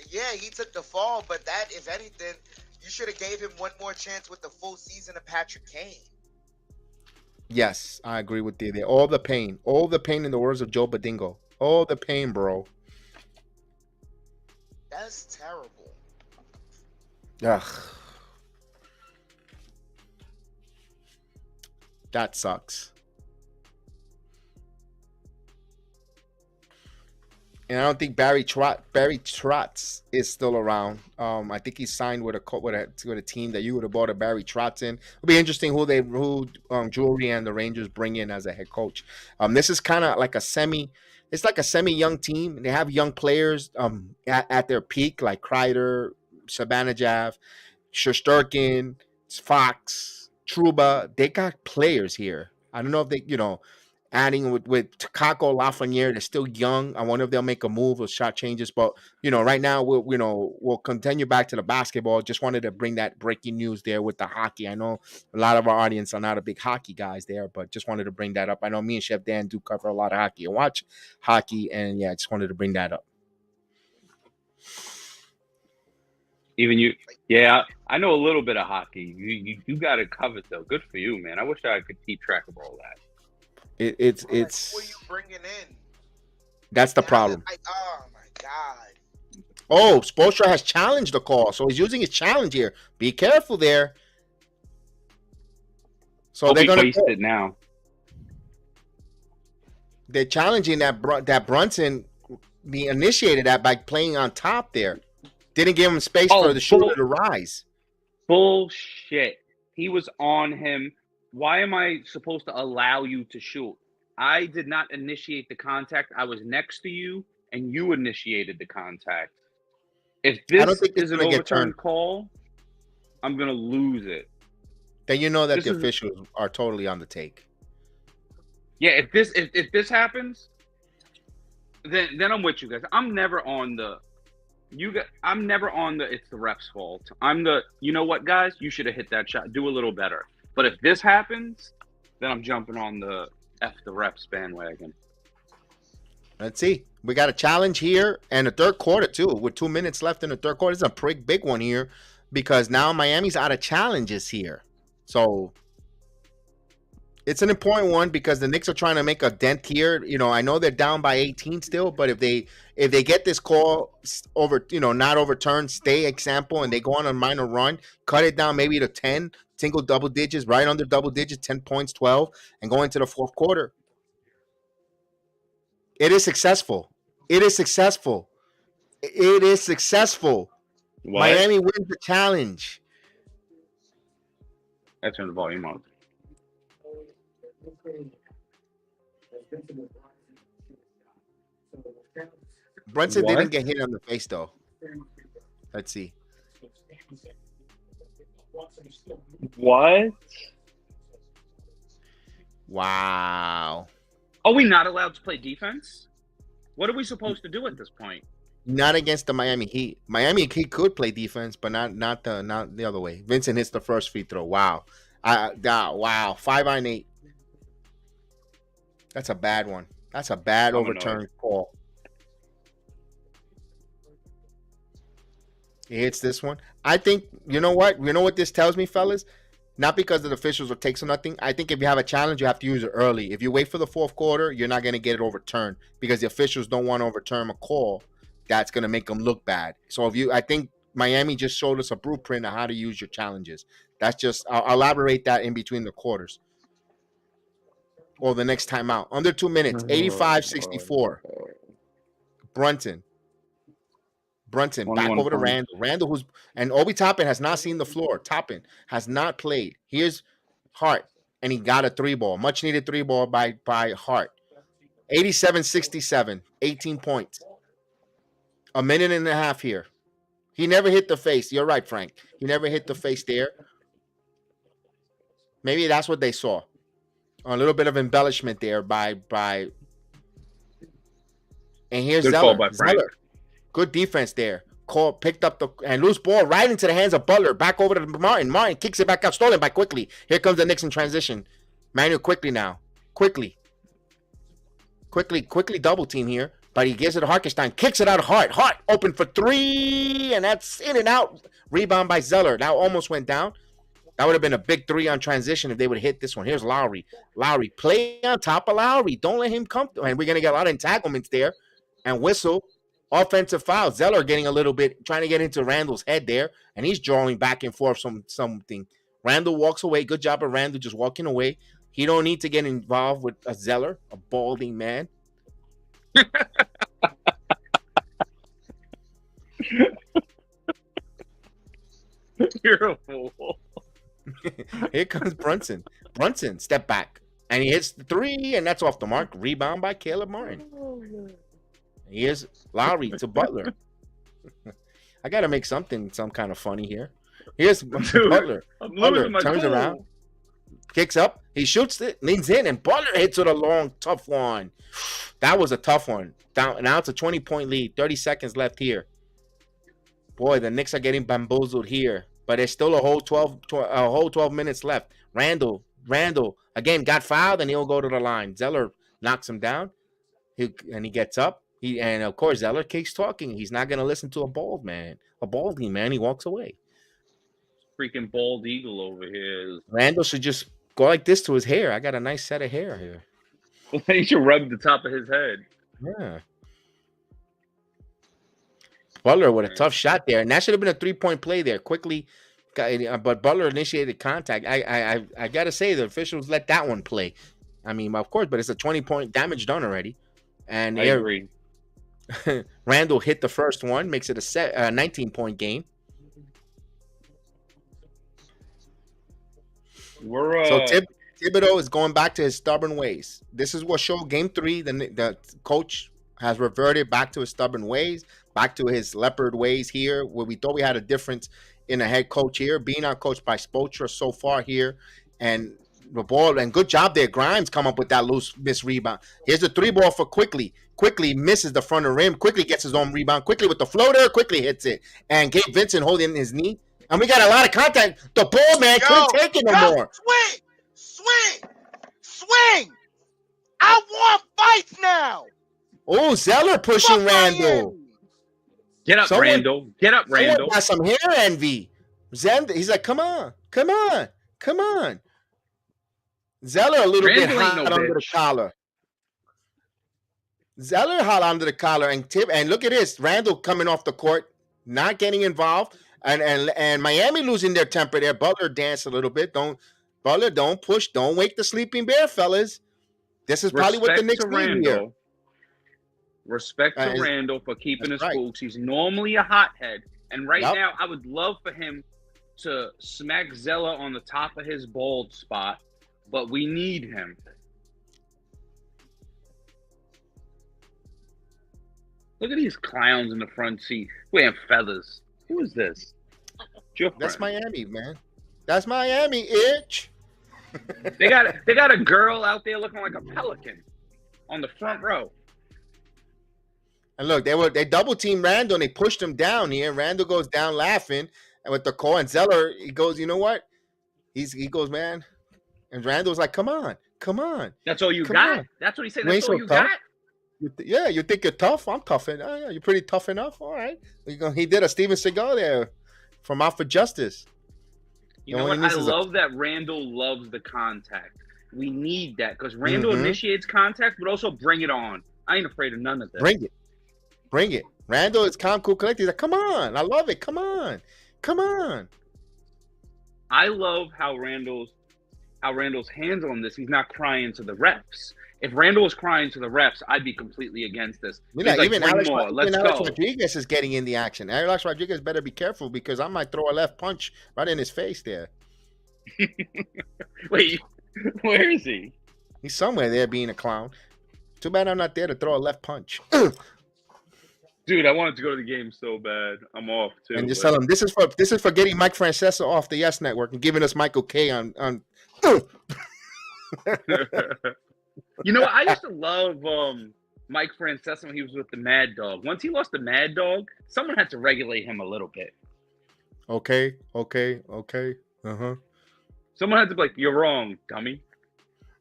Yeah, he took the fall, but that, if anything, you should have gave him one more chance with the full season of Patrick Kane. Yes, I agree with you there. All the pain in the words of Joe Badingo. All the pain, bro. That's terrible. Ugh. That sucks. And I don't think Barry Trotz is still around. I think he's signed with a team that you would have bought a Barry Trotz in. It'll be interesting who Drury and the Rangers bring in as a head coach. This is kind of like a semi young team. They have young players at their peak, like Kreider, Sabanajab, Shesterkin, Fox, Trouba. They got players here. I don't know if they, adding with Takako Lafreniere, they're still young. I wonder if they'll make a move or shot changes. But right now we'll continue back to the basketball. Just wanted to bring that breaking news there with the hockey. I know a lot of our audience are not a big hockey guys there, but just wanted to bring that up. I know me and Chef Dan do cover a lot of hockey and watch hockey, and yeah, I just wanted to bring that up. Even you, yeah, I know a little bit of hockey. You got it covered though. Good for you, man. I wish I could keep track of all that. It's who are you bringing in? That's the problem. Oh my god. Oh, Spoelstra has challenged the call, so he's using his challenge here. Be careful there. So they're going to waste it now. They're challenging that Brunson initiated that by playing on top there. Didn't give him space for the shooter to rise. Bullshit. He was on him. Why am I supposed to allow you to shoot? I did not initiate the contact. I was next to you, and you initiated the contact. If this is an overturned call, I'm going to lose it. Then you know that the officials are totally on the take. Yeah, if this happens, then I'm with you guys. I'm never on the it's the ref's fault. You know what, guys? You should have hit that shot. Do a little better. But if this happens, then I'm jumping on the F the refs bandwagon. Let's see. We got a challenge here and the third quarter too. With 2 minutes left in the third quarter. It's a pretty big one here because now Miami's out of challenges here. So it's an important one because the Knicks are trying to make a dent here. You know, I know they're down by 18 still, but if they get this call over, you know, not overturned, stay example, and they go on a minor run, cut it down maybe to 10, single double digits, right under double digits, 10 points, 12, and go into the fourth quarter. It is successful. It is successful. It is successful. What? Miami wins the challenge. I turned the volume on. Brunson didn't get hit on the face though. Let's see. What? Wow. Are we not allowed to play defense? What are we supposed to do at this point? Not against the Miami Heat. Miami Heat could play defense, but not the other way. Vincent hits the first free throw. Wow. Wow. 5-on-8. That's a bad one. That's a bad overturned call. He hits this one. I think, you know what? You know what this tells me, fellas? Not because the officials will take some nothing. I think if you have a challenge, you have to use it early. If you wait for the fourth quarter, you're not going to get it overturned because the officials don't want to overturn a call that's going to make them look bad. So I think Miami just showed us a blueprint of how to use your challenges. That's just, I'll elaborate that in between the quarters. Or the next time out. Under 2 minutes, 85-64. Brunson back over to Randall. Randall and Obi Toppin has not seen the floor. Toppin has not played. Here's Hart, and he got a 3-ball. Much needed 3-ball by Hart. 87-67, 18 points. A minute and a half here. He never hit the face. You're right, Frank. He never hit the face there. Maybe that's what they saw. A little bit of embellishment there by and here's Zeller. Good defense there. Picked up and loose ball right into the hands of Butler. Back over to Martin. Martin kicks it back out. Stolen by Quickly. Here comes the Knicks in transition. Manuel Quickly now. Quickly double team here. But he gives it to Hartenstein. Kicks it out of Hart. Hart open for 3. And that's in and out. Rebound by Zeller. That almost went down. That would have been a big 3 on transition if they would have hit this one. Here's Lowry. Lowry, play on top of Lowry. Don't let him come. And we're going to get a lot of entanglements there. And whistle. Offensive foul. Zeller getting a little bit, trying to get into Randall's head there. And he's drawing back and forth something. Randall walks away. Good job of Randall just walking away. He don't need to get involved with a Zeller, a balding man. You're a fool. Here comes Brunson. Brunson, step back. And he hits the 3, and that's off the mark. Rebound by Caleb Martin. Here's Lowry to Butler. I got to make some kind of funny here. Here's Butler. Butler turns around, kicks up. He shoots it, leans in, and Butler hits with a long, tough one. That was a tough one. Now it's a 20-point lead. 30 seconds left here. Boy, the Knicks are getting bamboozled here. But there's still a whole 12 minutes left. Randall, again, got fouled, and he'll go to the line. Zeller knocks him down, and he gets up. And, of course, Zeller keeps talking. He's not going to listen to a balding man. He walks away. Freaking bald eagle over here. Randall should just go like this to his hair. I got a nice set of hair here. He should rub the top of his head. Yeah. Butler with a tough shot there. And that should have been a 3-point play there. Quickly, but Butler initiated contact. I got to say, the officials let that one play. I mean, of course, but it's a 20-point damage done already. And I agree. Randall hit the first one, makes it a 19-point game. We're So Thibodeau is going back to his stubborn ways. This is what showed game 3. The coach has reverted back to his stubborn ways, back to his leopard ways here, where we thought we had a difference in a head coach here, being outcoached by Spoelstra so far here. And the ball, and good job there. Grimes come up with that loose miss rebound. Here's the 3-ball for Quickly. Quickly misses the front of the rim. Quickly gets his own rebound. Quickly with the floater. Quickly hits it. And Gabe Vincent holding his knee. And we got a lot of contact. The ball, man, couldn't take it no more. Swing! I want fights now. Oh, Zeller pushing Randall. Get up, Randall. Get up, Randall. Got some hair envy. He's like, come on. Zeller a little bit hot under the collar. Zeller hot under the collar, and look at this. Randall coming off the court, not getting involved, and Miami losing their temper there. Butler danced a little bit. Don't push. Don't wake the sleeping bear, fellas. This is probably what the Knicks need here. Respect to Randall for keeping his spooks. He's normally a hothead. And now, I would love for him to smack Zeller on the top of his bald spot, but we need him. Look at these clowns in the front seat wearing feathers. Who is this? That's Miami, man. That's Miami, itch. They got a girl out there looking like a pelican on the front row. And look, they double team Randall and they pushed him down here. Randall goes down laughing, and with the call, and Zeller, he goes, you know what? He goes, man. And Randall's like, come on. That's all you got? That's what he said. That's all you got? You think you're tough? I'm tough. Yeah, you're pretty tough enough. All right. He did a Steven Seagal there from Out for Justice. You know what? I love that Randall loves the contact. We need that because Randall initiates contact, but also bring it on. I ain't afraid of none of this. Bring it. Randall is calm, cool, collected. He's like, come on. I love it. Come on. I love how Randall's handling this. He's not crying to the refs. If Randall was crying to the refs, I'd be completely against this. Even Alex Rodriguez is getting in the action. Alex Rodriguez better be careful because I might throw a left punch right in his face there. Wait, where is he? He's somewhere there being a clown. Too bad I'm not there to throw a left punch. Dude, I wanted to go to the game so bad. I'm off too. And just tell him this is for getting Mike Francesa off the Yes Network and giving us Michael K on. You know, I used to love Mike Francesa when he was with the Mad Dog. Once he lost the Mad Dog, someone had to regulate him a little bit. Okay. Someone had to be like, "You're wrong, dummy."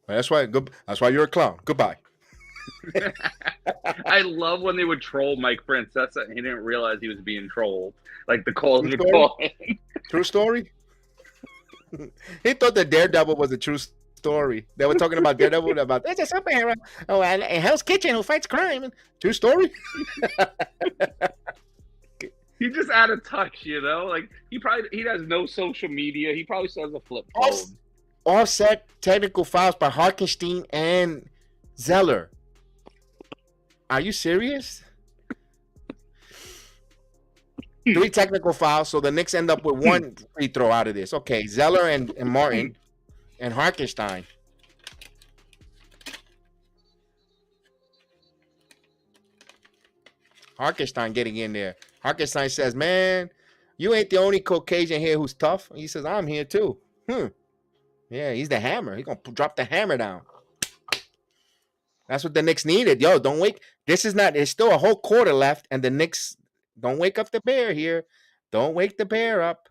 That's why you're a clown. Goodbye. I love when they would troll Mike Francesa and he didn't realize he was being trolled. Like the calls would call him. True story? He thought that Daredevil was a true story. They were talking about Daredevil about there's a superhero in Hell's Kitchen who fights crime. True story? He just out of touch, you know? Like he has no social media. He probably still has a flip phone. Offset technical fouls by Harkenstein and Zeller. Are you serious? 3 technical fouls, so the Knicks end up with 1 free throw out of this. Okay, Zeller and Martin and Harkenstein. Harkenstein getting in there. Harkenstein says, man, you ain't the only Caucasian here who's tough. He says, I'm here too. Yeah, he's the hammer. He's going to drop the hammer down. That's what the Knicks needed. Yo, don't wake. There's still a whole quarter left, and the Knicks, don't wake up the bear here. Don't wake the bear up.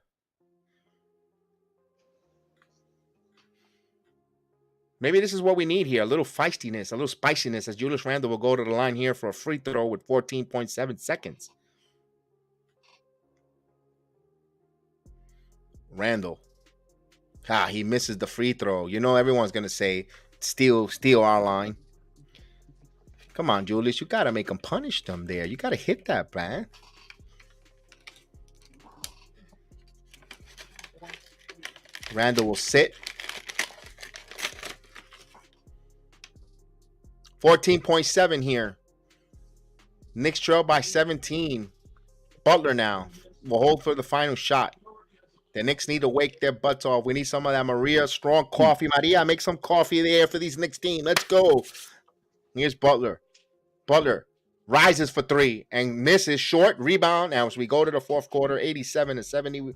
Maybe this is what we need here. A little feistiness, a little spiciness as Julius Randle will go to the line here for a free throw with 14.7 seconds. Randle. He misses the free throw. You know everyone's going to say, steal our line. Come on, Julius. You got to make them punish them there. You got to hit that, man. Randle will sit. 14.7 here. Knicks trail by 17. Butler now will hold for the final shot. The Knicks need to wake their butts off. We need some of that Maria strong coffee. Maria, make some coffee there for these Knicks team. Let's go. Here's Butler. Butler rises for three and misses short rebound. Now as we go to the fourth quarter, 87-70.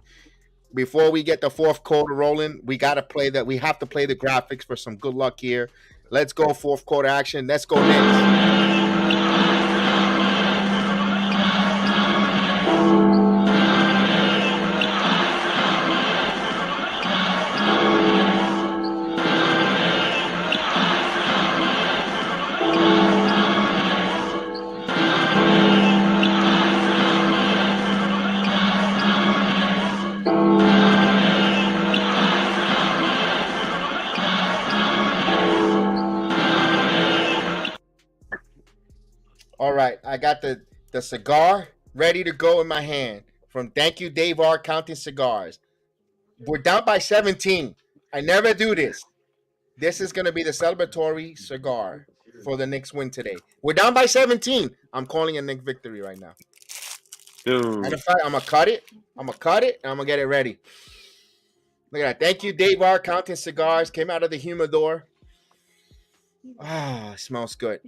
Before we get the fourth quarter rolling, we got to play that. We have to play the graphics for some good luck here. Let's go fourth quarter action. Let's go Knicks. All right, I got the cigar ready to go in my hand from Thank You Dave R Counting Cigars. We're down by 17. I never do this. This is going to be the celebratory cigar for the Knicks win today. We're down by 17. I'm calling a Knicks victory right now. Dude. Matter of fact, I'm going to cut it. I'm going to cut it, and I'm going to get it ready. Look at that. Thank You Dave R Counting Cigars. Came out of the humidor. Ah, it smells good.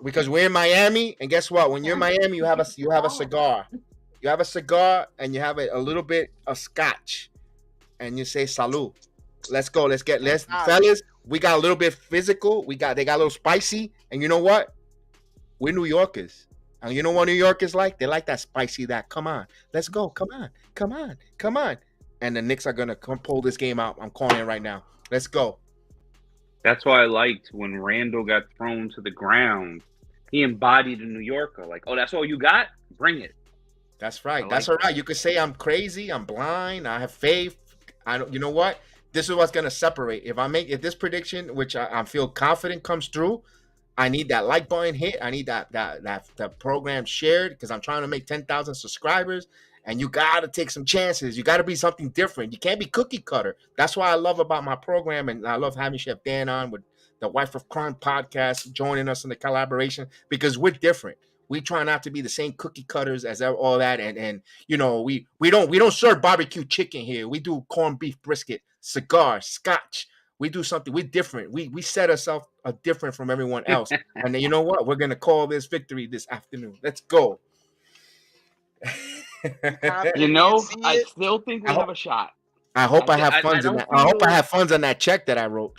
Because we're in Miami, and guess what? When you're in Miami, you have a cigar. You have a cigar, and you have a little bit of scotch, and you say "Salud." Let's go. Let's fellas. We got a little bit physical. They got a little spicy, and you know what? We're New Yorkers, and you know what New Yorkers like? They like that spicy. That come on, let's go. Come on. And the Knicks are gonna come pull this game out. I'm calling it right now. Let's go. That's why I liked when Randall got thrown to the ground. He embodied a New Yorker. Like, oh, that's all you got? Bring it. That's right. That's all right. You could say I'm crazy. I'm blind. I have faith. I don't. You know what? This is what's gonna separate. If this prediction, which I feel confident comes through, I need that like button hit. I need that program shared because I'm trying to make 10,000 subscribers. And you got to take some chances. You got to be something different. You can't be cookie cutter. That's what I love about my program. And I love having Chef Dan on with the Wife of Crime podcast, joining us in the collaboration because we're different. We try not to be the same cookie cutters as all that. And you know, we don't serve barbecue chicken here. We do corned beef brisket, cigar, scotch. We do something. We're different. We set ourselves different from everyone else. And then you know what? We're going to call this victory this afternoon. Let's go. You know, I still think we have a shot. I hope I have funds in that. I hope I have funds on that check that I wrote.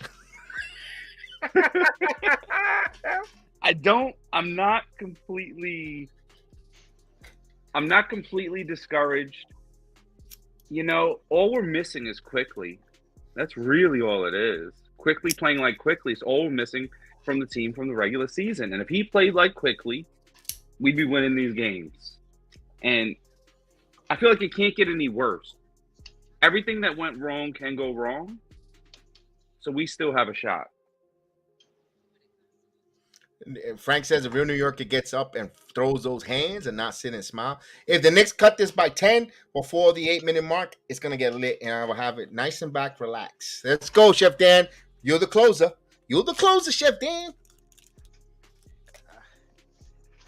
I'm not completely discouraged. You know, all we're missing is Quickly. That's really all it is. Quickly playing like Quickly is all we're missing from the team from the regular season. And if he played like Quickly, we'd be winning these games. And I feel like it can't get any worse. Everything that went wrong can go wrong. So we still have a shot. Frank says a real New Yorker gets up and throws those hands and not sit and smile. If the Knicks cut this by 10 before the 8-minute mark, it's going to get lit and I will have it nice and back, relax. Let's go, Chef Dan. You're the closer. Chef Dan.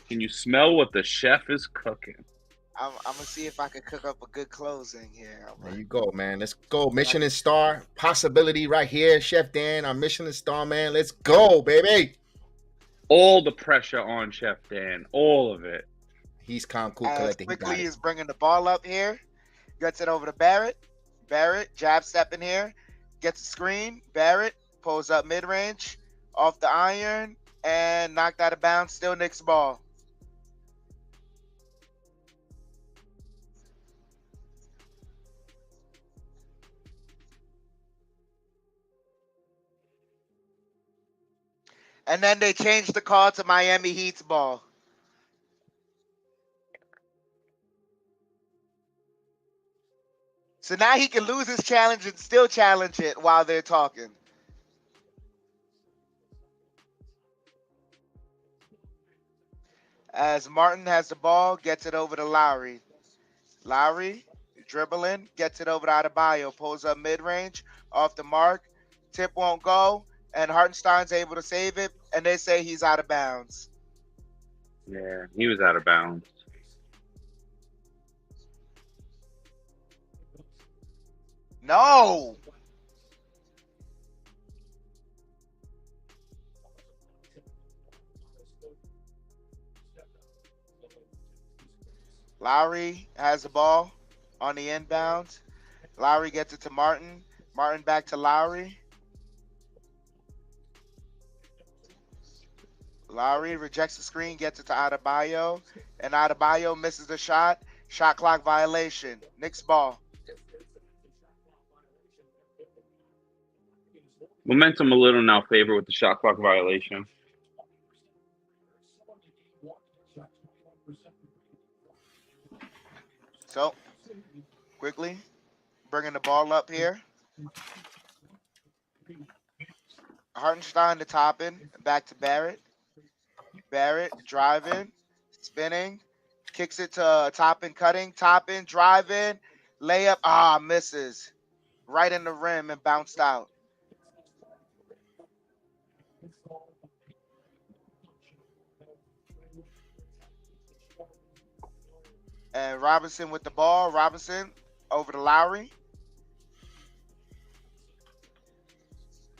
Can you smell what the chef is cooking? I'm gonna see if I can cook up a good closing here. There you go, man. Let's go. Michelin star possibility right here, Chef Dan. Our Michelin star, man. Let's go, baby. All the pressure on Chef Dan, all of it. He's calm, cool, collected. Quickly is bringing the ball up here. Gets it over to Barrett. Barrett jab step in here. Gets a screen. Barrett pulls up mid range, off the iron, and knocked out of bounds. Still Knicks ball. And then they changed the call to Miami Heat's ball. So now he can lose his challenge and still challenge it while they're talking. As Martin has the ball, gets it over to Lowry. Lowry dribbling, gets it over to Adebayo, pulls up mid-range, off the mark. Tip won't go. And Hartenstein's able to save it. and they say he's out of bounds. Yeah, he was out of bounds. No. Lowry has the ball on the inbounds. Lowry gets it to Martin. Martin back to Lowry. Lowry rejects the screen, gets it to Adebayo, and Adebayo misses the shot. Shot clock violation. Knicks ball. Momentum a little in our favor with the shot clock violation. So, quickly, bringing the ball up here. Hartenstein to Toppin, back to Barrett. Barrett driving, spinning, kicks it to Toppin, cutting. Toppin driving, layup. Misses. Right in the rim and bounced out. And Robinson with the ball. Robinson over to Lowry.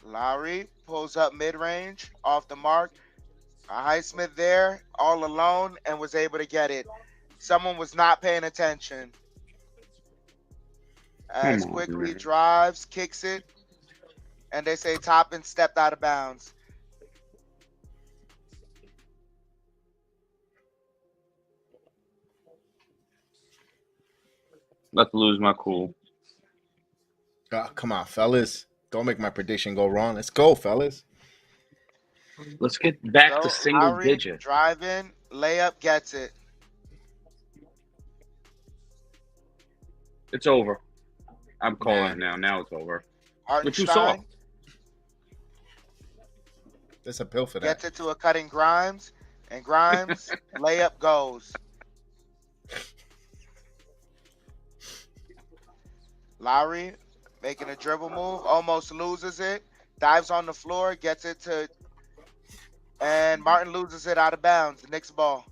Lowry pulls up mid-range, off the mark. Highsmith there, all alone, and was able to get it. Someone was not paying attention. As quickly drives, kicks it, and they say Toppin stepped out of bounds. About to lose my cool. Oh, come on, fellas. Don't make my prediction go wrong. Let's go, fellas. Let's get back So, to single Lowry digit. driving, layup, gets it. It's over. I'm calling Nah. it now. Now it's over. Hartenstein What you saw? There's a pill for that. gets it to a cutting Grimes, and Grimes layup goes. Lowry making a dribble move, almost loses it, dives on the floor, gets it to, and Martin loses it out of bounds. The Knicks ball.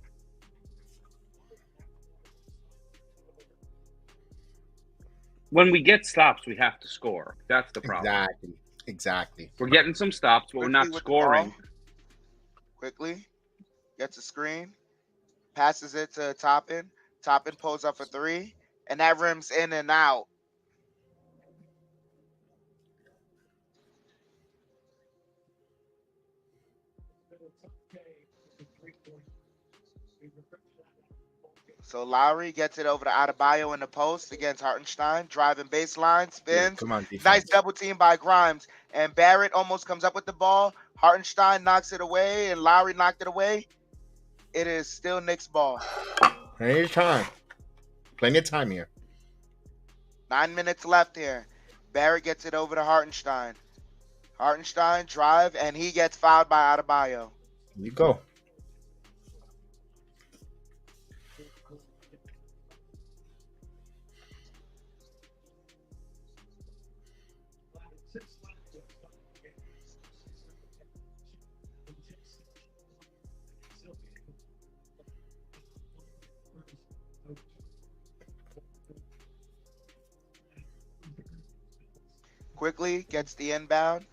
When we get stops, we have to score. That's the problem. Exactly. We're getting some stops, but we're not Quickly with the scoring. ball. Quickly gets a screen, passes it to Toppin. Toppin pulls up for three, and that rims in and out. So Lowry gets it over to Adebayo in the post against Hartenstein, driving baseline, spins. Come on, defense. Nice double team by Grimes. And Barrett almost comes up with the ball. Hartenstein knocks it away, and Lowry knocked it away. It is still Knicks ball. Plenty of time. Plenty of time here. 9 minutes left here. Barrett gets it over to Hartenstein. Hartenstein drive, and he gets fouled by Adebayo. Here you go. Quickly gets the inbound.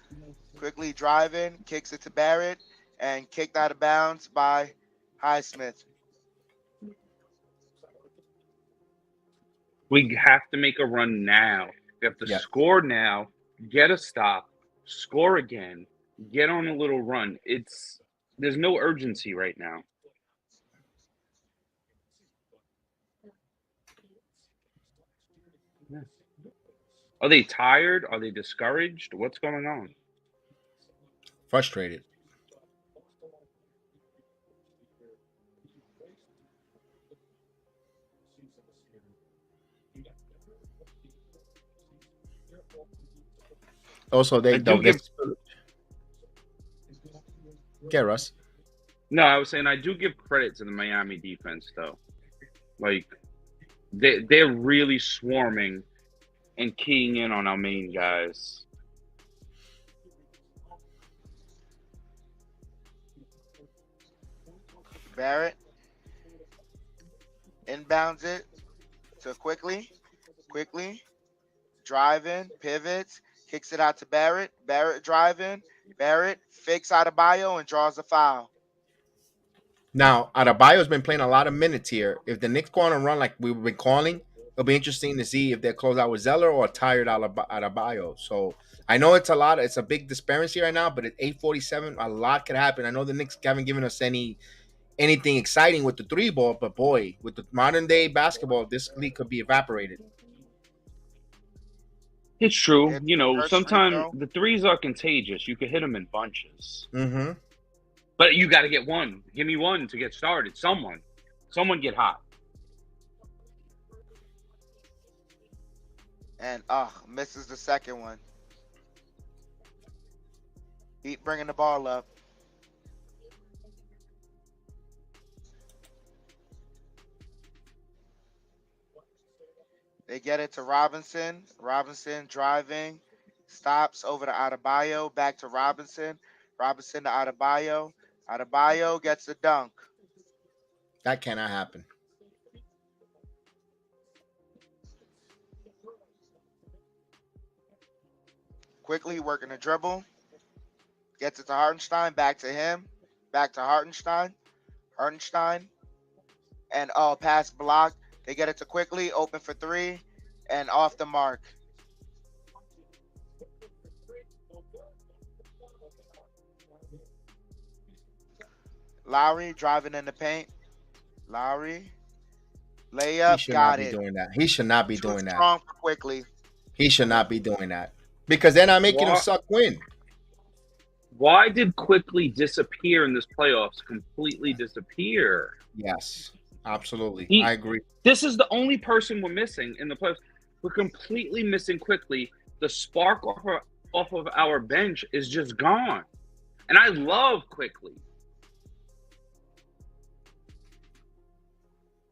Quickly driving, kicks it to Barrett, and kicked out of bounds by Highsmith. We have to make a run now. We have to Yeah. score now, get a stop, score again, get on a little run. There's no urgency right now. Yeah. Are they tired? Are they discouraged? What's going on? Frustrated. Also, they'll get Russ. No, I was saying I do give credit to the Miami defense, though. Like, they're really swarming and keying in on our main guys. Barrett inbounds it to quickly, driving, pivots, kicks it out to Barrett. Barrett driving, Barrett fakes Adebayo and draws a foul. Now, Adebayo's been playing a lot of minutes here. If the Knicks go on a run like we've been calling, it'll be interesting to see if they close out with Zeller or a tired Adebayo. So I know it's a lot. It's a big disparity right now, but at 8:47, a lot could happen. I know the Knicks haven't given us anything exciting with the three ball, but boy, with the modern day basketball, this league could be evaporated. It's true. It's You the know, first free sometimes throw. the threes are contagious. You can hit them in bunches. Mm-hmm. But you got to get one. Give me one to get started. Someone get hot. And misses the second one. Heat bringing the ball up. They get it to Robinson. Robinson driving. Stops over to Adebayo. Back to Robinson. Robinson to Adebayo. Adebayo gets the dunk. That cannot happen. Quickly working the dribble. Gets it to Hartenstein. Back to him. Back to Hartenstein. Hartenstein. And pass blocked. They get it to quickly. Open for three. And off the mark. Lowry driving in the paint. Lowry. He Layup. should Got not be it. doing that. He should not be Too doing that. strong for quickly. He should not be doing that because they're not making him What? suck win. Why did quickly disappear in this playoffs? Completely disappear. Yes, absolutely. He- I agree. This is the only person we're missing in the playoffs. We're completely missing quickly. The spark off of our bench is just gone. And I love quickly.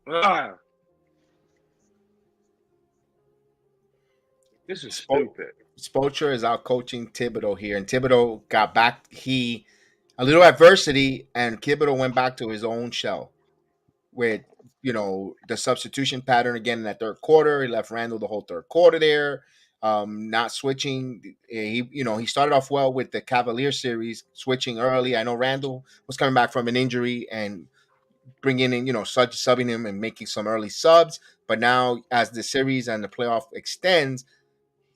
Ugh. This is stupid. Spoelstra is out coaching Thibodeau here, and Thibodeau got back. A little adversity, and Thibodeau went back to his own shell with the substitution pattern again in that third quarter. He left Randall the whole third quarter there, not switching. He started off well with the Cavalier series, switching early. I know Randall was coming back from an injury and bringing in, subbing him and making some early subs. But now, as the series and the playoff extends,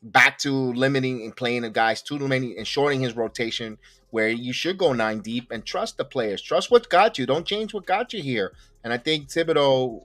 back to limiting and playing the guys too many and shorting his rotation, where you should go 9 deep and trust the players. Trust what got you. Don't change what got you here. And I think Thibodeau,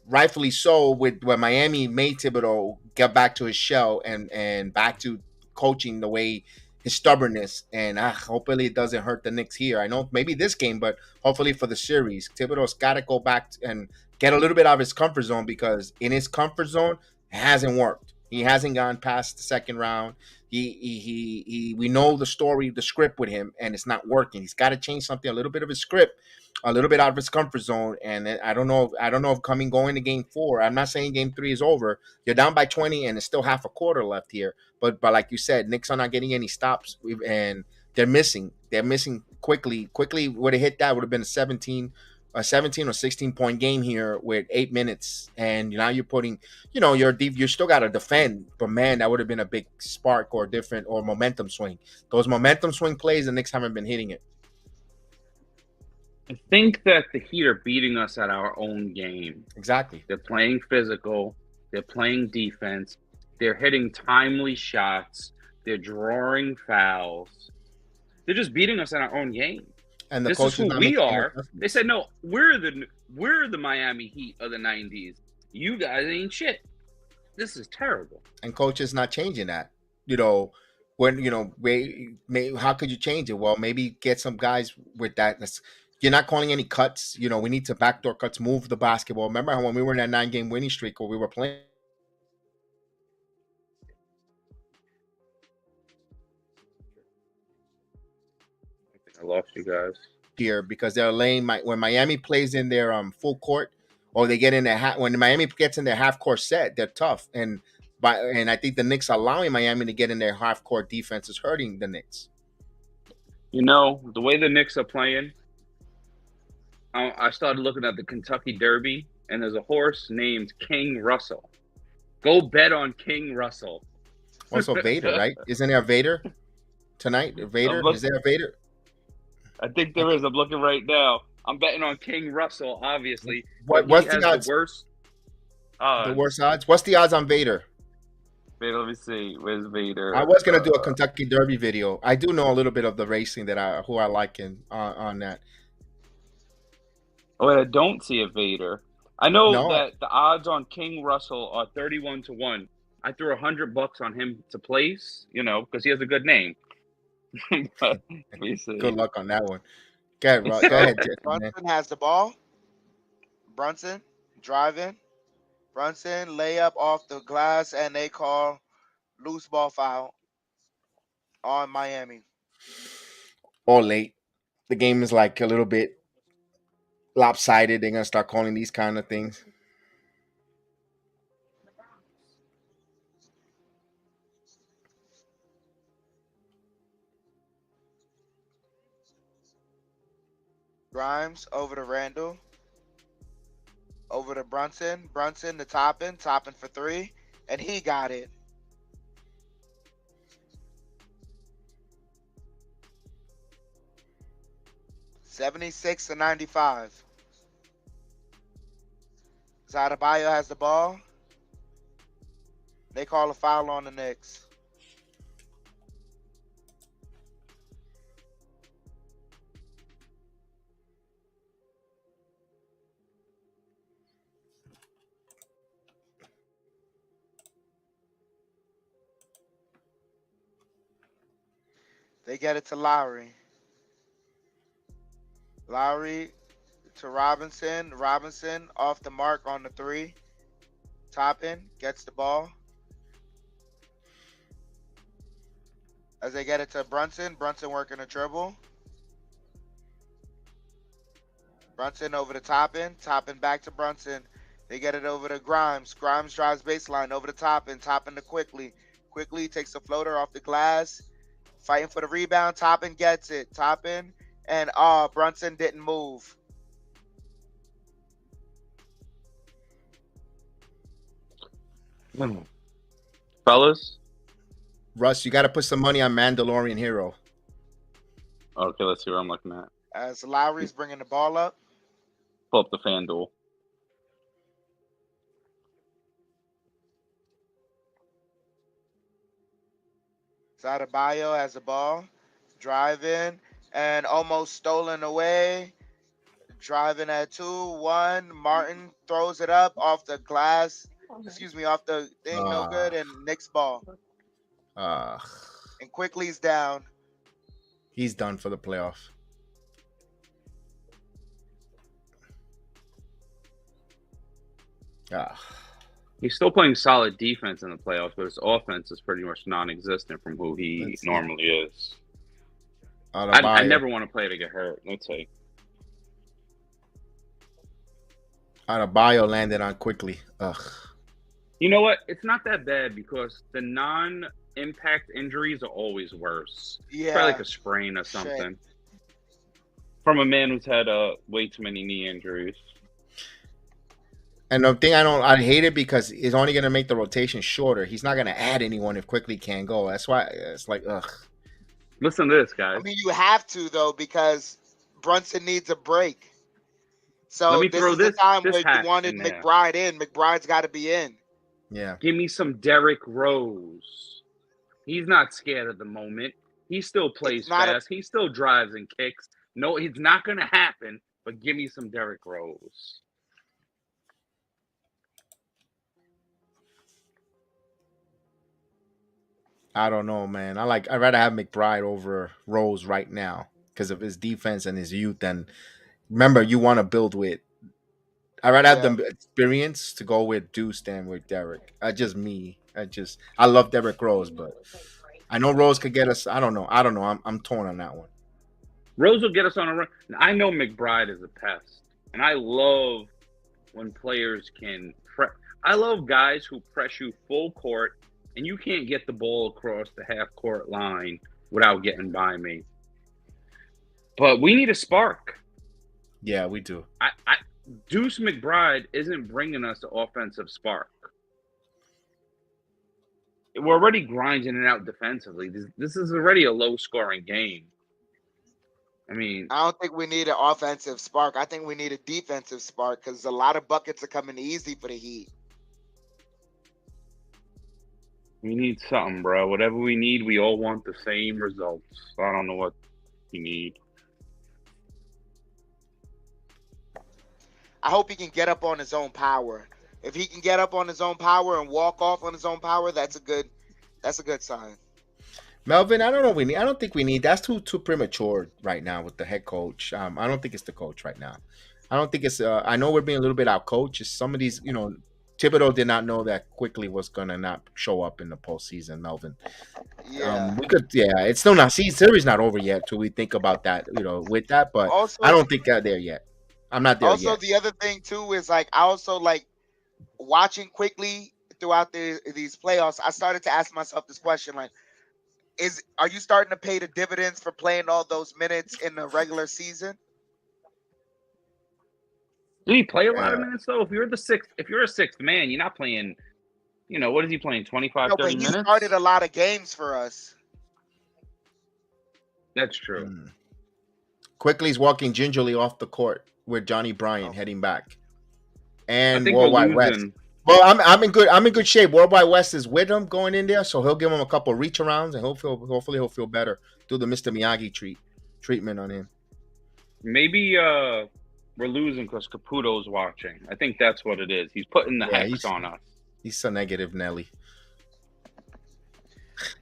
rightfully so, with when Miami made Thibodeau get back to his shell and back to coaching the way his stubbornness, and hopefully it doesn't hurt the Knicks here. I know maybe this game, but hopefully for the series, Thibodeau's got to go back and get a little bit out of his comfort zone, because in his comfort zone, it hasn't worked. He hasn't gone past the second round. We know the story, the script with him, and it's not working. He's got to change something, a little bit of his script, a little bit out of his comfort zone. And I don't know if going to game 4. I'm not saying game 3 is over. You're down by 20, and it's still half a quarter left here. But like you said, Knicks are not getting any stops, and they're missing. They're missing quickly. Quickly would have hit that, would have been a 17 or 16 point game here with 8 minutes, and now you're putting, you're deep. You still got to defend, but man, that would have been a big spark or momentum swing. Those momentum swing plays, the Knicks haven't been hitting it. I think that the Heat are beating us at our own game. Exactly. They're playing physical. They're playing defense. They're hitting timely shots. They're drawing fouls. They're just beating us at our own game. And the this is who we are. They said, no, we're the Miami Heat of the 90s. You guys ain't shit. This is terrible. And coach is not changing that. How could you change it? Well, maybe get some guys with that. You're not calling any cuts. We need to backdoor cuts, move the basketball. Remember how when we were in that 9-game winning streak where we were playing? I lost you guys here because they're laying when Miami plays in their full court, or they get in their when Miami gets in their half court set, they're tough. And I think the Knicks allowing Miami to get in their half court defense is hurting the Knicks. The way the Knicks are playing, I started looking at the Kentucky Derby, and there's a horse named King Russell. Go bet on King Russell. Also Vader, right? Isn't there a Vader tonight? Vader? Is there a Vader? I think there is. I'm looking right now. I'm betting on King Russell, obviously. What's the odds? The worst. The worst odds? What's the odds on Vader? Vader, let me see. Where's Vader? I was gonna do a Kentucky Derby video. I do know a little bit of the racing that I like on that. Oh, I don't see a Vader. I know that the odds on King Russell are 31-1. I threw $100 on him to place, because he has a good name. But, let me see. Good luck on that one. Go ahead, Jesse, Brunson has the ball. Brunson driving. Brunson layup off the glass, and they call loose ball foul on Miami. Or late. The game is like a little bit lopsided. They're gonna start calling these kind of things. Grimes over to Randall. Over to Brunson. Brunson to Toppin for 3. And he got it. $76-95. Zadabayo has the ball. They call a foul on the Knicks. They get it to Lowry. Lowry to Robinson. Robinson off the mark on the 3. Toppin gets the ball. As they get it to Brunson. Brunson working a dribble. Brunson over to Toppin. Toppin back to Brunson. They get it over to Grimes. Grimes drives baseline over to Toppin. Toppin to Quickly. Quickly takes a floater off the glass. Fighting for the rebound. Toppin gets it. Toppin. And Brunson didn't move. Fellas? Russ, you got to put some money on Mandalorian Hero. Okay, let's see what I'm looking at. As Lowry's bringing the ball up. Pull up the FanDuel. Zadabayo has the ball. Driving. And almost stolen away. Driving at 2-1. Martin throws it up off the glass. Excuse me, off the thing. No good. And Knicks ball. And Quickly's down. He's done for the playoff. He's still playing solid defense in the playoffs, but his offense is pretty much non-existent from who he normally is. I never want to play to get hurt. Let's see. Adebayo landed on Quickly. Ugh. You know what? It's not that bad because the non-impact injuries are always worse. Yeah. Probably like a sprain or something. From a man who's had way too many knee injuries. And the thing I hate it because it's only going to make the rotation shorter. He's not going to add anyone if Quickly can't go. That's why it's like, ugh. Listen to this, guys. I mean, you have to, though, because Brunson needs a break. So this is the time where you wanted McBride in. McBride's got to be in. Yeah. Give me some Derrick Rose. He's not scared at the moment. He still plays fast. He still drives and kicks. No, it's not going to happen, but give me some Derrick Rose. I don't know, man. I'd rather have McBride over Rose right now because of his defense and his youth. And remember, you want to build with. I'd rather have the experience to go with Deuce than with Derrick. Just me. I love Derrick Rose, but I know Rose could get us. I don't know. I'm torn on that one. Rose will get us on a run. I know McBride is a pest, and I love when players can. I love guys who press you full court. And you can't get the ball across the half-court line without getting by me. But we need a spark. Yeah, we do. Deuce McBride isn't bringing us the offensive spark. We're already grinding it out defensively. This is already a low-scoring game. I mean, I don't think we need an offensive spark. I think we need a defensive spark because a lot of buckets are coming easy for the Heat. we need something, bro. Whatever we need, we all want the same results. I don't know what we need. I hope he can get up on his own power. If he can get up on his own power and walk off on his own power, that's a good sign. Melvin, I don't know. I don't think we need. That's too premature right now with the head coach. I don't think it's the coach right now. I don't think it's. I know we're being a little bit out coached. Some of these, Thibodeau did not know that quickly was gonna not show up in the postseason. Melvin, Yeah. we could. Yeah, it's still not. See, series not over yet till we think about that. With that, but Also, I don't think they're there yet. I'm not there also yet. the other thing too is like I also like watching quickly throughout these playoffs. I started to ask myself this question: like, are you starting to pay the dividends for playing all those minutes in the regular season? Did he play a lot of minutes though? If you're a sixth man, you're not playing. What is he playing? 25, No, 30 but he minutes. started a lot of games for us. That's true. Quickly's walking gingerly off the court with Johnny Bryant heading back, I and think we're Worldwide West. losing. Well, I'm in good shape. Worldwide West is with him going in there, so he'll give him a couple of reach arounds, and hopefully he'll feel better. Do the Mr. Miyagi treatment on him. Maybe we're losing because Caputo's watching. I think that's what it is. He's putting the hex on us. He's so negative, Nelly.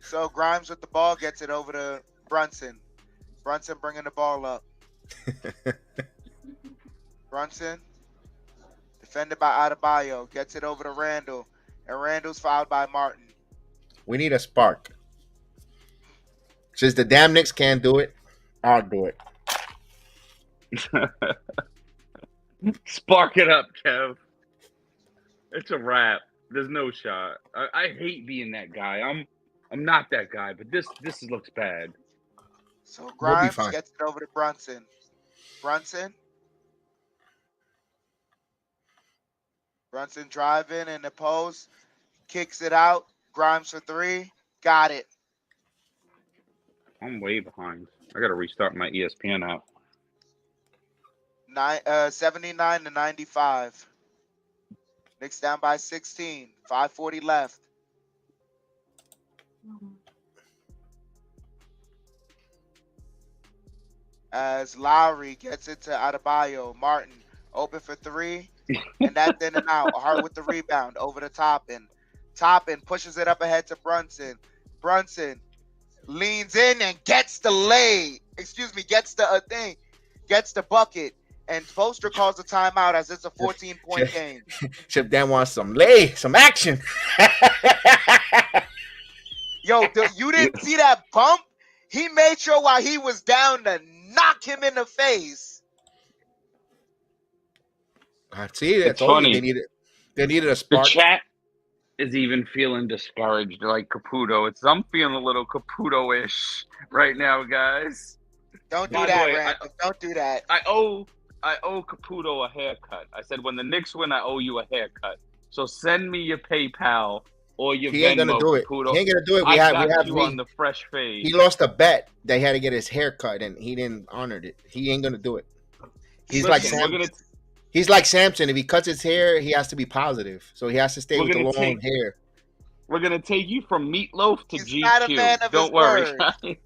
So Grimes with the ball gets it over to Brunson. Brunson bringing the ball up. Brunson, defended by Adebayo, gets it over to Randall, and Randall's fouled by Martin. We need a spark. Since the damn Knicks can't do it, I'll do it. Spark it up, Kev. It's a wrap. There's no shot. I hate being that guy. I'm not that guy, but this looks bad. So Grimes gets it over to Brunson. Brunson driving in the post, kicks it out. Grimes for three, got it. I'm way behind. I got to restart my ESPN app. 79 to 95. Knicks down by 16. 5:40 left. As Lowry gets it to Adebayo. Martin open for three. And that's in and out. Hart with the rebound over to Toppin. Toppin pushes it up ahead to Brunson. Brunson leans in and gets the gets the bucket. And Foster calls the timeout as it's a 14-point game. Chip Dan wants some action. Yo, you didn't see that bump? He made sure while he was down to knock him in the face. I see. It's funny. They needed a spark. The chat is even feeling discouraged, like Caputo. I'm feeling a little Caputo-ish right now, guys. Don't do that, Randall. Don't do that. I owe Caputo a haircut. I said, when the Knicks win, I owe you a haircut. So send me your PayPal or your Venmo. He ain't gonna do it. Caputo. He ain't gonna do it. We have you on the fresh fade. He lost a bet. They had to get his haircut, and he didn't honor it. He ain't gonna do it. He's like Samson. If he cuts his hair, he has to be positive. So he has to stay with the long hair. We're gonna take you from Meatloaf to GQ. Not a man of Don't worry, guys.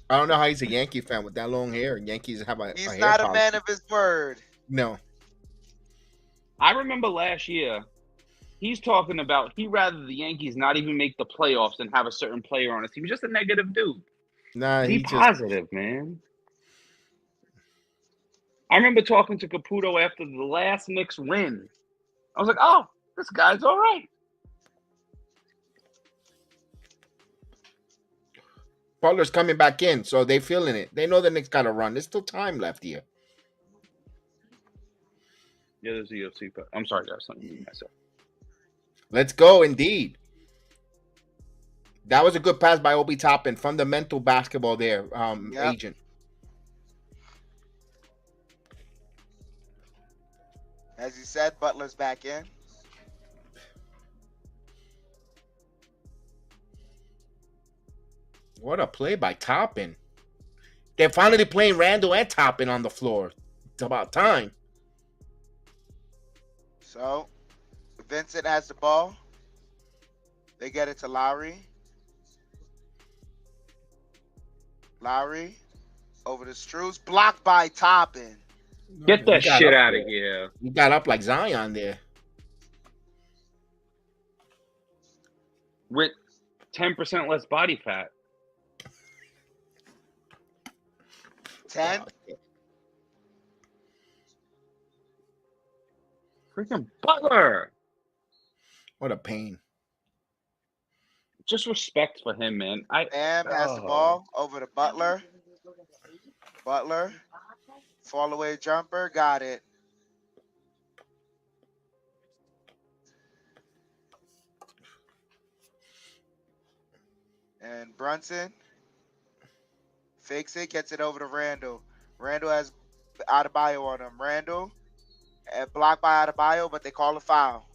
I don't know how he's a Yankee fan with that long hair. Yankees have a He's hair not policy. a man of his word. No. I remember last year, he's talking about he'd rather the Yankees not even make the playoffs than have a certain player on his team. He's just a negative dude. Nah, Be positive, man. I remember talking to Caputo after the last Knicks win. I was like, oh, this guy's all right. Butler's coming back in, so they feeling it. They know the Knicks got to run. There's still time left here. Yeah, there's the UFC, but I'm sorry, guys. Myself. Let's go, indeed. That was a good pass by Obi Toppin. Fundamental basketball there, Yep. agent. As you said, Butler's back in. What a play by Toppin. They're finally playing Randall and Toppin on the floor. It's about time. So, Vincent has the ball. They get it to Lowry. Lowry over to Struz. Blocked by Toppin. Get that He got shit up out of there. here. He got up like Zion there. With 10% less body fat. 10. Freaking Butler. What a pain. Just respect for him, man. Bam has the ball over to Butler. Butler. Fall away jumper. Got it. And Brunson fakes it, gets it over to Randall. Randall has Adebayo on him. Randall blocked by Adebayo, but they call a foul.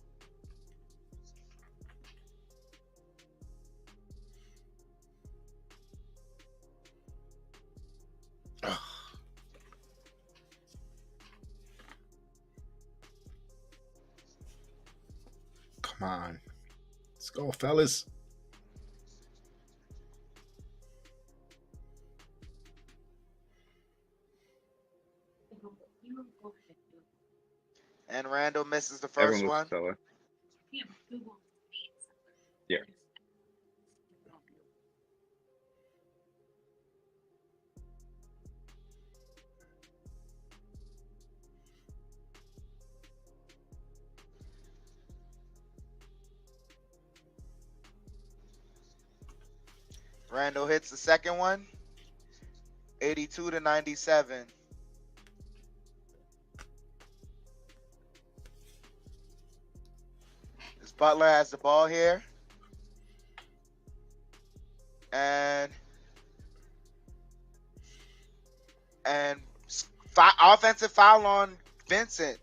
Come on. Let's go, fellas. And Randall misses the first Everyone one. was stellar. Yeah. Randall hits the second one. 82-97. This Butler has the ball here. And offensive foul on Vincent.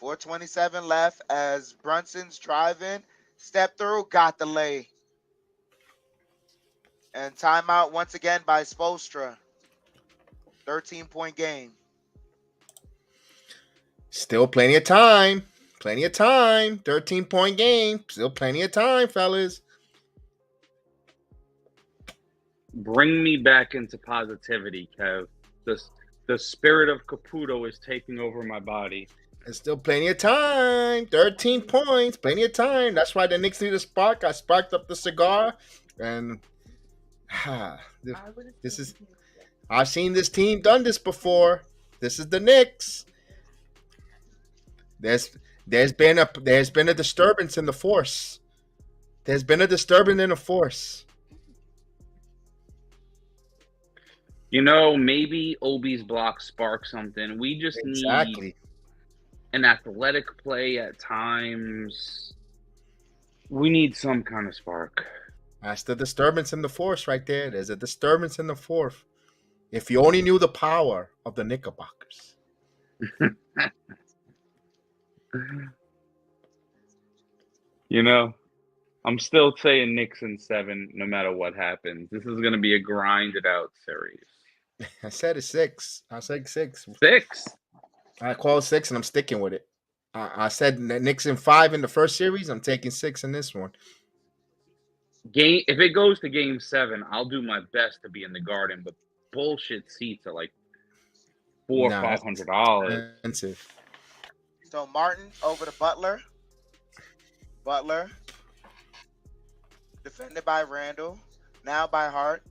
.427 left as Brunson's driving. Step through, got the lay. And timeout once again by Spoelstra. 13-point game. Still plenty of time. Plenty of time. 13-point game. Still plenty of time, fellas. Bring me back into positivity, Kev. The spirit of Caputo is taking over my body. There's still plenty of time. 13 points. Plenty of time. That's why the Knicks need a spark. I sparked up the cigar. And this is... I've seen this team done this before. This is the Knicks. There's been a disturbance in the force. There's been a disturbance in the force. You know, maybe Obi's block sparks something. We just need an athletic play at times. We need some kind of spark. That's the disturbance in the force right there. There's a disturbance in the fourth. If you only knew the power of the Knickerbockers. You know, I'm still saying Knicks in 7 no matter what happens. This is going to be a grinded out series. I said it's 6. I said 6. 6? I called 6 and I'm sticking with it. I said Knicks in 5 in the first series. I'm taking 6 in this one. If it goes to game 7, I'll do my best to be in the Garden, but bullshit seats are like $400 or $500. Expensive. So Martin over to Butler. Butler. Defended by Randall. Now by Hart.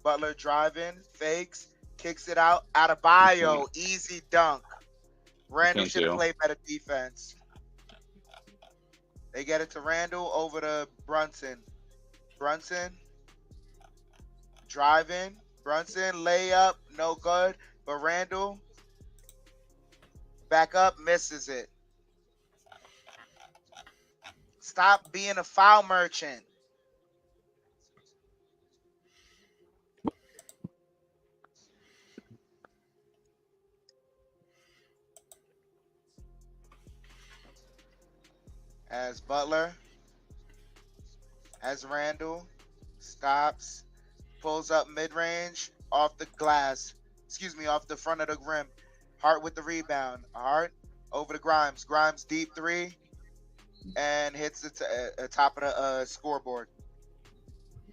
Butler driving. Fakes. Kicks it out. Adebayo. Easy dunk. Randall should have played better defense. They get it to Randall over to Brunson. Brunson. Driving. Brunson. Layup. No good. But Randall. Back up. Misses it. Stop being a foul merchant. As Butler, as Randall stops, pulls up mid-range off the glass. Excuse me, off the front of the rim. Hart with the rebound. Hart over to Grimes. Grimes deep three and hits the top of the scoreboard.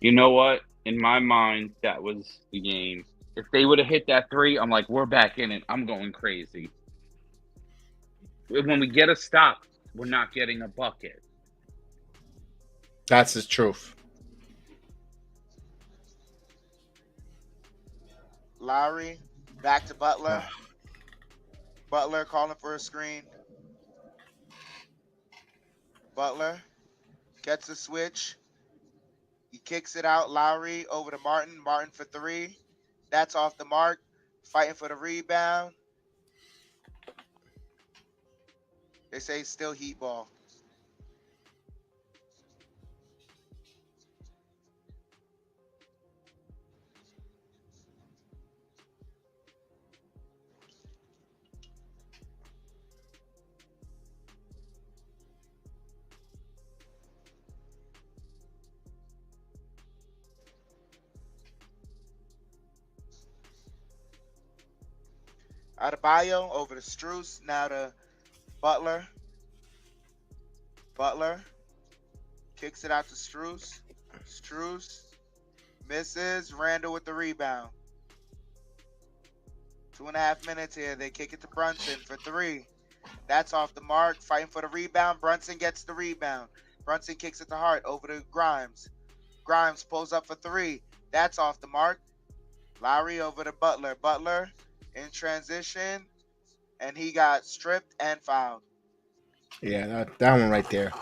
You know what? In my mind, that was the game. If they would have hit that three, I'm like, we're back in it. I'm going crazy. When we get a stop, we're not getting a bucket. That's the truth. Lowry back to Butler. Butler calling for a screen. Butler gets a switch. He kicks it out. Lowry over to Martin. Martin for three. That's off the mark. Fighting for the rebound. They say still heat ball. Adebayo over to Strus. Now to Butler. Butler kicks it out to Strus. Strus misses. Randall with the rebound. 2.5 minutes here. They kick it to Brunson for three. That's off the mark. Fighting for the rebound. Brunson gets the rebound. Brunson kicks it to Hart over to Grimes. Grimes pulls up for three. That's off the mark. Lowry over to Butler. Butler in transition, and he got stripped and fouled. Yeah, that one right there.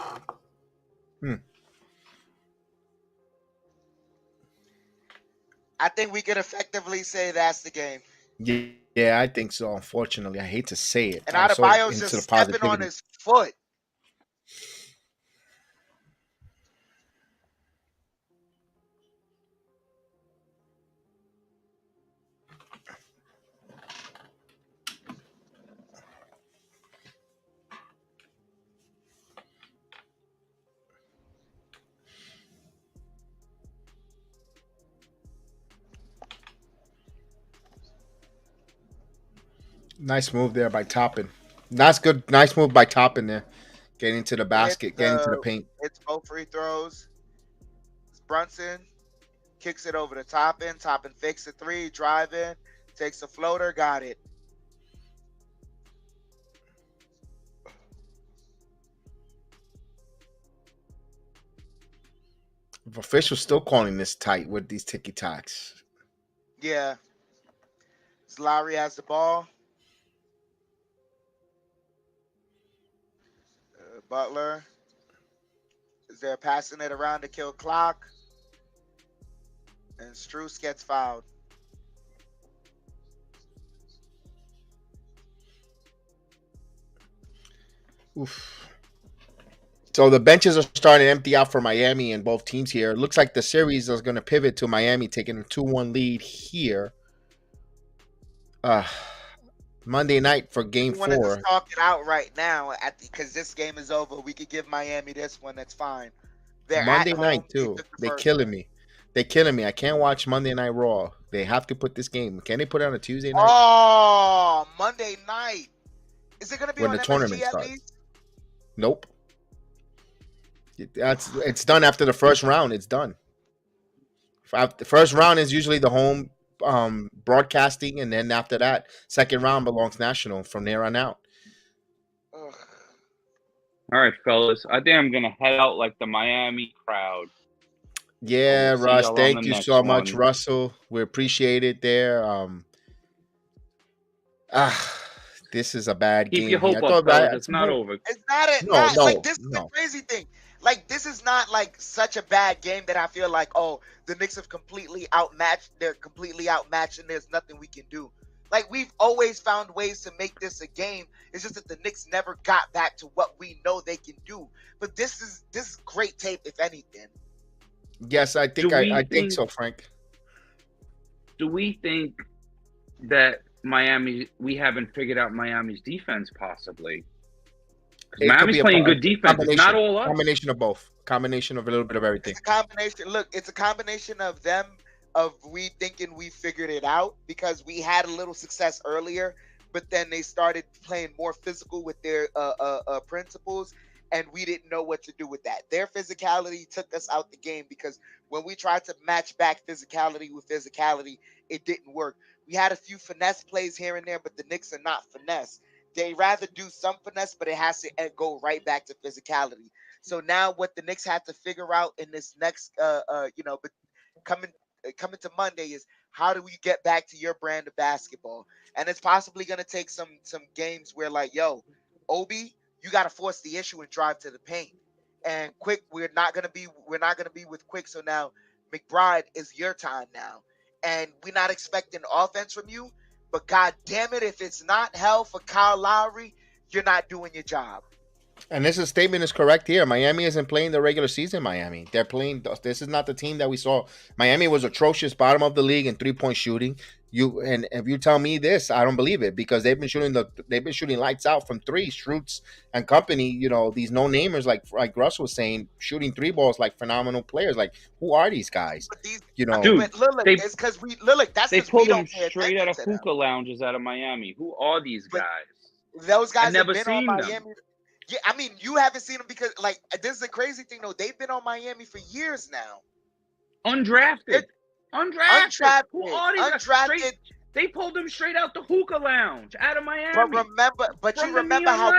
I think we could effectively say that's the game. Yeah, I think so. Unfortunately, I hate to say it. And I'm so Adebayo's into just the stepping on positivity. his foot. Nice move there by Toppin. That's good. Nice move by Toppin there. Getting into the basket, getting to the paint. It's both free throws. Brunson kicks it over to Toppin. Toppin fakes a three, driving, takes a floater, got it. The official's still calling this tight with these ticky tacks. Yeah. Lowry has the ball. Butler is there passing it around to kill clock. And Strus gets fouled. Oof. So the benches are starting to empty out for Miami and both teams here. It looks like the series is going to pivot to Miami taking a 2-1 lead here. Monday night for game 4. We wanted to talk it out right now because this game is over. We could give Miami this one. That's fine. They're Monday at night home. too. They took the They're first killing one. me. They're killing me. I can't watch Monday Night Raw. They have to put this game. Can they put it on a Tuesday night? Oh, Monday night. Is it going to be When on the MSG tournament at starts. least? Nope. It's done after the first round. It's done. The first round is usually the home broadcasting, and then after that, second round belongs national from there on out. Ugh. All right, fellas. I think I'm going to head out like the Miami crowd. Yeah, We'll see Russ. y'all on Thank the you next so much, one. Russell. We appreciate it there. This is a bad Keep game. your hope here. up, fellas. It's not over. It's not No, like this is no. the crazy thing. Like this is not like such a bad game that I feel like, oh, the Knicks have completely outmatched. They're completely outmatched, and there's nothing we can do. Like, we've always found ways to make this a game. It's just that the Knicks never got back to what we know they can do. But this is great tape, if anything. Yes, I think I think so, Frank. Do we think that we haven't figured out Miami's defense possibly? Because Miami's playing good defense. It's not all us. Combination of both. Combination of a little bit of everything. It's a combination. Look, it's a combination of them, of we thinking we figured it out because we had a little success earlier, but then they started playing more physical with their principles, and we didn't know what to do with that. Their physicality took us out the game because when we tried to match back physicality with physicality, it didn't work. We had a few finesse plays here and there, but the Knicks are not finesse. They rather do some finesse, but it has to go right back to physicality. So now what the Knicks have to figure out in this next, but coming to Monday is how do we get back to your brand of basketball? And it's possibly going to take some games where like, yo, Obi, you got to force the issue and drive to the paint. And Quick, we're not going to be with Quick. So now McBride is your time now. And we're not expecting offense from you. But God damn it, if it's not hell for Kyle Lowry, you're not doing your job. And this statement is correct here. Miami isn't playing the regular season. Miami, they're playing. This is not the team that we saw. Miami was atrocious, bottom of the league in 3-point shooting. And if you tell me this, I don't believe it because they've been shooting lights out from three. Schrutes and company, these no-namers like Russ was saying, shooting 3 balls like phenomenal players. Like, who are these guys? Dude, it's because they pulled them straight out of hookah lounges out of Miami. Who are these guys? Those guys I've never have been seen on them. Miami. Yeah, I mean, you haven't seen them because, like, this is the crazy thing, though. They've been on Miami for years now. Undrafted. Who are these guys? Undrafted. They pulled them straight out the hookah lounge out of Miami. But you remember how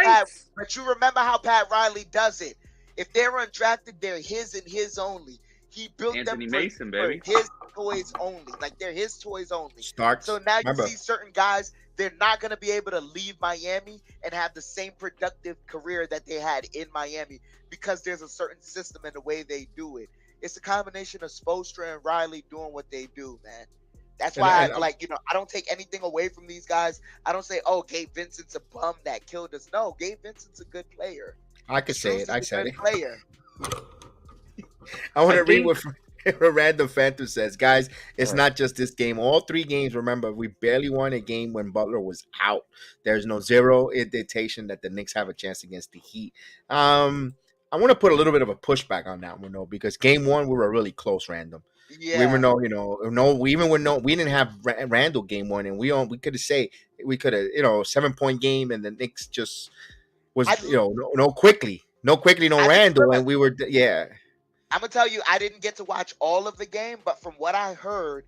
Pat Riley does it. If they're undrafted, they're his and his only. He built Anthony them Mason, baby. His toys only. Like, they're his toys only. Starks. So now you see certain guys, they're not going to be able to leave Miami and have the same productive career that they had in Miami because there's a certain system in the way they do it. It's a combination of Spoelstra and Riley doing what they do, man. That's why I don't take anything away from these guys. I don't say, oh, Gabe Vincent's a bum that killed us. No, Gabe Vincent's a good player. I could say it. I said it. Player. I want to read what Random Phantom says. Guys, it's not just this game. All 3 games, remember, we barely won a game when Butler was out. There's no zero indication that the Knicks have a chance against the Heat. I want to put a little bit of a pushback on that one, though, because game 1, we were really close, Random. Yeah. We didn't have Randall game 1, and we could have 7-point game, and the Knicks just was, no quickly, no Randall, and we were, yeah. I'm gonna tell you, I didn't get to watch all of the game, but from what I heard,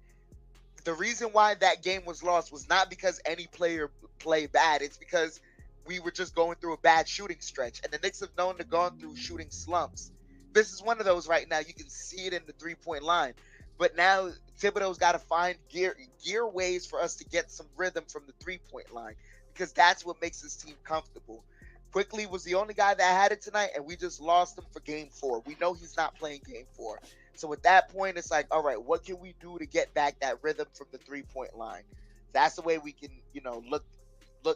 the reason why that game was lost was not because any player played bad. It's because we were just going through a bad shooting stretch, and the Knicks have known to gone through shooting slumps. This is one of those right now. You can see it in the 3-point line. But now Thibodeau's got to find gear ways for us to get some rhythm from the 3-point line because that's what makes this team comfortable. Quickly was the only guy that had it tonight, and we just lost him for game 4. We know he's not playing game 4. So at that point, it's like, all right, what can we do to get back that rhythm from the 3-point line? That's the way we can, look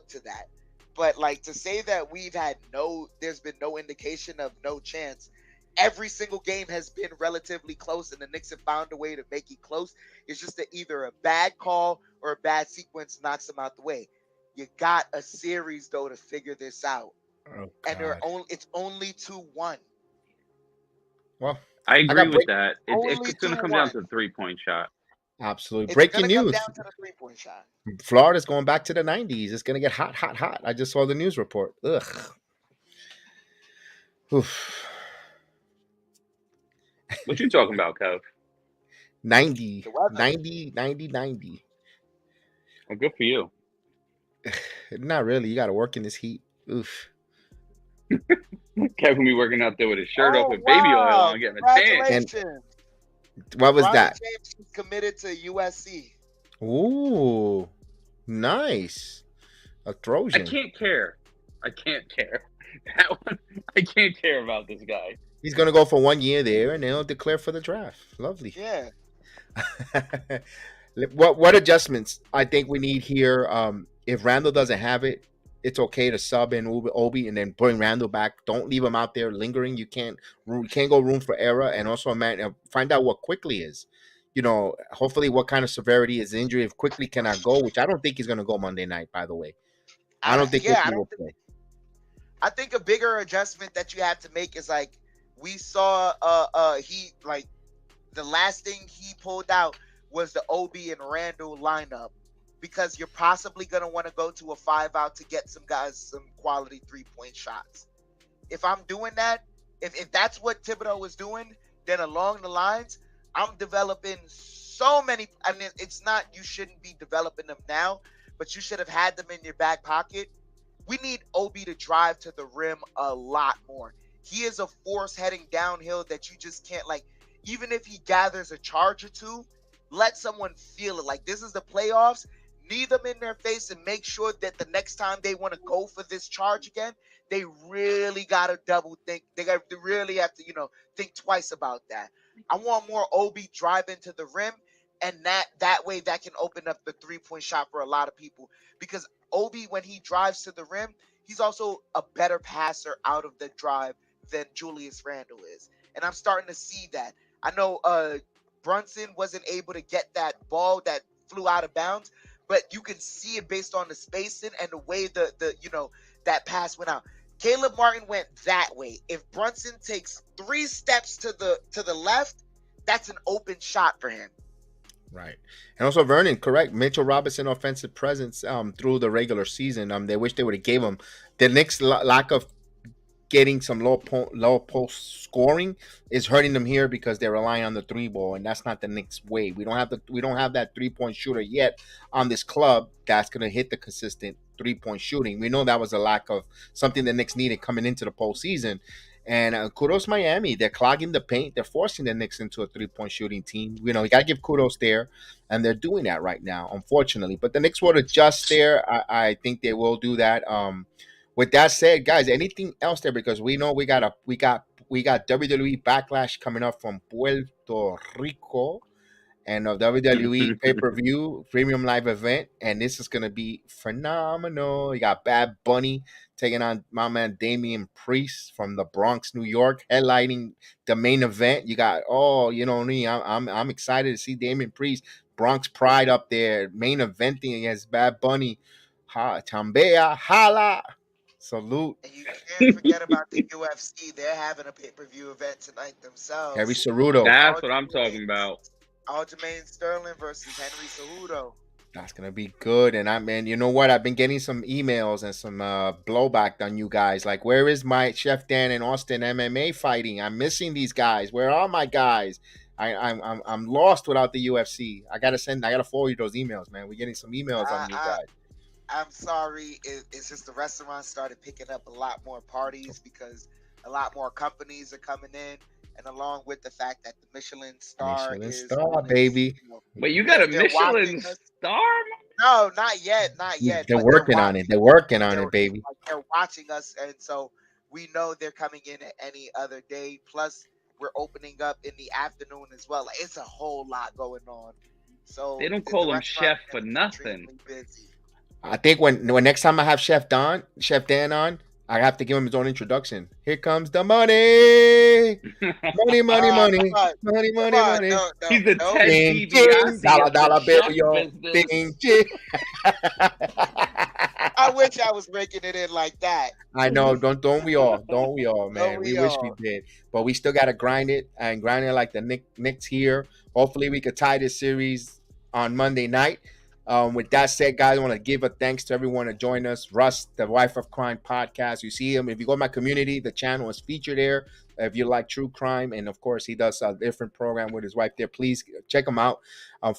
to that. But like to say that there's been no indication of no chance. Every single game has been relatively close, and the Knicks have found a way to make it close. It's just that either a bad call or a bad sequence knocks them out the way. You got a series, though, to figure this out. Oh, and it's only 2-1. Well, I agree with that. It's going to come down to the 3-point shot. Absolutely. Breaking news. Down to the 3-point shot. Florida's going back to the 90s. It's going to get hot. I just saw the news report. Ugh. Oof. What you talking about, Kev? 90. Well, good for you. Not really. You got to work in this heat. Oof. Kevin be working out there with his shirt off with baby oil on, getting a tan. And what was that? James committed to USC. Ooh, nice. A Trojan. I can't care. That one, I can't care about this guy. He's going to go for 1 year there, and they'll declare for the draft. Lovely. Yeah. What adjustments I think we need here? If Randall doesn't have it, it's okay to sub in Obi and then bring Randall back. Don't leave him out there lingering. You can't go room for error. And also, man, find out what Quickly is. Hopefully, what kind of severity is the injury. If Quickly cannot go, which I don't think he's going to go Monday night. By the way, I don't think Yeah, Quickly will play. I think a bigger adjustment that you have to make is like we saw he like the last thing he pulled out was the Obi and Randall lineup because you're possibly going to want to go to a 5-out to get some guys some quality 3-point shots. If I'm doing that, if that's what Thibodeau is doing, then along the lines, I'm developing so many. I mean, it's not you shouldn't be developing them now, but you should have had them in your back pocket. We need Obi to drive to the rim a lot more. He is a force heading downhill that you just can't like. Even if he gathers a charge or two, let someone feel it. Like this is the playoffs. Knee them in their face and make sure that the next time they want to go for this charge again, they really gotta double think. They really have to, think twice about that. I want more Obi driving to the rim, and that way that can open up the 3-point shot for a lot of people. Because Obi, when he drives to the rim, he's also a better passer out of the drive than Julius Randle is, and I'm starting to see that. I know Brunson wasn't able to get that ball that flew out of bounds, but you can see it based on the spacing and the way the that pass went out. Caleb Martin went that way. If Brunson takes 3 steps to the left, that's an open shot for him. Right. And also Vernon, correct. Mitchell Robinson offensive presence through the regular season. They wish they would have gave him the Knicks lack of getting some low post scoring is hurting them here because they're relying on the 3-ball, and that's not the Knicks way. We don't have that 3-point shooter yet on this club that's going to hit the consistent 3-point shooting. We know that was a lack of something the Knicks needed coming into the postseason. And kudos Miami. They're clogging the paint. They're forcing the Knicks into a 3-point shooting team. You got to give kudos there, and they're doing that right now, unfortunately. But the Knicks will adjust there. I think they will do that. With that said, guys, anything else there? Because we know we got WWE Backlash coming up from Puerto Rico, and a WWE pay-per-view premium live event, and this is gonna be phenomenal. You got Bad Bunny taking on my man Damian Priest from the Bronx, New York, headlining the main event. You got me. I'm excited to see Damian Priest, Bronx Pride up there, main eventing against Bad Bunny. Chambea, hala. Salute. And you can't forget about the UFC. They're having a pay-per-view event tonight themselves. Harry Ceruto. That's what I'm talking about. Aljamain Sterling versus Henry Cejudo. That's gonna be good. And you know what? I've been getting some emails and some blowback on you guys. Like, where is my Chef Dan and Austin MMA fighting? I'm missing these guys. Where are my guys? I'm lost without the UFC. I gotta forward you those emails, man. We're getting some emails on you guys. I'm sorry. It's just the restaurant started picking up a lot more parties because a lot more companies are coming in, and along with the fact that the Michelin star baby. Wait, you got a Michelin star? No, not yet, not yet. They're working on it. They're working on it, baby. They're watching us, and so we know they're coming in at any other day. Plus, we're opening up in the afternoon as well. Like, it's a whole lot going on. So they don't call him chef for nothing. Busy. I think when next time I have Chef Dan on, I have to give him his own introduction. Here comes the money, money. No, he's the Ted DiBiase dollar bill, yo. I wish I was making it in like that. I know, don't we all, man? We wish we did, but we still gotta grind it like the Knicks here. Hopefully, we could tie this series on Monday night. With that said, guys, I want to give a thanks to everyone that joined us. Russ, the Wife of Crime podcast. You see him. If you go to my community, the channel is featured there. If you like true crime, and of course, he does a different program with his wife there. Please check him out.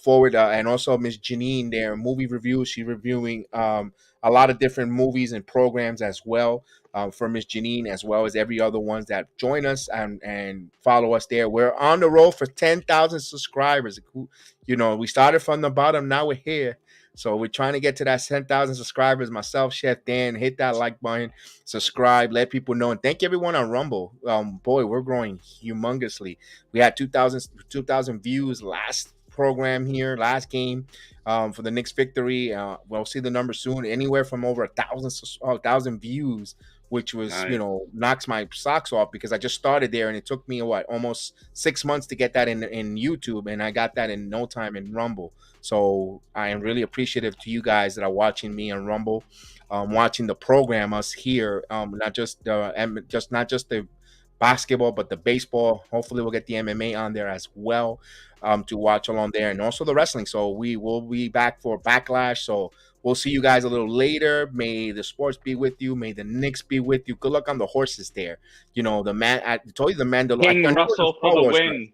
Forward and also Miss Janine there, movie reviews. She's reviewing a lot of different movies and programs as well. For Miss Janine, as well as every other ones that join us and follow us there. We're on the road for 10,000 subscribers. We started from the bottom. Now we're here. So we're trying to get to that 10,000 subscribers. Myself, Chef Dan, hit that like button, subscribe, let people know. And thank everyone on Rumble. Boy, we're growing humongously. We had 2,000 views last program here, last game for the Knicks victory. We'll see the numbers soon, anywhere from over 1,000 views, which was, Nice. knocks my socks off because I just started there and it took me almost 6 months to get that in YouTube, and I got that in no time in Rumble. So I am really appreciative to you guys that are watching me on Rumble, watching the program, us here, not just the basketball, but the baseball. Hopefully, we'll get the MMA on there as well, to watch along there, and also the wrestling. So we will be back for Backlash. So we'll see you guys a little later. May the sports be with you. May the Knicks be with you. Good luck on the horses there. I told you the Mandalorian. King Russell for the win.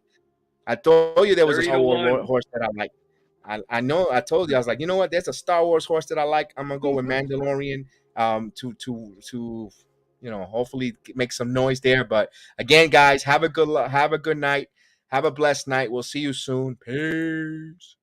I told you there was a 30 Star to Wars 1. horse that I like. I know. I told you. I was like, you know what? There's a Star Wars horse that I like. I'm gonna go with Mandalorian. To hopefully make some noise there. But again, guys, have a good night. Have a blessed night. We'll see you soon. Peace.